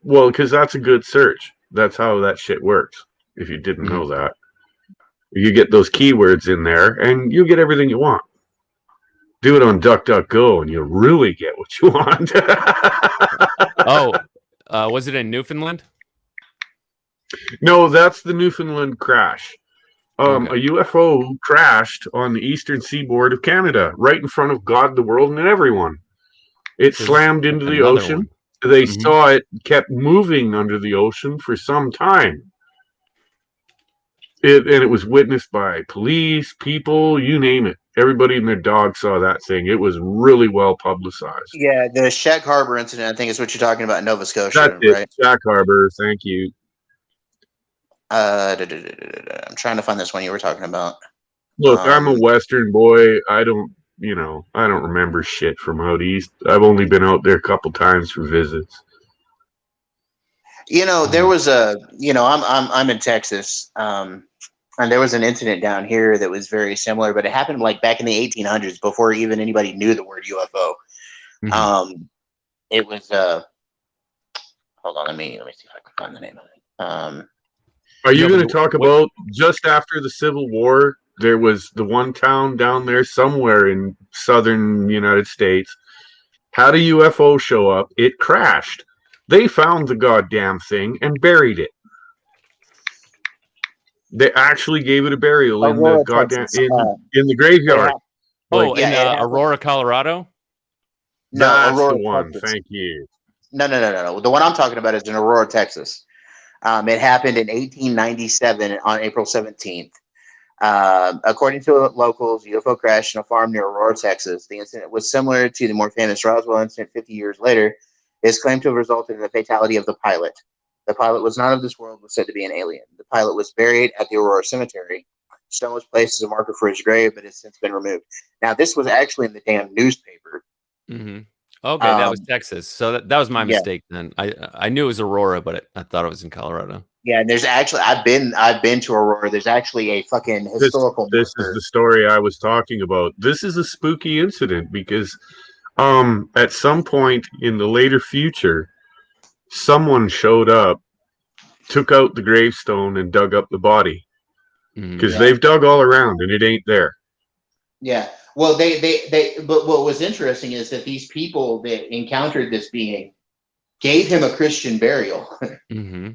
because that's a good search. That's how that shit works. If you didn't know that, you get those keywords in there, and you get everything you want. Do it on DuckDuckGo, and you'll really get what you want. Was it in Newfoundland? No, that's the Newfoundland crash. Okay. A UFO crashed on the eastern seaboard of Canada, right in front of God, the world, and everyone. It slammed into the ocean. One. They saw it kept moving under the ocean for some time. It was witnessed by police, people, you name it. Everybody and their dog saw that thing. It was really well publicized. Yeah, the Shack Harbor incident, I think, is what you're talking about in Nova Scotia, That's it. right? Shack Harbor, thank you. I'm trying to find this one you were talking about. Look, I'm a Western boy. I don't remember shit from out east. I've only been out there a couple times for visits. There was I'm in Texas, and there was an incident down here that was very similar, but it happened like back in the 1800s before even anybody knew the word UFO. It was hold on, let me see if I can find the name of it. Are you going to talk about just after the Civil War? There was the one town down there somewhere in southern United States had a UFO show up. It crashed. They found the goddamn thing and buried it. They actually gave it a burial in the goddamn in the graveyard. In Aurora, Colorado. That's the one. Texas. Thank you. No. The one I'm talking about is in Aurora, Texas. It happened in 1897 on April 17th. According to locals, UFO crashed in a farm near Aurora, Texas. The incident was similar to the more famous Roswell incident 50 years later. It is claimed to have resulted in the fatality of the pilot. The pilot was not of this world, was said to be an alien. The pilot was buried at the Aurora Cemetery. Stone was placed as a marker for his grave, but has since been removed. Now, this was actually in the damn newspaper. Mm-hmm. Okay, that was Texas. So that was my mistake then. I knew it was Aurora, but I thought it was in Colorado. Yeah, and there's actually I've been to Aurora. There's actually a fucking historical. This is the story I was talking about. This is a spooky incident because at some point in the later future, someone showed up, took out the gravestone, and dug up the body because they've dug all around and it ain't there. Yeah. Well, but what was interesting is that these people that encountered this being gave him a Christian burial. Mm-hmm.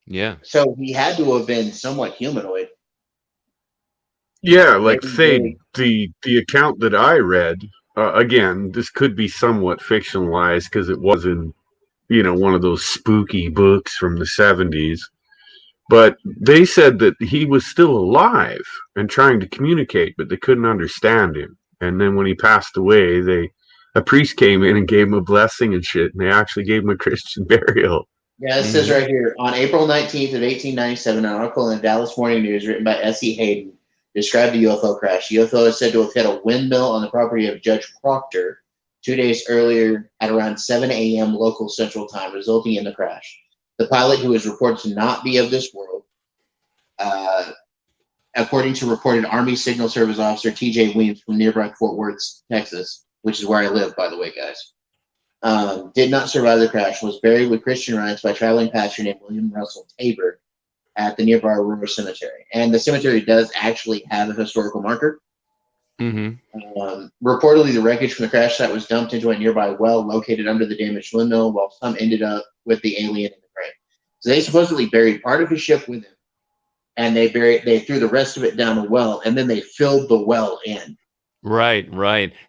Yeah. So he had to have been somewhat humanoid. Yeah, like the account that I read, again, this could be somewhat fictionalized because it wasn't, one of those spooky books from the 70s. But they said that he was still alive and trying to communicate, but they couldn't understand him. And then when he passed away, a priest came in and gave him a blessing and shit, and they actually gave him a Christian burial. Yeah, it says right here, on April 19th of 1897, an article in the Dallas Morning News written by S.E. Hayden described the UFO crash. The UFO is said to have hit a windmill on the property of Judge Proctor 2 days earlier at around 7 a.m. local Central Time, resulting in the crash. The pilot, who is reported to not be of this world, according to reported Army Signal Service officer T.J. Weems from nearby Fort Worth, Texas, which is where I live, by the way, guys, did not survive the crash, was buried with Christian rites by traveling pastor named William Russell Tabor at the nearby Aurora Cemetery. And the cemetery does actually have a historical marker. Mm-hmm. Reportedly, the wreckage from the crash site was dumped into a nearby well located under the damaged windmill, while some ended up with the alien in the grave. So they supposedly buried part of his ship with him, and they threw the rest of it down the well, and then they filled the well in. Right.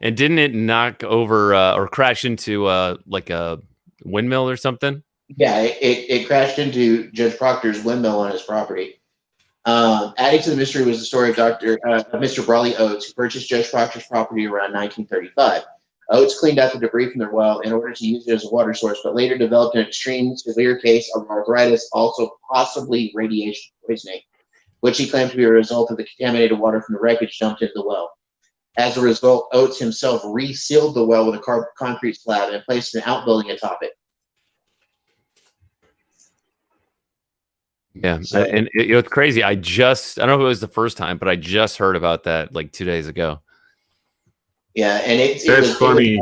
And didn't it knock over or crash into like a windmill or something? Yeah, it crashed into Judge Proctor's windmill on his property. Adding to the mystery was the story of Mr. Brawley Oates, who purchased Judge Proctor's property around 1935. Oates cleaned out the debris from their well in order to use it as a water source, but later developed an extreme severe case of arthritis, also possibly radiation poisoning, which he claimed to be a result of the contaminated water from the wreckage dumped into the well. As a result, Oates himself resealed the well with a concrete slab and placed an outbuilding atop it. Yeah, and it's crazy. I don't know if it was the first time, but I just heard about that like 2 days ago. Yeah, and it was funny.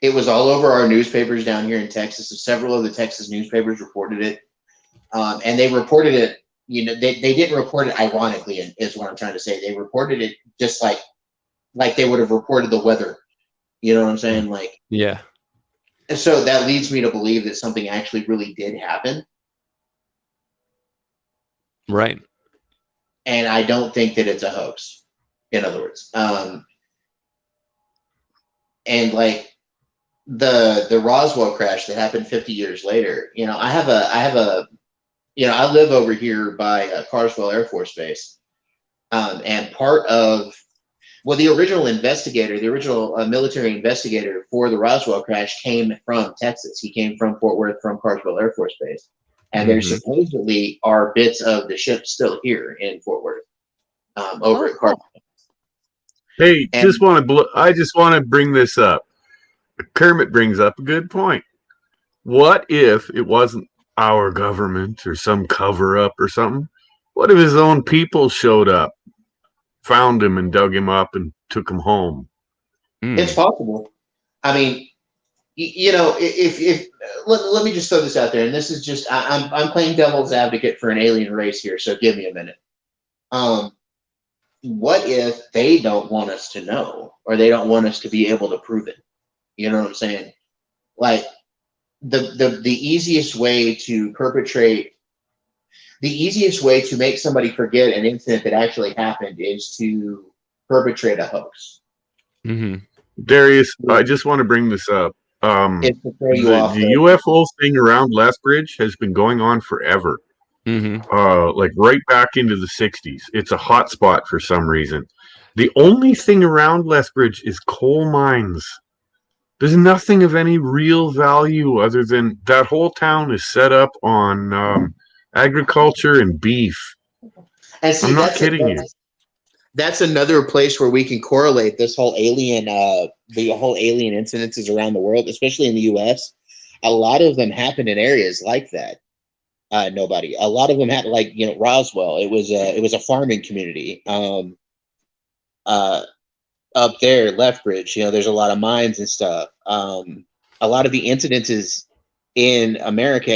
It was all over our newspapers down here in Texas. So several of the Texas newspapers reported it, and they reported it. You know, they didn't report it ironically, is what I'm trying to say. They reported it just like they would have reported the weather. You know what I'm saying? Like, yeah. And so that leads me to believe that something actually really did happen. Right. And I don't think that it's a hoax. In other words, and like the Roswell crash that happened 50 years later, you know, I have a you know, I live over here by Carswell Air Force Base, and part of the original military investigator for the Roswell crash came from Texas. He came from Fort Worth, from Carswell Air Force Base, and there supposedly are bits of the ship still here in Fort Worth, over at Carswell. Hey, I just want to bring this up. Kermit brings up a good point. What if it wasn't our government or some cover-up or something? What if his own people showed up, found him and dug him up and took him home? It's possible. I mean, you know, if let me just throw this out there, and this is just I'm playing devil's advocate for an alien race here, so give me a minute. What if they don't want us to know, or they don't want us to be able to prove it? You know what I'm saying? Like the easiest way to make somebody forget an incident that actually happened is to perpetrate a hoax. Darius, I just want to bring this up. The UFO thing around Lethbridge has been going on forever. Like right back into the 60s. It's a hot spot for some reason. The only thing around Lethbridge is coal mines. There's nothing of any real value other than that whole town is set up on agriculture and beef. And see, I'm not kidding you. That's another place where we can correlate this whole alien, the whole alien incidences around the world, especially in the U.S. A lot of them happen in areas like that. A lot of them had, like, you know, Roswell. It was a farming community. Up there, Lethbridge, you know, there's a lot of mines and stuff. A lot of the incidences in America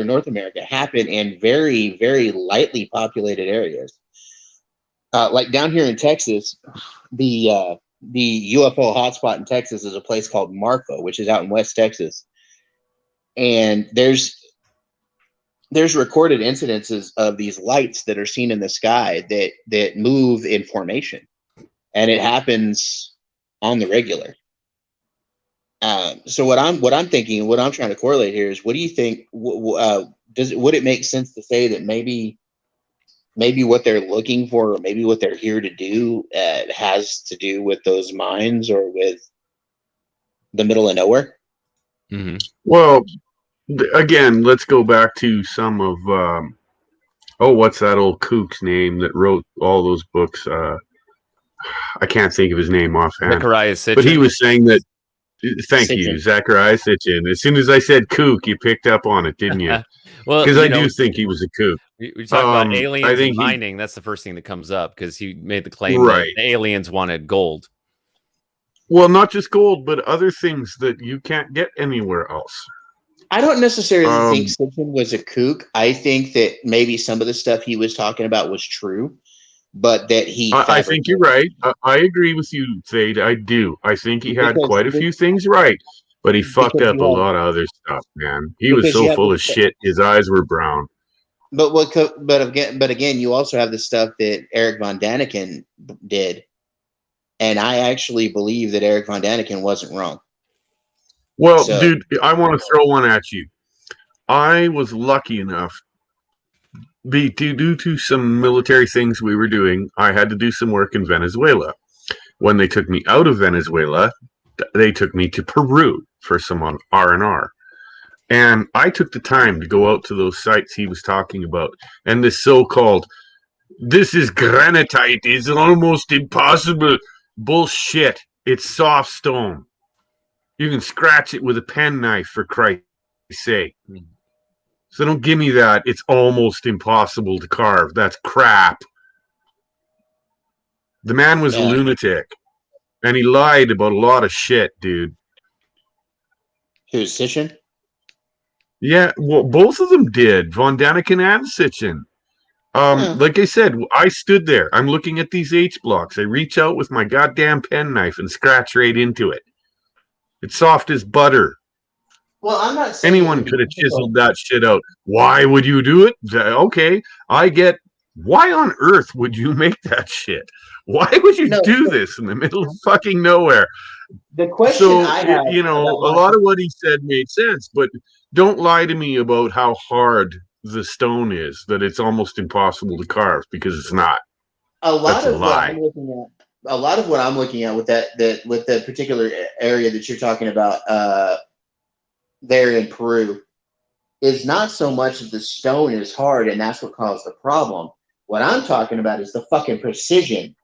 North America happen in very, very lightly populated areas. Like down here in Texas, the UFO hotspot in Texas is a place called Marfa, which is out in West Texas. And there's recorded incidences of these lights that are seen in the sky that move in formation, and it happens on the regular. So what I'm thinking, what I'm trying to correlate here is, what do you think? Would it make sense to say that maybe what they're looking for, or maybe what they're here to do, has to do with those mines or with the middle of nowhere? Well, again, let's go back to some of what's that old kook's name that wrote all those books? I can't think of his name offhand. Zachariah Sitchin. But he was saying that. Thank you, Zachariah Sitchin. As soon as I said kook, you picked up on it, didn't you? Well, because I do think he was a kook. We talk about aliens and mining. That's the first thing that comes up, because he made the claim that the aliens wanted gold. Well, not just gold, but other things that you can't get anywhere else. I don't necessarily think Sitchin was a kook. I think that maybe some of the stuff he was talking about was true, but that he... I think you're right. I agree with you, Thade. I do. I think he had quite a few things right, but he fucked up a lot of other stuff, man. He was so full of shit, his eyes were brown. But again, you also have the stuff that Eric von Daniken did, And I actually believe that Eric Von Daniken wasn't wrong. Well, So- dude, I want to throw one at you. I was lucky enough due to some military things we were doing. I had to do some work in Venezuela. When they took me out of Venezuela, they took me to Peru for some R&R. And I took the time to go out to those sites he was talking about. And this so-called, this is granitite, is almost impossible. Bullshit. It's soft stone. You can scratch it with a penknife, for Christ's sake. So don't give me that. It's almost impossible to carve. That's crap. The man was a lunatic. And he lied about a lot of shit, dude. Who's Sitchin? Yeah, well, both of them did. Von Daniken and Sitchin. Like I said, I stood there. I'm looking at these H blocks. I reach out with my goddamn penknife and scratch right into it. It's soft as butter. Well, I'm not saying anyone could have chiseled that shit out. Why would you do it? Okay, I get. Why on earth would you make that shit? Why would you do this in the middle of fucking nowhere? The question I have, you know, a lot of what he said made sense, but don't lie to me about how hard the stone is, that it's almost impossible to carve, because it's not. A lot of what I'm looking at with that particular area that you're talking about there in Peru is not so much that the stone is hard and that's what caused the problem. What I'm talking about is the fucking precision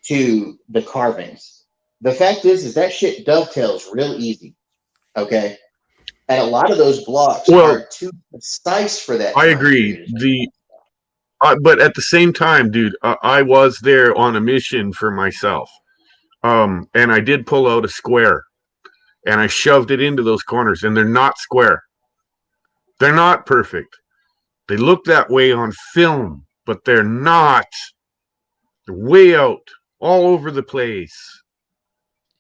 to the carvings. The fact is that shit dovetails real easy. Okay. And a lot of those blocks are too precise for that. I agree. But at the same time, dude, I was there on a mission for myself. And I did pull out a square and I shoved it into those corners, and they're not square. They're not perfect. They look that way on film, but they're not. They're way out, all over the place.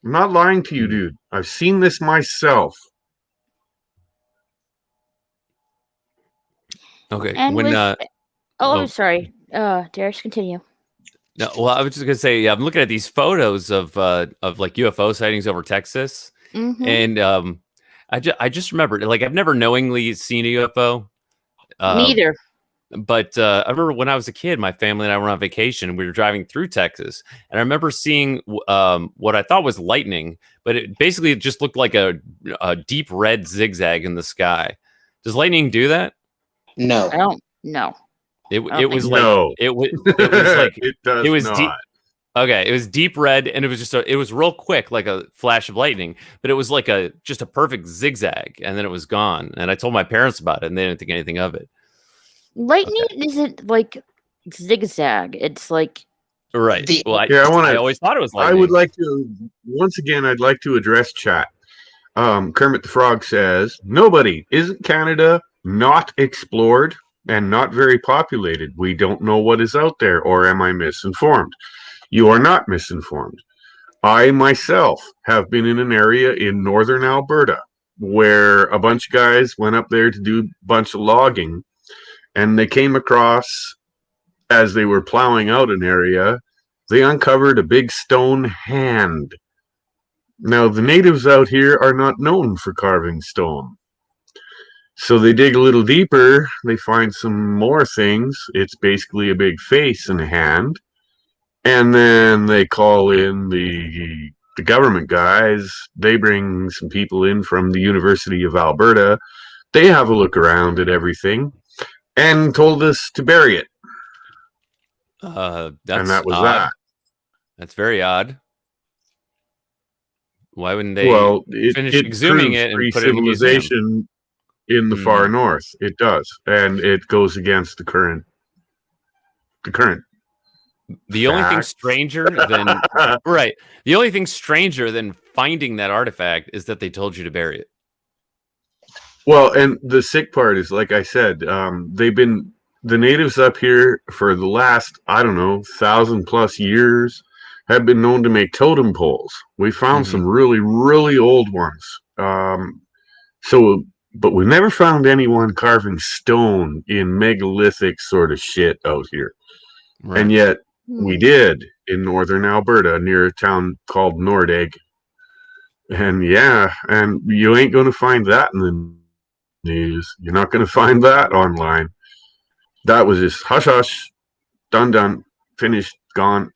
I'm not lying to you, dude. I've seen this myself. Okay. And sorry. Darius, continue. No, well, I was just gonna say, I'm looking at these photos of like UFO sightings over Texas, and I just remembered, like, I've never knowingly seen a UFO. Neither. But I remember when I was a kid, my family and I were on vacation, and we were driving through Texas, and I remember seeing what I thought was lightning, but it basically just looked like a deep red zigzag in the sky. Does lightning do that? No, I don't know. It was like no. it was like it does it was not. deep. Okay, it was deep red, and it was just it was real quick, like a flash of lightning, but it was like just a perfect zigzag, and then it was gone. And I told my parents about it, and they didn't think anything of it. Lightning isn't like zigzag. It's like right. Well, I always thought it was lightning. I would like to once again. I'd like to address chat. Kermit the Frog says, "Nobody isn't Canada not explored and not very populated. We don't know what is out there, or am I misinformed?" You are not misinformed. I myself have been in an area in northern Alberta where a bunch of guys went up there to do a bunch of logging, and they came across, as they were plowing out an area, they uncovered a big stone hand. Now, the natives out here are not known for carving stone. So they dig a little deeper, they find some more things. It's basically a big face and a hand. And then they call in the government guys. They bring some people in from the University of Alberta. They have a look around at everything and told us to bury it. And that was odd. that. That's very odd. Why wouldn't they finish exhuming it and put it in a museum? In the far north? It does, and it goes against the current. The only thing stranger than right. The only thing stranger than finding that artifact is that they told you to bury it. Well, and the sick part is, like I said, the natives up here for the last, 1,000+ years have been known to make totem poles. We found some really, really old ones. But we never found anyone carving stone in megalithic sort of shit out here. Right. And yet we did. in northern Alberta near a town called Nordegg. And and you ain't going to find that in the news. You're not going to find that online. That was just hush hush, done, finished, gone.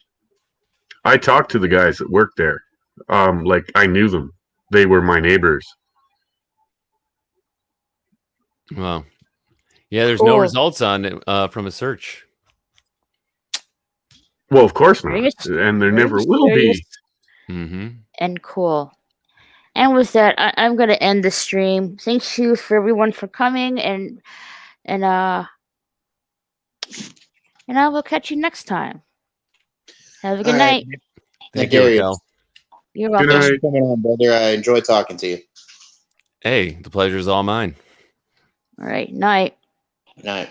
I talked to the guys that worked there. Like I knew them. They were my neighbors. Wow. Yeah, there's no results on it from a search. Well, of course not. And there never will be. Mm-hmm. And cool. And with that, I'm going to end the stream. Thank you for everyone for coming, and I will catch you next time. Have a good night. Thank you, Raquel. You're welcome. Thanks for coming on, brother. I enjoyed talking to you. Hey, the pleasure is all mine. All right. Night. Night.